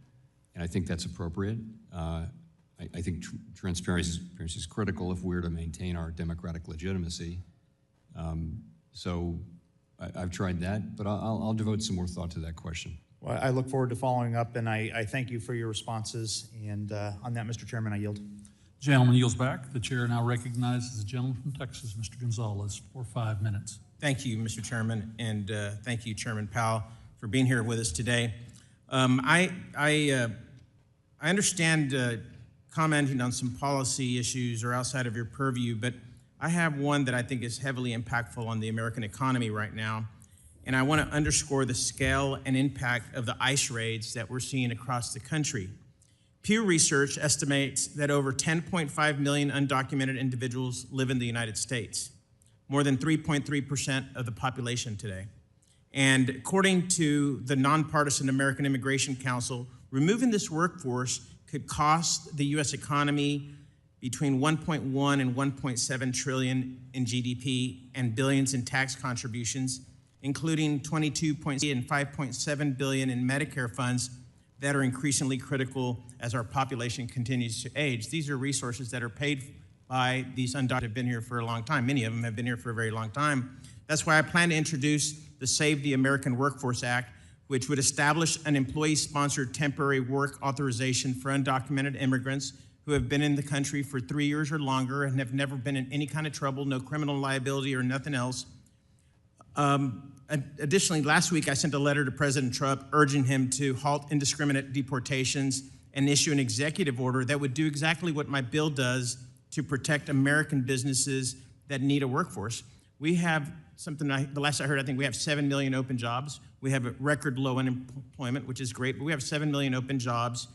and I think that's appropriate. I think transparency is critical if we're to maintain our democratic legitimacy. So I've tried that, but I'll devote some more thought to that question. Well, I look forward to following up, and I thank you for your responses. And on that, Mr. Chairman, I yield. Gentleman yields back. The chair now recognizes the gentleman from Texas, Mr. Gonzalez, for 5 minutes. Thank you, Mr. Chairman, and thank you, Chairman Powell, for being here with us today. I understand commenting on some policy issues are outside of your purview, but I have one that I think is heavily impactful on the American economy right now, and I want to underscore the scale and impact of the ICE raids that we're seeing across the country. Pew Research estimates that over 10.5 million undocumented individuals live in the United States, more than 3.3% of the population today. And according to the nonpartisan American Immigration Council, removing this workforce could cost the U.S. economy between 1.1 and 1.7 trillion in GDP and billions in tax contributions, including 22.6 and 5.7 billion in Medicare funds that are increasingly critical as our population continues to age. These are resources that are paid by these undocumented have been here for a long time. Many of them have been here for a very long time. That's why I plan to introduce the Save the American Workforce Act, which would establish an employee-sponsored temporary work authorization for undocumented immigrants who have been in the country for 3 years or longer and have never been in any kind of trouble, no criminal liability or nothing else. Additionally, last week I sent a letter to President Trump urging him to halt indiscriminate deportations and issue an executive order that would do exactly what my bill does to protect American businesses that need a workforce. We have something, the last I heard, I think we have 7 million open jobs. We have a record low unemployment, which is great, but we have 7 million open jobs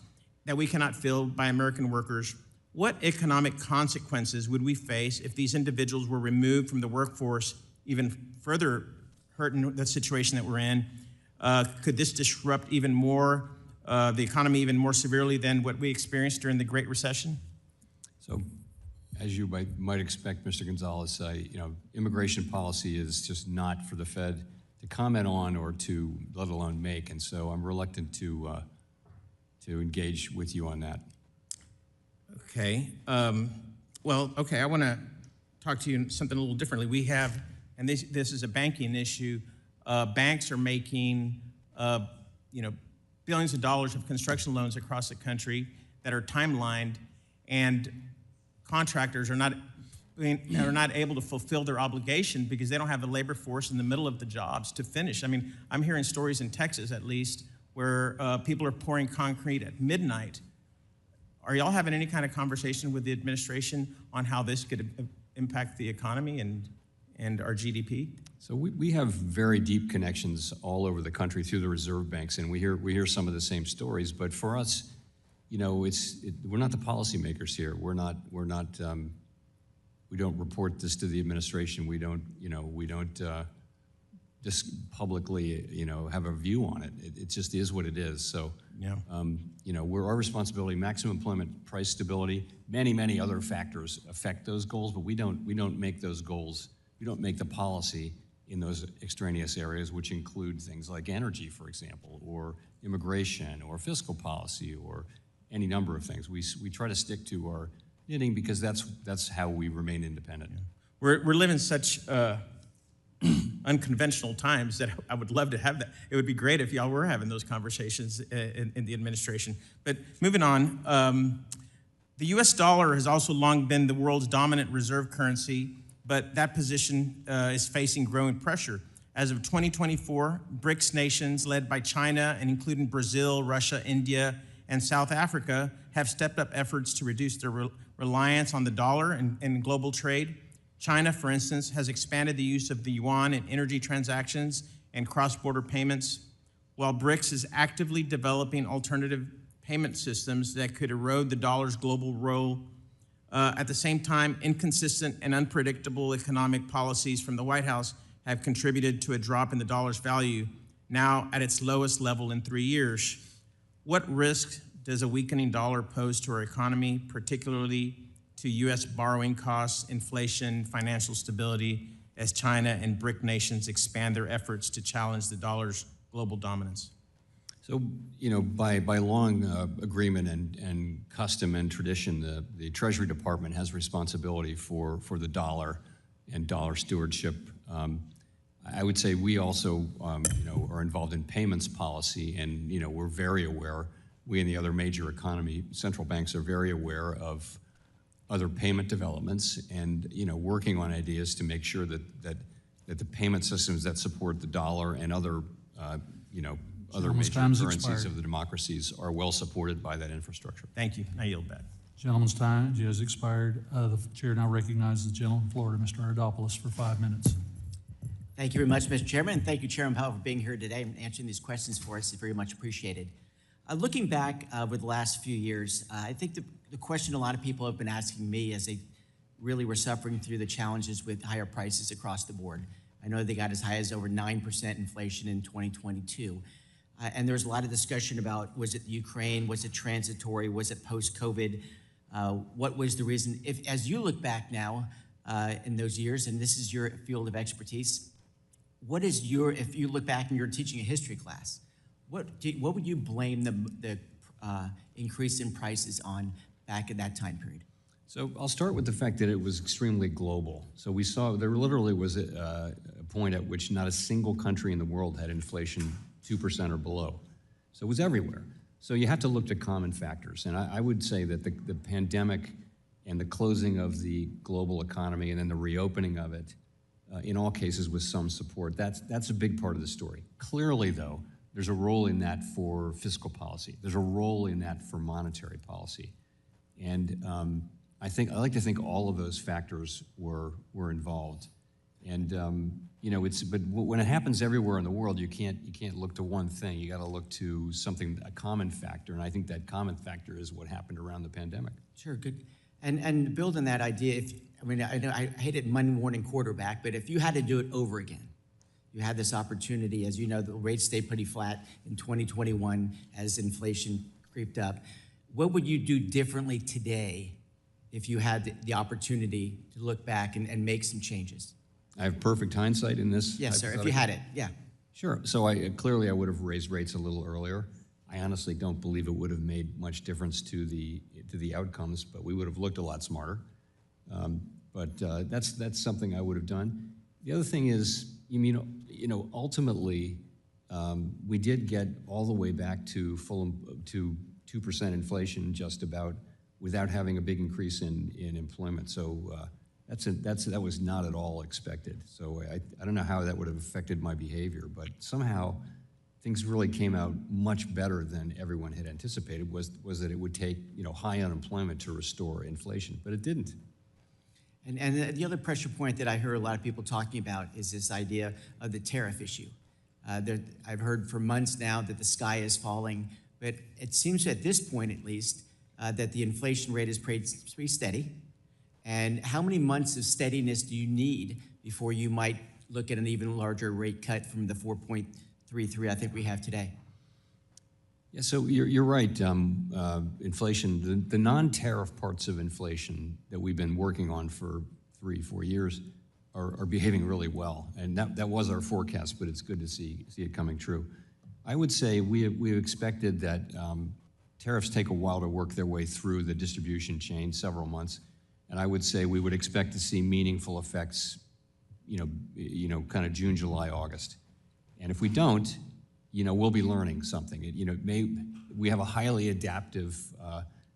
that we cannot fill by American workers. What economic consequences would we face if these individuals were removed from the workforce, even further hurting the situation that we're in? Could this disrupt even more the economy even more severely than what we experienced during the Great Recession? So, as you might expect, Mr. Gonzalez, immigration policy is just not for the Fed to comment on or to, let alone make, and so I'm reluctant to engage with you on that. Okay. I want to talk to you something a little differently. We have, and this is a banking issue. Banks are making, billions of dollars of construction loans across the country that are timelined, and contractors are not able to fulfill their obligation because they don't have the labor force in the middle of the jobs to finish. I mean, I'm hearing stories in Texas, at least, where people are pouring concrete at midnight. Are y'all having any kind of conversation with the administration on how this could impact the economy and our GDP? So we have very deep connections all over the country through the reserve banks, and we hear some of the same stories. But for us, we're not the policymakers here. We don't report this to the administration. We don't just publicly have a view on it. It just is what it is. So yeah. Our responsibility, maximum employment, price stability, many other factors affect those goals, but we don't make those goals. We don't make the policy in those extraneous areas, which include things like energy, for example, or immigration, or fiscal policy, or any number of things. We try to stick to our knitting because that's how we remain independent. We're living such unconventional times that I would love to have that. It would be great if y'all were having those conversations in the administration. But moving on, the U.S. dollar has also long been the world's dominant reserve currency, but that position is facing growing pressure. As of 2024, BRICS nations led by China and including Brazil, Russia, India, and South Africa have stepped up efforts to reduce their reliance on the dollar in global trade. China, for instance, has expanded the use of the yuan in energy transactions and cross-border payments, while BRICS is actively developing alternative payment systems that could erode the dollar's global role. At the same time, inconsistent and unpredictable economic policies from the White House have contributed to a drop in the dollar's value, now at its lowest level in 3 years. What risk does a weakening dollar pose to our economy, particularly to U.S. borrowing costs, inflation, financial stability, as China and BRIC nations expand their efforts to challenge the dollar's global dominance? So, by long agreement and custom and tradition, the Treasury Department has responsibility for the dollar and dollar stewardship. I would say we also, are involved in payments policy, and we're very aware. We and the other major economy central banks are very aware of other payment developments, and working on ideas to make sure that the payment systems that support the dollar and other other major currencies of the democracies are well supported by that infrastructure. Thank you. I yield back. Gentleman's time has expired. The chair now recognizes the gentleman from Florida, Mr. Ardopoulos, for 5 minutes. Thank you very much, Mr. Chairman, and thank you, Chairman Powell, for being here today and answering these questions for us. It's very much appreciated. Looking back over the last few years, I think the question a lot of people have been asking me as they really were suffering through the challenges with higher prices across the board. I know they got as high as over 9% inflation in 2022. And there was a lot of discussion about, was it Ukraine, was it transitory, was it post-COVID? What was the reason? As you look back now in those years, and this is your field of expertise, if you look back and you're teaching a history class, what would you blame the increase in prices on back at that time period? So I'll start with the fact that it was extremely global. So we saw there literally was a point at which not a single country in the world had inflation 2% or below. So it was everywhere. So you have to look to common factors. And I would say that the pandemic and the closing of the global economy and then the reopening of it, in all cases with some support, that's a big part of the story. Clearly, though, there's a role in that for fiscal policy. There's a role in that for monetary policy. And I like to think all of those factors were involved. And but when it happens everywhere in the world, you can't look to one thing. You got to look to a common factor, and I think that common factor is what happened around the pandemic. Sure, good. And build on that idea. I hate it Monday morning quarterback, but if you had to do it over again, you had this opportunity. As you know, the rates stayed pretty flat in 2021 as inflation creeped up. What would you do differently today if you had the opportunity to look back and make some changes? I have perfect hindsight in this. Yes, sir, if you had it, yeah. Sure. So I would have raised rates a little earlier. I honestly don't believe it would have made much difference to the outcomes, but we would have looked a lot smarter. But that's something I would have done. The other thing is, ultimately, we did get all the way back to 2% inflation just about without having a big increase in employment. So that was not at all expected. So I don't know how that would have affected my behavior, but somehow things really came out much better than everyone had anticipated, was that it would take high unemployment to restore inflation, but it didn't. And the other pressure point that I hear a lot of people talking about is this idea of the tariff issue. I've heard for months now that the sky is falling, but it seems at this point at least that the inflation rate is pretty steady. And how many months of steadiness do you need before you might look at an even larger rate cut from the 4.33 I think we have today? Yeah, so you're right. Inflation, the non-tariff parts of inflation that we've been working on for 3-4 years are behaving really well. And that was our forecast, but it's good to see it coming true. I would say we expected that tariffs take a while to work their way through the distribution chain, several months. And I would say we would expect to see meaningful effects, kind of June, July, August. And if we don't, we'll be learning something. We have a highly adaptive,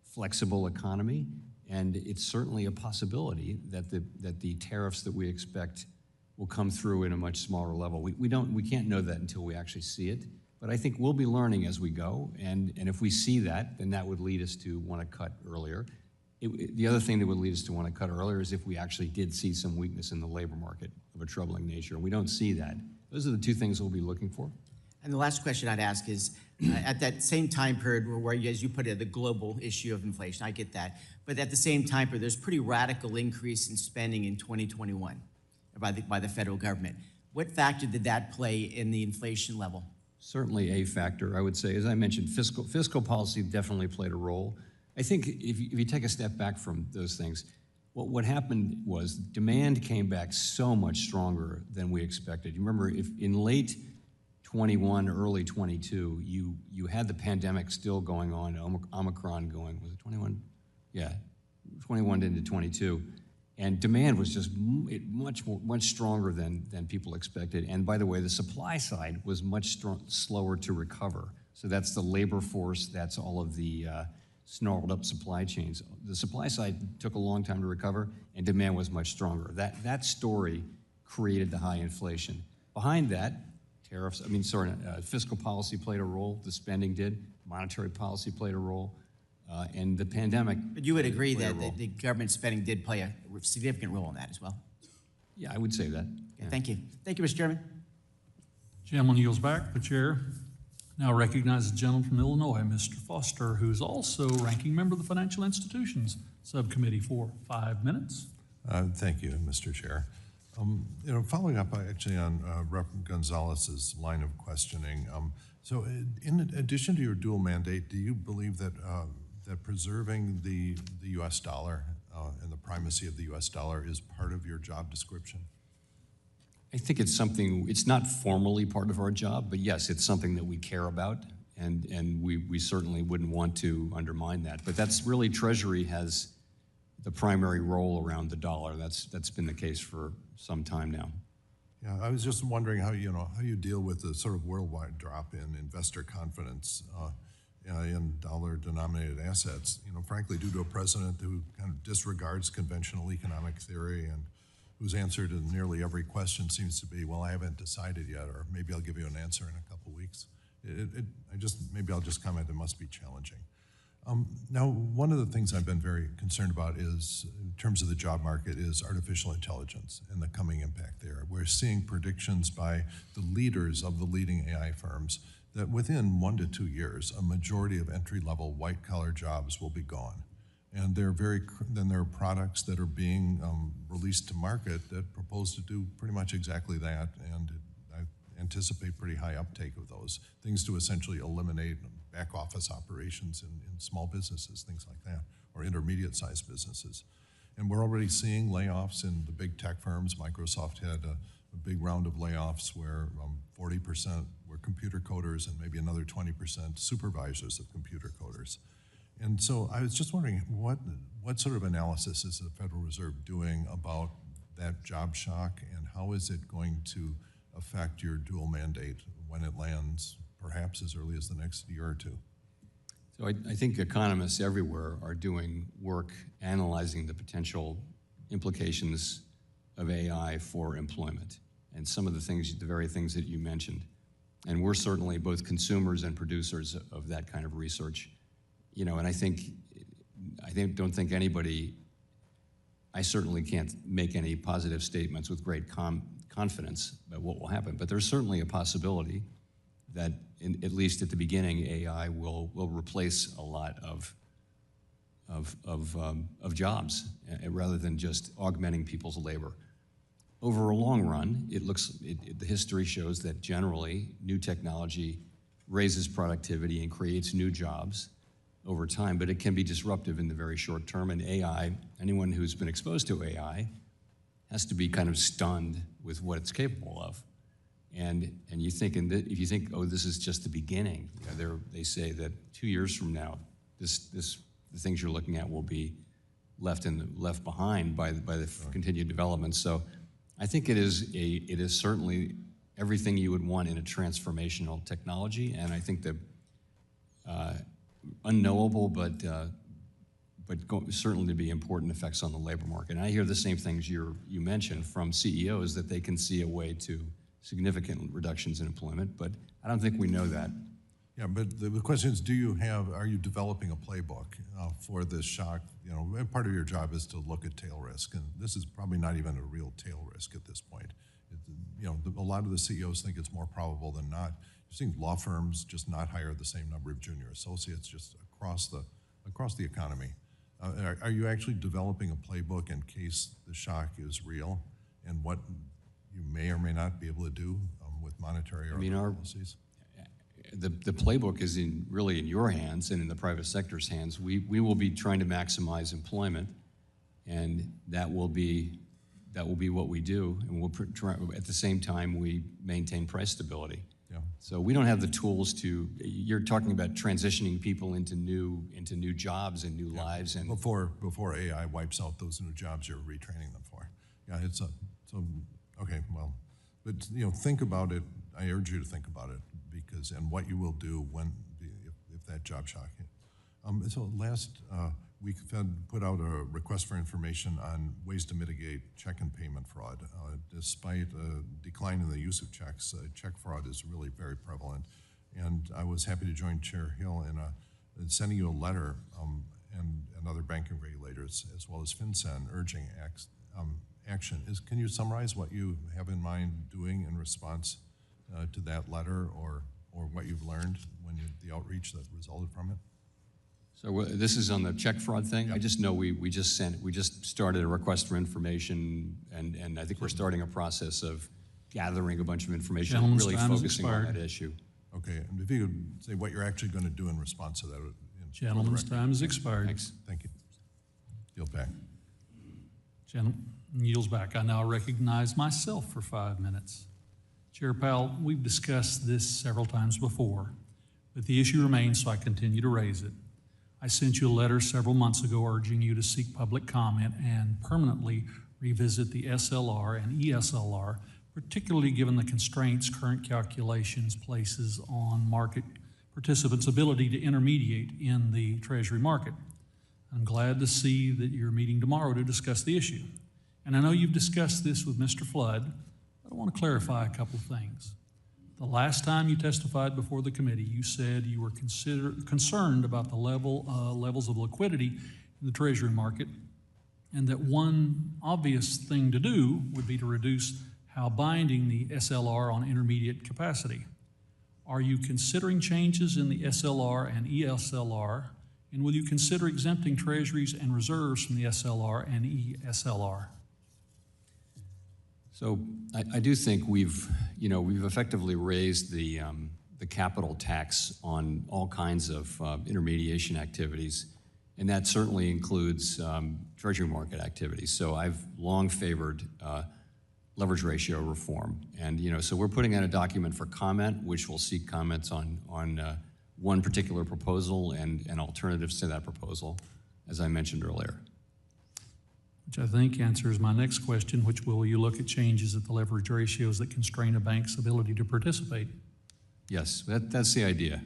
flexible economy, and it's certainly a possibility that the tariffs that we expect will come through in a much smaller level. We can't know that until we actually see it, but I think we'll be learning as we go, and if we see that, then that would lead us to want to cut earlier. The other thing that would lead us to want to cut earlier is if we actually did see some weakness in the labor market of a troubling nature, and we don't see that. Those are the two things we'll be looking for. And the last question I'd ask is, at that same time period where, as you put it, the global issue of inflation, I get that, but at the same time period, there's pretty radical increase in spending in 2021 by the federal government. What factor did that play in the inflation level? Certainly a factor, I would say. As I mentioned, fiscal policy definitely played a role. I think if you take a step back from those things, what happened was demand came back so much stronger than we expected. You remember, if in late 21, early 22, you had the pandemic still going on, Omicron going, was it 21? Yeah, 21 into 22. And demand was just much stronger than people expected. And by the way, the supply side was much slower to recover. So that's the labor force, that's all of the snarled up supply chains. The supply side took a long time to recover, and demand was much stronger. That story created the high inflation. Behind that, fiscal policy played a role, the spending did, monetary policy played a role, and the pandemic. But you would agree that the government spending did play a significant role in that as well? Yeah, I would say that. Okay, thank you. Thank you, Mr. Chairman. Gentleman yields back. The chair now recognizes the gentleman from Illinois, Mr. Foster, who is also ranking member of the Financial Institutions Subcommittee for 5 minutes. Thank you, Mr. Chair. Following up actually on Rep. Gonzalez's line of questioning, so in addition to your dual mandate, do you believe that that preserving the U.S. dollar and the primacy of the U.S. dollar is part of your job description? I think it's something, it's not formally part of our job, but yes, it's something that we care about, and we certainly wouldn't want to undermine that. But that's really, Treasury has the primary role around the dollar. That's been the case for some time now. Yeah, I was just wondering how you deal with the sort of worldwide drop in investor confidence in dollar-denominated assets. Frankly, due to a president who kind of disregards conventional economic theory and whose answer to nearly every question seems to be, well, I haven't decided yet, or maybe I'll give you an answer in a couple weeks. Maybe I'll just comment, it must be challenging. Now, one of the things I've been very concerned about is, in terms of the job market, is artificial intelligence and the coming impact there. We're seeing predictions by the leaders of the leading AI firms that within 1 to 2 years, a majority of entry-level white-collar jobs will be gone. And there are products that are being released to market that propose to do pretty much exactly that, and I anticipate pretty high uptake of those, things to essentially eliminate back office operations in small businesses, things like that, or intermediate-sized businesses. And we're already seeing layoffs in the big tech firms. Microsoft had a big round of layoffs where 40% were computer coders and maybe another 20% supervisors of computer coders. And so I was just wondering, what sort of analysis is the Federal Reserve doing about that job shock, and how is it going to affect your dual mandate when it lands, perhaps as early as the next year or two? So I think economists everywhere are doing work analyzing the potential implications of AI for employment, and some of the very things that you mentioned. And we're certainly both consumers and producers of that kind of research. And I don't think anybody, I certainly can't make any positive statements with great confidence about what will happen, but there's certainly a possibility that, at least at the beginning, AI will replace a lot of jobs rather than just augmenting people's labor. Over a long run, the history shows that generally new technology raises productivity and creates new jobs over time, but it can be disruptive in the very short term. And AI, anyone who's been exposed to AI has to be kind of stunned with what it's capable of. And if you think, oh, this is just the beginning, they say that 2 years from now, the things you're looking at will be left behind by the continued development. So I think it is certainly everything you would want in a transformational technology, and I think the unknowable, but certainly to be important effects on the labor market. And I hear the same things you mentioned from CEOs, that they can see a way to significant reductions in employment, but I don't think we know that. Yeah, but the question is, are you developing a playbook for this shock? Part of your job is to look at tail risk, and this is probably not even a real tail risk at this point. A lot of the CEOs think it's more probable than not. You're seeing law firms just not hire the same number of junior associates just across the economy. Are you actually developing a playbook in case the shock is real, and what you may or may not be able to do with monetary or other policies? The playbook is really in your hands and in the private sector's hands. We will be trying to maximize employment, and that will be what we do. And we'll try, at the same time, we maintain price stability. Yeah. So we don't have the tools to, you're talking about transitioning people into new jobs and new lives. And Before AI wipes out those new jobs you're retraining them for. Yeah, okay, well, but think about it. I urge you to think about it and what you will do if that job shock hits. So last week, Fed put out a request for information on ways to mitigate check and payment fraud. Despite a decline in the use of checks, check fraud is really very prevalent. And I was happy to join Chair Hill in sending you a letter and other banking regulators, as well as FinCEN, urging action. Can you summarize what you have in mind doing in response to that letter, or what you've learned when the outreach that resulted from it? So this is on the check fraud thing. I just know we just started a request for information, and I think we're starting a process of gathering a bunch of information, and really focusing on that issue. Okay, and if you could say what you're actually going to do in response to that. Gentleman's time has expired. Thanks. Thank you. Yield back. Gentleman yields back. I now recognize myself for 5 minutes. Chair Powell, we've discussed this several times before, but the issue remains, so I continue to raise it. I sent you a letter several months ago urging you to seek public comment and permanently revisit the SLR and ESLR, particularly given the constraints current calculations places on market participants' ability to intermediate in the Treasury market. I'm glad to see that you're meeting tomorrow to discuss the issue. And I know you've discussed this with Mr. Flood, but I want to clarify a couple of things. The last time you testified before the committee, you said you were concerned about the levels of liquidity in the Treasury market, and that one obvious thing to do would be to reduce how binding the SLR on intermediate capacity. Are you considering changes in the SLR and ESLR, and will you consider exempting treasuries and reserves from the SLR and ESLR? So I do think we've effectively raised the capital tax on all kinds of intermediation activities, and that certainly includes Treasury market activities. So I've long favored leverage ratio reform, and so we're putting out a document for comment, which will seek comments on one particular proposal and alternatives to that proposal, as I mentioned earlier. Which I think answers my next question, which will you look at changes at the leverage ratios that constrain a bank's ability to participate? Yes, that's the idea.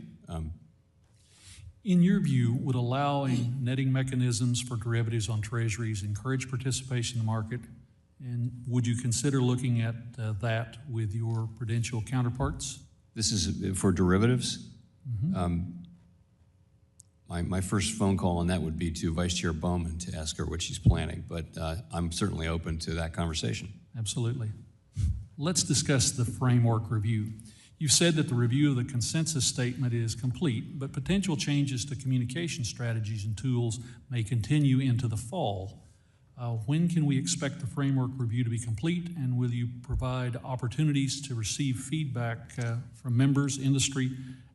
In your view, would allowing netting mechanisms for derivatives on treasuries encourage participation in the market? And would you consider looking at that with your prudential counterparts? This is for derivatives? Mm-hmm. My first phone call on that would be to Vice Chair Bowman to ask her what she's planning, but I'm certainly open to that conversation. Absolutely. Let's discuss the framework review. You've said that the review of the consensus statement is complete, but potential changes to communication strategies and tools may continue into the fall. When can we expect the framework review to be complete, and will you provide opportunities to receive feedback from members, industry,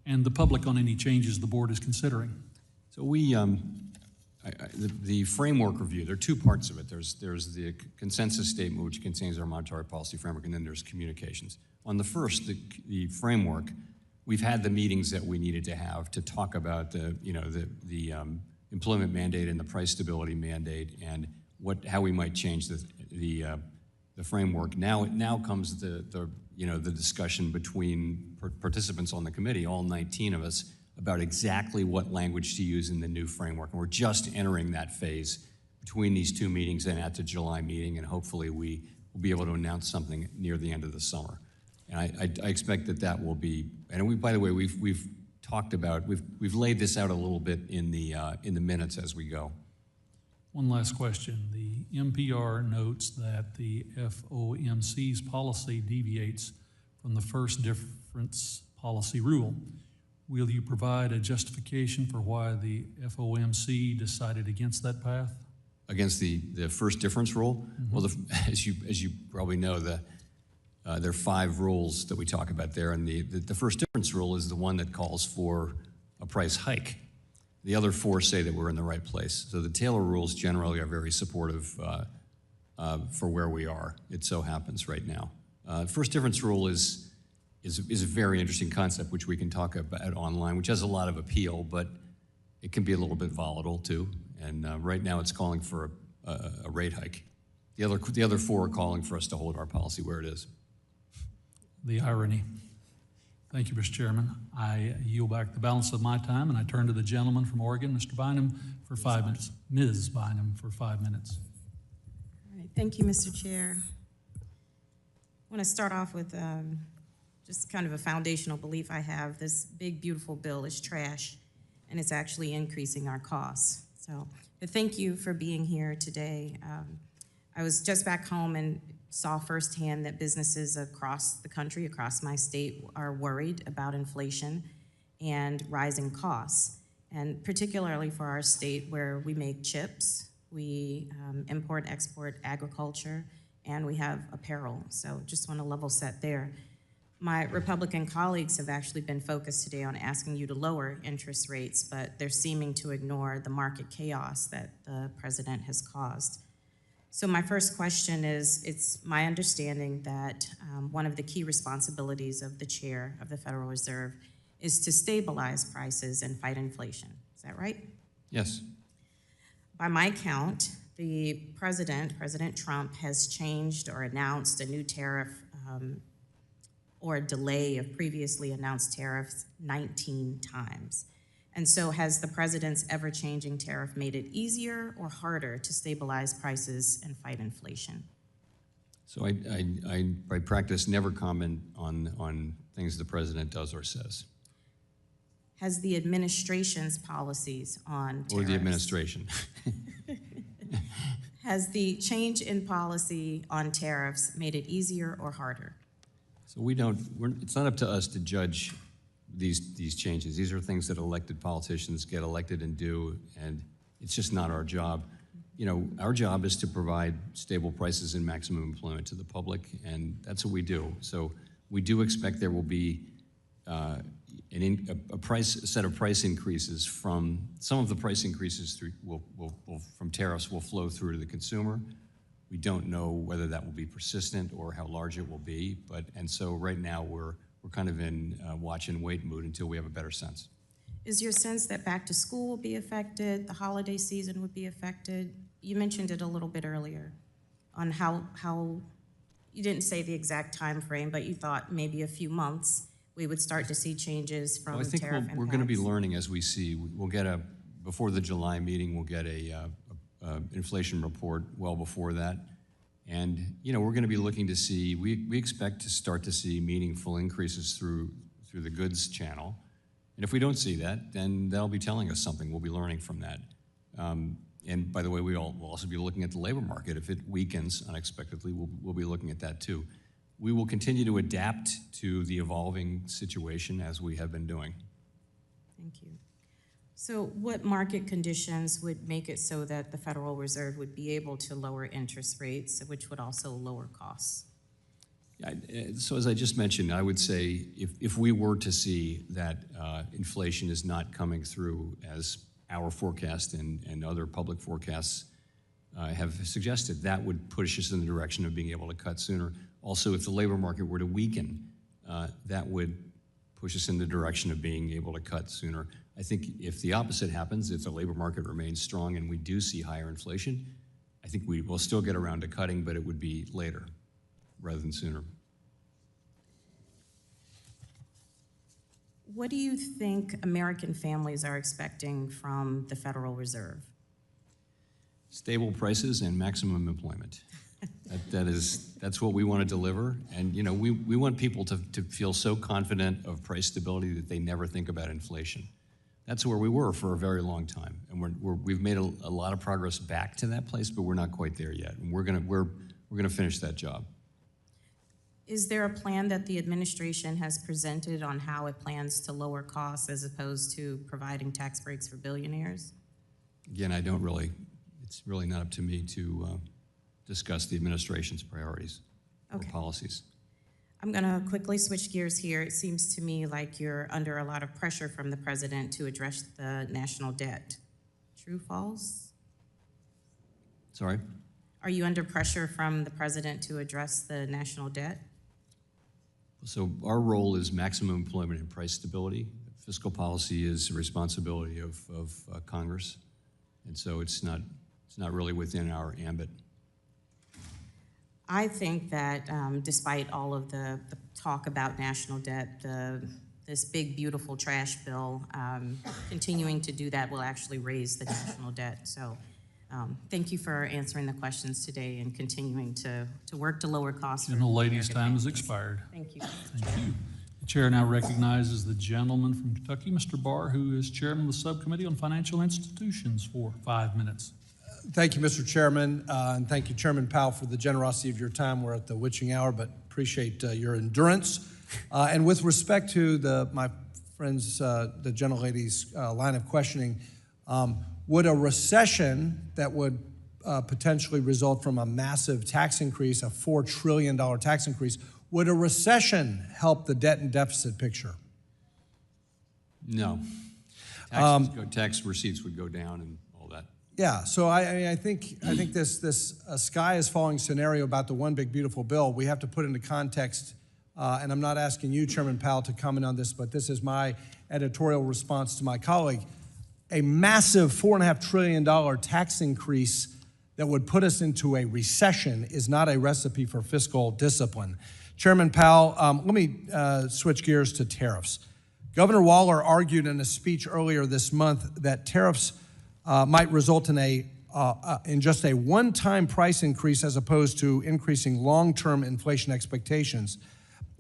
and the public on any changes the board is considering? So the framework review, there are two parts of it. There's the consensus statement, which contains our monetary policy framework, and then there's communications. On the first, the framework, we've had the meetings that we needed to have to talk about the employment mandate and the price stability mandate and how we might change the framework. Now comes the discussion between participants on the committee, all 19 of us, about exactly what language to use in the new framework. And we're just entering that phase between these two meetings and at the July meeting, and hopefully we will be able to announce something near the end of the summer. And I expect that will be, and by the way, we've talked about, we've laid this out a little bit in the minutes as we go. One last question. The MPR notes that the FOMC's policy deviates from the first difference policy rule. Will you provide a justification for why the FOMC decided against that path? Against the first difference rule? Mm-hmm. Well, as you probably know, there are 5 rules that we talk about there, and the first difference rule is the one that calls for a price hike. The other 4 say that we're in the right place. So the Taylor rules generally are very supportive for where we are. It so happens right now. First difference rule is is a very interesting concept, which we can talk about online, which has a lot of appeal, but it can be a little bit volatile too. And right now it's calling for a rate hike. The other four are calling for us to hold our policy where it is. The irony. Thank you, Mr. Chairman. I yield back the balance of my time, and I turn to the gentleman from Oregon, Mr. Bynum, for 5 minutes. Ms. Bynum for 5 minutes. All right, thank you, Mr. Chair. I want to start off with just kind of a foundational belief I have. This big, beautiful bill is trash, and it's actually increasing our costs. So, but thank you for being here today. I was just back home and saw firsthand that businesses across the country, across my state, are worried about inflation and rising costs. And particularly for our state where we make chips, we import, export agriculture, and we have apparel. So just want to level set there. My Republican colleagues have actually been focused today on asking you to lower interest rates, but they're seeming to ignore the market chaos that the president has caused. So my first question is, it's my understanding that one of the key responsibilities of the chair of the Federal Reserve is to stabilize prices and fight inflation. Is that right? Yes. By my count, the President Trump, has changed or announced a new tariff or a delay of previously announced tariffs 19 times. And so has the president's ever-changing tariff made it easier or harder to stabilize prices and fight inflation? So I by practice, never comment on things the president does or says. Has the administration's policies on tariffs? Or the administration. Has the change in policy on tariffs made it easier or harder? So it's not up to us to judge these changes. These are things that elected politicians get elected and do, and it's just not our job. You know, our job is to provide stable prices and maximum employment to the public, and that's what we do. So we do expect there will be a set of price increases from, some of the price increases from tariffs will flow through to the consumer. We don't know whether that will be persistent or how large it will be, and so right now we're kind of in watch and wait mood until we have a better sense. Is your sense that back to school will be affected, the holiday season would be affected? You mentioned it a little bit earlier on how you didn't say the exact time frame, but you thought maybe a few months we would start to see changes from I think tariff we're going to be impacts. learning as we see. We'll get before the July meeting, we'll get a inflation report well before that. And, you know, we're going to be looking to see, we expect to start to see meaningful increases through the goods channel. And if we don't see that, then that'll be telling us something. We'll be learning from that. And by the way, we'll also be looking at the labor market. If it weakens unexpectedly, we'll be looking at that too. We will continue to adapt to the evolving situation as we have been doing. Thank you. So what market conditions would make it so that the Federal Reserve would be able to lower interest rates, which would also lower costs? So as I just mentioned, I would say if we were to see that inflation is not coming through as our forecast and other public forecasts have suggested, that would push us in the direction of being able to cut sooner. Also, if the labor market were to weaken, that would push us in the direction of being able to cut sooner. I think if the opposite happens, if the labor market remains strong and we do see higher inflation, I think we will still get around to cutting, but it would be later rather than sooner. What do you think American families are expecting from the Federal Reserve? Stable prices and maximum employment. That's what we want to deliver. And you know, we want people to feel so confident of price stability that they never think about inflation. That's where we were for a very long time, and we've made a lot of progress back to that place, but we're not quite there yet. And we're gonna finish that job. Is there a plan that the administration has presented on how it plans to lower costs as opposed to providing tax breaks for billionaires? Again, it's really not up to me to discuss the administration's priorities or policies. I'm going to quickly switch gears here. It seems to me like you're under a lot of pressure from the president to address the national debt. True, false? Sorry? Are you under pressure from the president to address the national debt? So our role is maximum employment and price stability. Fiscal policy is the responsibility of Congress, and so it's not really within our ambit. I think that despite all of the talk about national debt, this big, beautiful trash bill, continuing to do that will actually raise the national debt. So thank you for answering the questions today and continuing to work to lower costs. And the lady's time has expired. Thank you. Thank you. The chair now recognizes the gentleman from Kentucky, Mr. Barr, who is chairman of the Subcommittee on Financial Institutions, for 5 minutes. Thank you, Mr. Chairman, and thank you, Chairman Powell, for the generosity of your time. We're at the witching hour, but appreciate your endurance. And with respect to my friends, the gentlelady's line of questioning, would a recession that would potentially result from a massive tax increase, a $4 trillion tax increase, would a recession help the debt and deficit picture? No. Tax receipts would go down and all that. Yeah, so I think this sky is falling scenario about the one big beautiful bill, we have to put into context, and I'm not asking you, Chairman Powell, to comment on this, but this is my editorial response to my colleague. A massive $4.5 trillion tax increase that would put us into a recession is not a recipe for fiscal discipline. Chairman Powell, let me switch gears to tariffs. Governor Waller argued in a speech earlier this month that tariffs might result in just a one-time price increase as opposed to increasing long-term inflation expectations,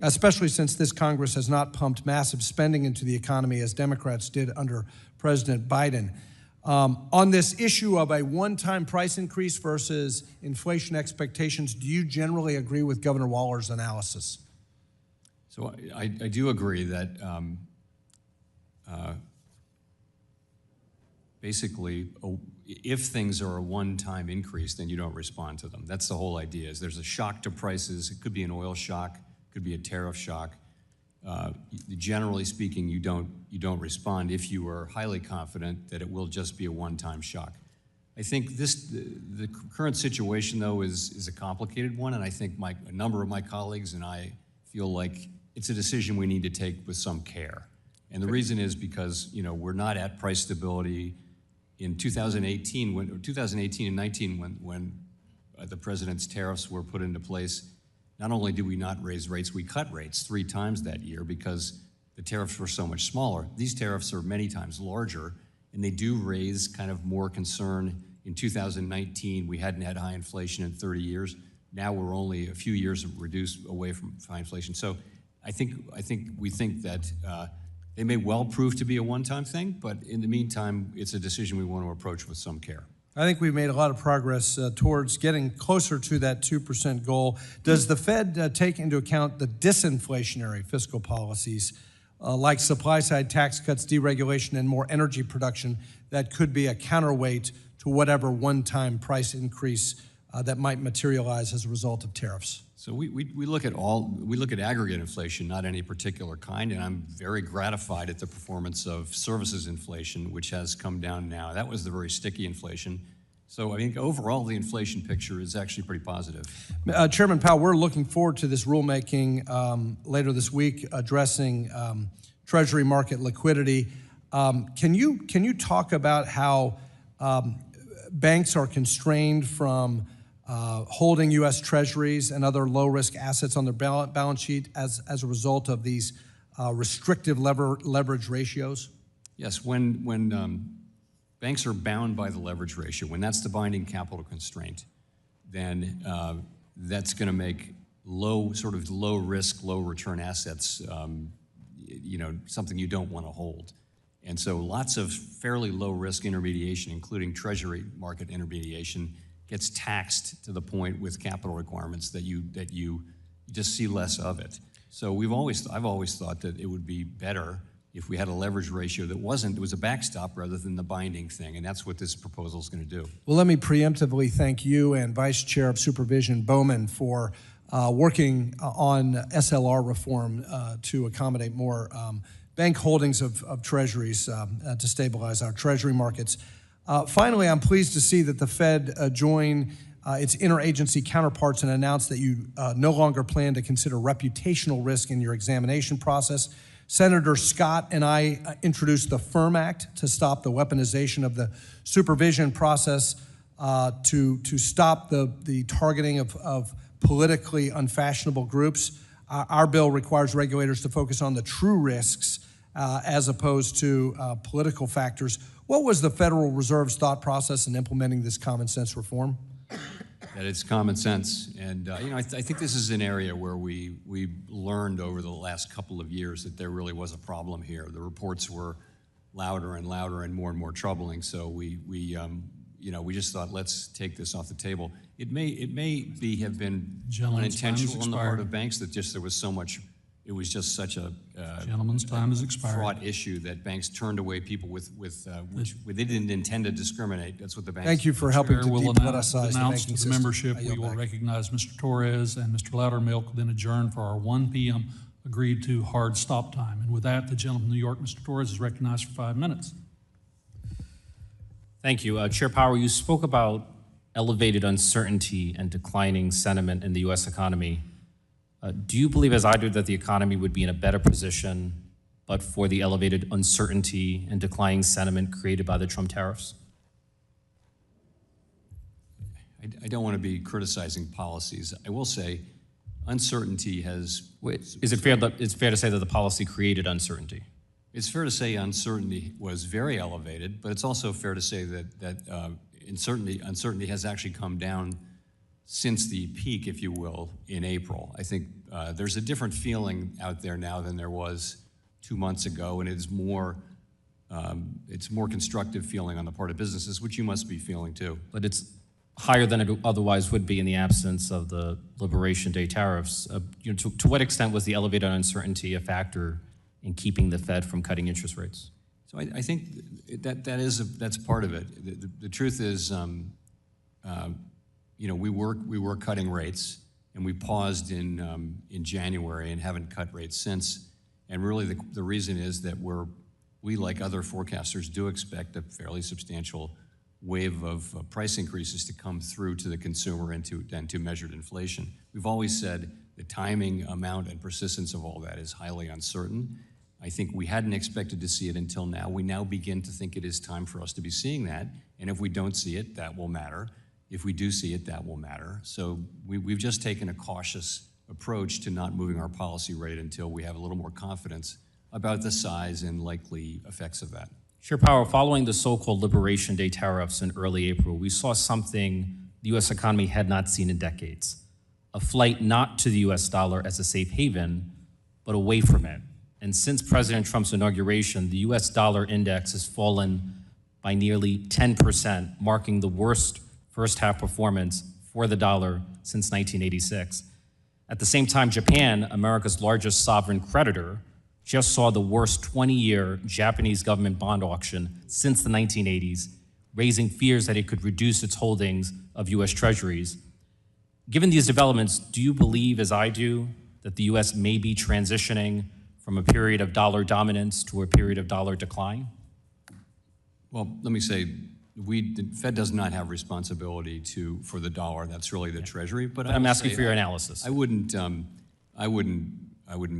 especially since this Congress has not pumped massive spending into the economy as Democrats did under President Biden. On this issue of a one-time price increase versus inflation expectations, do you generally agree with Governor Waller's analysis? So I do agree that basically, if things are a one-time increase, then you don't respond to them. That's the whole idea, is there's a shock to prices. It could be an oil shock, could be a tariff shock. Generally speaking, you don't respond if you are highly confident that it will just be a one-time shock. I think the current situation, though, is a complicated one, and I think a number of my colleagues and I feel like it's a decision we need to take with some care. And the reason is because we're not at price stability. In 2018 and 19, when the president's tariffs were put into place, not only did we not raise rates, we cut rates 3 times that year because the tariffs were so much smaller. These tariffs are many times larger, and they do raise kind of more concern. In 2019, we hadn't had high inflation in 30 years. Now we're only a few years reduced away from high inflation. So I think we think that they may well prove to be a one-time thing, but in the meantime, it's a decision we want to approach with some care. I think we've made a lot of progress towards getting closer to that 2% goal. Does the Fed take into account the disinflationary fiscal policies like supply-side tax cuts, deregulation, and more energy production that could be a counterweight to whatever one-time price increase that might materialize as a result of tariffs? So we look at aggregate inflation, not any particular kind, and I'm very gratified at the performance of services inflation, which has come down now. That was the very sticky inflation. So I think overall the inflation picture is actually pretty positive. Chairman Powell, we're looking forward to this rulemaking later this week addressing Treasury market liquidity. Can you talk about how banks are constrained from holding U.S. Treasuries and other low-risk assets on their balance sheet as a result of these restrictive leverage ratios? Yes, when banks are bound by the leverage ratio, when that's the binding capital constraint, then that's going to make low-risk, low-return assets, something you don't want to hold. And so lots of fairly low-risk intermediation, including Treasury market intermediation, gets taxed to the point with capital requirements that you just see less of it. So I've always thought that it would be better if we had a leverage ratio that it was a backstop rather than the binding thing, and that's what this proposal is going to do. Well, let me preemptively thank you and Vice Chair of Supervision Bowman for working on SLR reform to accommodate more bank holdings of treasuries to stabilize our treasury markets. Finally, I'm pleased to see that the Fed joined its interagency counterparts and announced that you no longer plan to consider reputational risk in your examination process. Senator Scott and I introduced the FIRM Act to stop the weaponization of the supervision process, to stop the targeting of politically unfashionable groups. Our bill requires regulators to focus on the true risks as opposed to political factors. What was the Federal Reserve's thought process in implementing this common sense reform? That it's common sense. And I think this is an area where we learned over the last couple of years that there really was a problem here. The reports were louder and louder and more troubling. So we just thought, let's take this off the table. It may have been unintentional on the part of banks that just there was so much. It was just such a Gentleman's time has expired. Fraught issue that banks turned away people with which they didn't intend to discriminate. That's what the banks. Thank you for helping to Announce depoliticize the banking to the system. membership, I we yield will back. recognize Mr. Torres and Mr. Loudermilk, then adjourn for our 1 p.m. agreed to hard stop time. And with that, the gentleman from New York, Mr. Torres, is recognized for 5 minutes. Thank you. Chair Powell, you spoke about elevated uncertainty and declining sentiment in the U.S. economy. Do you believe, as I do, that the economy would be in a better position but for the elevated uncertainty and declining sentiment created by the Trump tariffs? I don't want to be criticizing policies. I will say uncertainty has... Is it fair to say that the policy created uncertainty? It's fair to say uncertainty was very elevated, but it's also fair to say that uncertainty has actually come down since the peak, if you will, in April. I think there's a different feeling out there now than there was 2 months ago, and it's more constructive feeling on the part of businesses, which you must be feeling too. But it's higher than it otherwise would be in the absence of the Liberation Day tariffs. To what extent was the elevated uncertainty a factor in keeping the Fed from cutting interest rates? So I think that's part of it. The truth is, we were cutting rates, and we paused in January and haven't cut rates since. And really, the reason is that we, like other forecasters, do expect a fairly substantial wave of price increases to come through to the consumer and to measured inflation. We've always said the timing, amount, and persistence of all that is highly uncertain. I think we hadn't expected to see it until now. We now begin to think it is time for us to be seeing that. And if we don't see it, that will matter. If we do see it, that will matter. So we've just taken a cautious approach to not moving our policy rate until we have a little more confidence about the size and likely effects of that. Chair Powell, following the so-called Liberation Day tariffs in early April, we saw something the U.S. economy had not seen in decades: a flight not to the U.S. dollar as a safe haven, but away from it. And since President Trump's inauguration, the U.S. dollar index has fallen by nearly 10%, marking the worst first-half performance for the dollar since 1986. At the same time, Japan, America's largest sovereign creditor, just saw the worst 20-year Japanese government bond auction since the 1980s, raising fears that it could reduce its holdings of U.S. treasuries. Given these developments, do you believe, as I do, that the U.S. may be transitioning from a period of dollar dominance to a period of dollar decline? Well, let me say, the Fed does not have responsibility for the dollar. That's really the Treasury. But I'm asking for your analysis. I wouldn't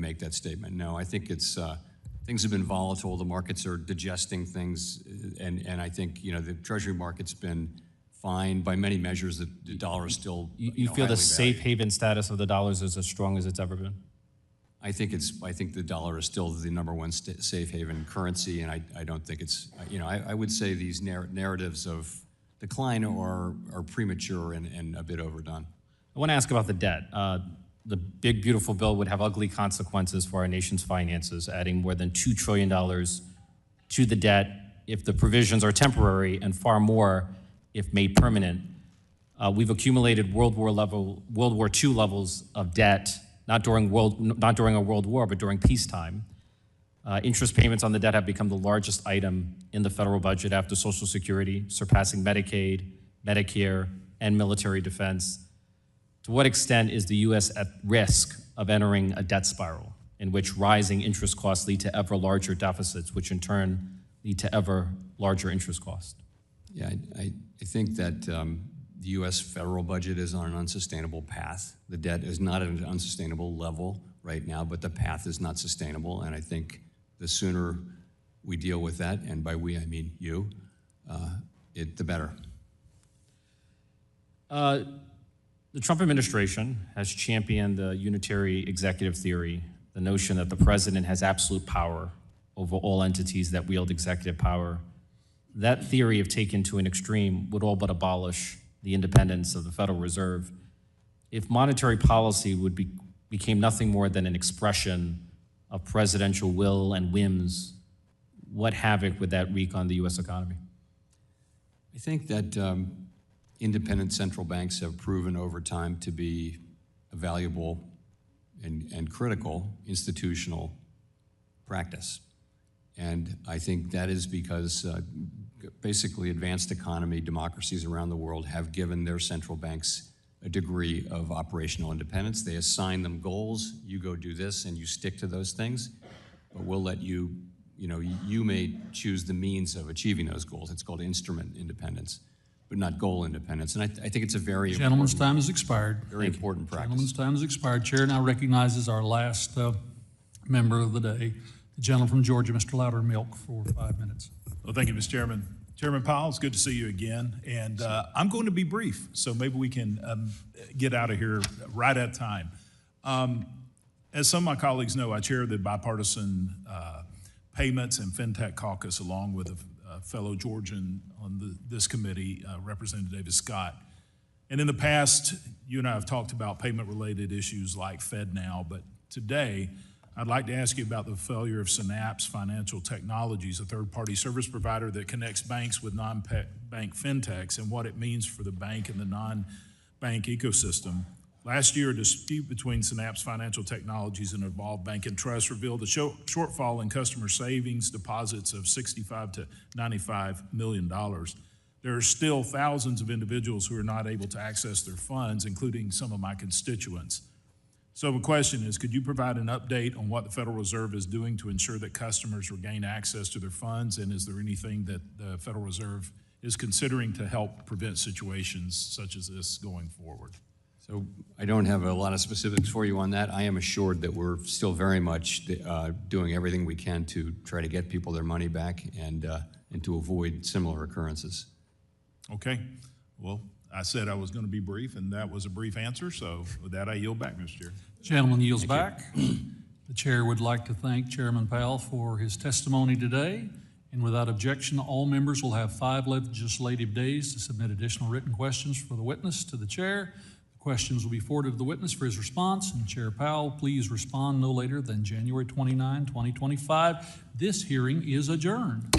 make that statement. No, I think things have been volatile. The markets are digesting things, and I think the Treasury market's been fine by many measures. The dollar is still. You feel the safe haven status of the dollar is as strong as it's ever been? I think the dollar is still the number one safe haven currency, and I don't think it's, I would say these narratives of decline are premature and a bit overdone. I want to ask about the debt. The big, beautiful bill would have ugly consequences for our nation's finances, adding more than $2 trillion to the debt if the provisions are temporary, and far more if made permanent. We've accumulated World War II levels of debt, not during a world war, but during peacetime. Interest payments on the debt have become the largest item in the federal budget after Social Security, surpassing Medicaid, Medicare, and military defense. To what extent is the U.S. at risk of entering a debt spiral in which rising interest costs lead to ever larger deficits, which in turn lead to ever larger interest costs? Yeah, I think that The U.S. federal budget is on an unsustainable path. The debt is not at an unsustainable level right now, but the path is not sustainable. And I think the sooner we deal with that, and by we I mean you, the better. The Trump administration has championed the unitary executive theory, the notion that the president has absolute power over all entities that wield executive power. That theory, if taken to an extreme, would all but abolish the independence of the Federal Reserve. If monetary policy became nothing more than an expression of presidential will and whims, what havoc would that wreak on the U.S. economy? I think that independent central banks have proven over time to be a valuable and critical institutional practice. And I think that is because basically advanced economy democracies around the world have given their central banks a degree of operational independence. They assign them goals. You go do this and you stick to those things, but we'll let you, you may choose the means of achieving those goals. It's called instrument independence, but not goal independence. And I think it's a very Gentleman's time has expired. Very important practice. Gentleman's time has expired. Chair now recognizes our last member of the day, the gentleman from Georgia, Mr. Loudermilk, for 5 minutes. Well, thank you, Mr. Chairman. Chairman Powell, it's good to see you again. And I'm going to be brief, so maybe we can get out of here right at time. As some of my colleagues know, I chair the bipartisan Payments and FinTech Caucus along with a fellow Georgian on this committee, Representative David Scott. And in the past, you and I have talked about payment-related issues like FedNow, but today, I'd like to ask you about the failure of Synapse Financial Technologies, a third-party service provider that connects banks with non-bank fintechs, and what it means for the bank and the non-bank ecosystem. Last year, a dispute between Synapse Financial Technologies and Evolve Bank and Trust revealed a shortfall in customer savings deposits of $65 to $95 million. There are still thousands of individuals who are not able to access their funds, including some of my constituents. So the question is, could you provide an update on what the Federal Reserve is doing to ensure that customers regain access to their funds? And is there anything that the Federal Reserve is considering to help prevent situations such as this going forward? So I don't have a lot of specifics for you on that. I am assured that we're still very much doing everything we can to try to get people their money back and to avoid similar occurrences. Okay. Well, I said I was going to be brief, and that was a brief answer. So with that, I yield back, Mr. Chair. Gentleman yields back. The chair would like to thank Chairman Powell for his testimony today. And without objection, all members will have 5 legislative days to submit additional written questions for the witness to the chair. Questions will be forwarded to the witness for his response. And Chair Powell, please respond no later than January 29, 2025. This hearing is adjourned.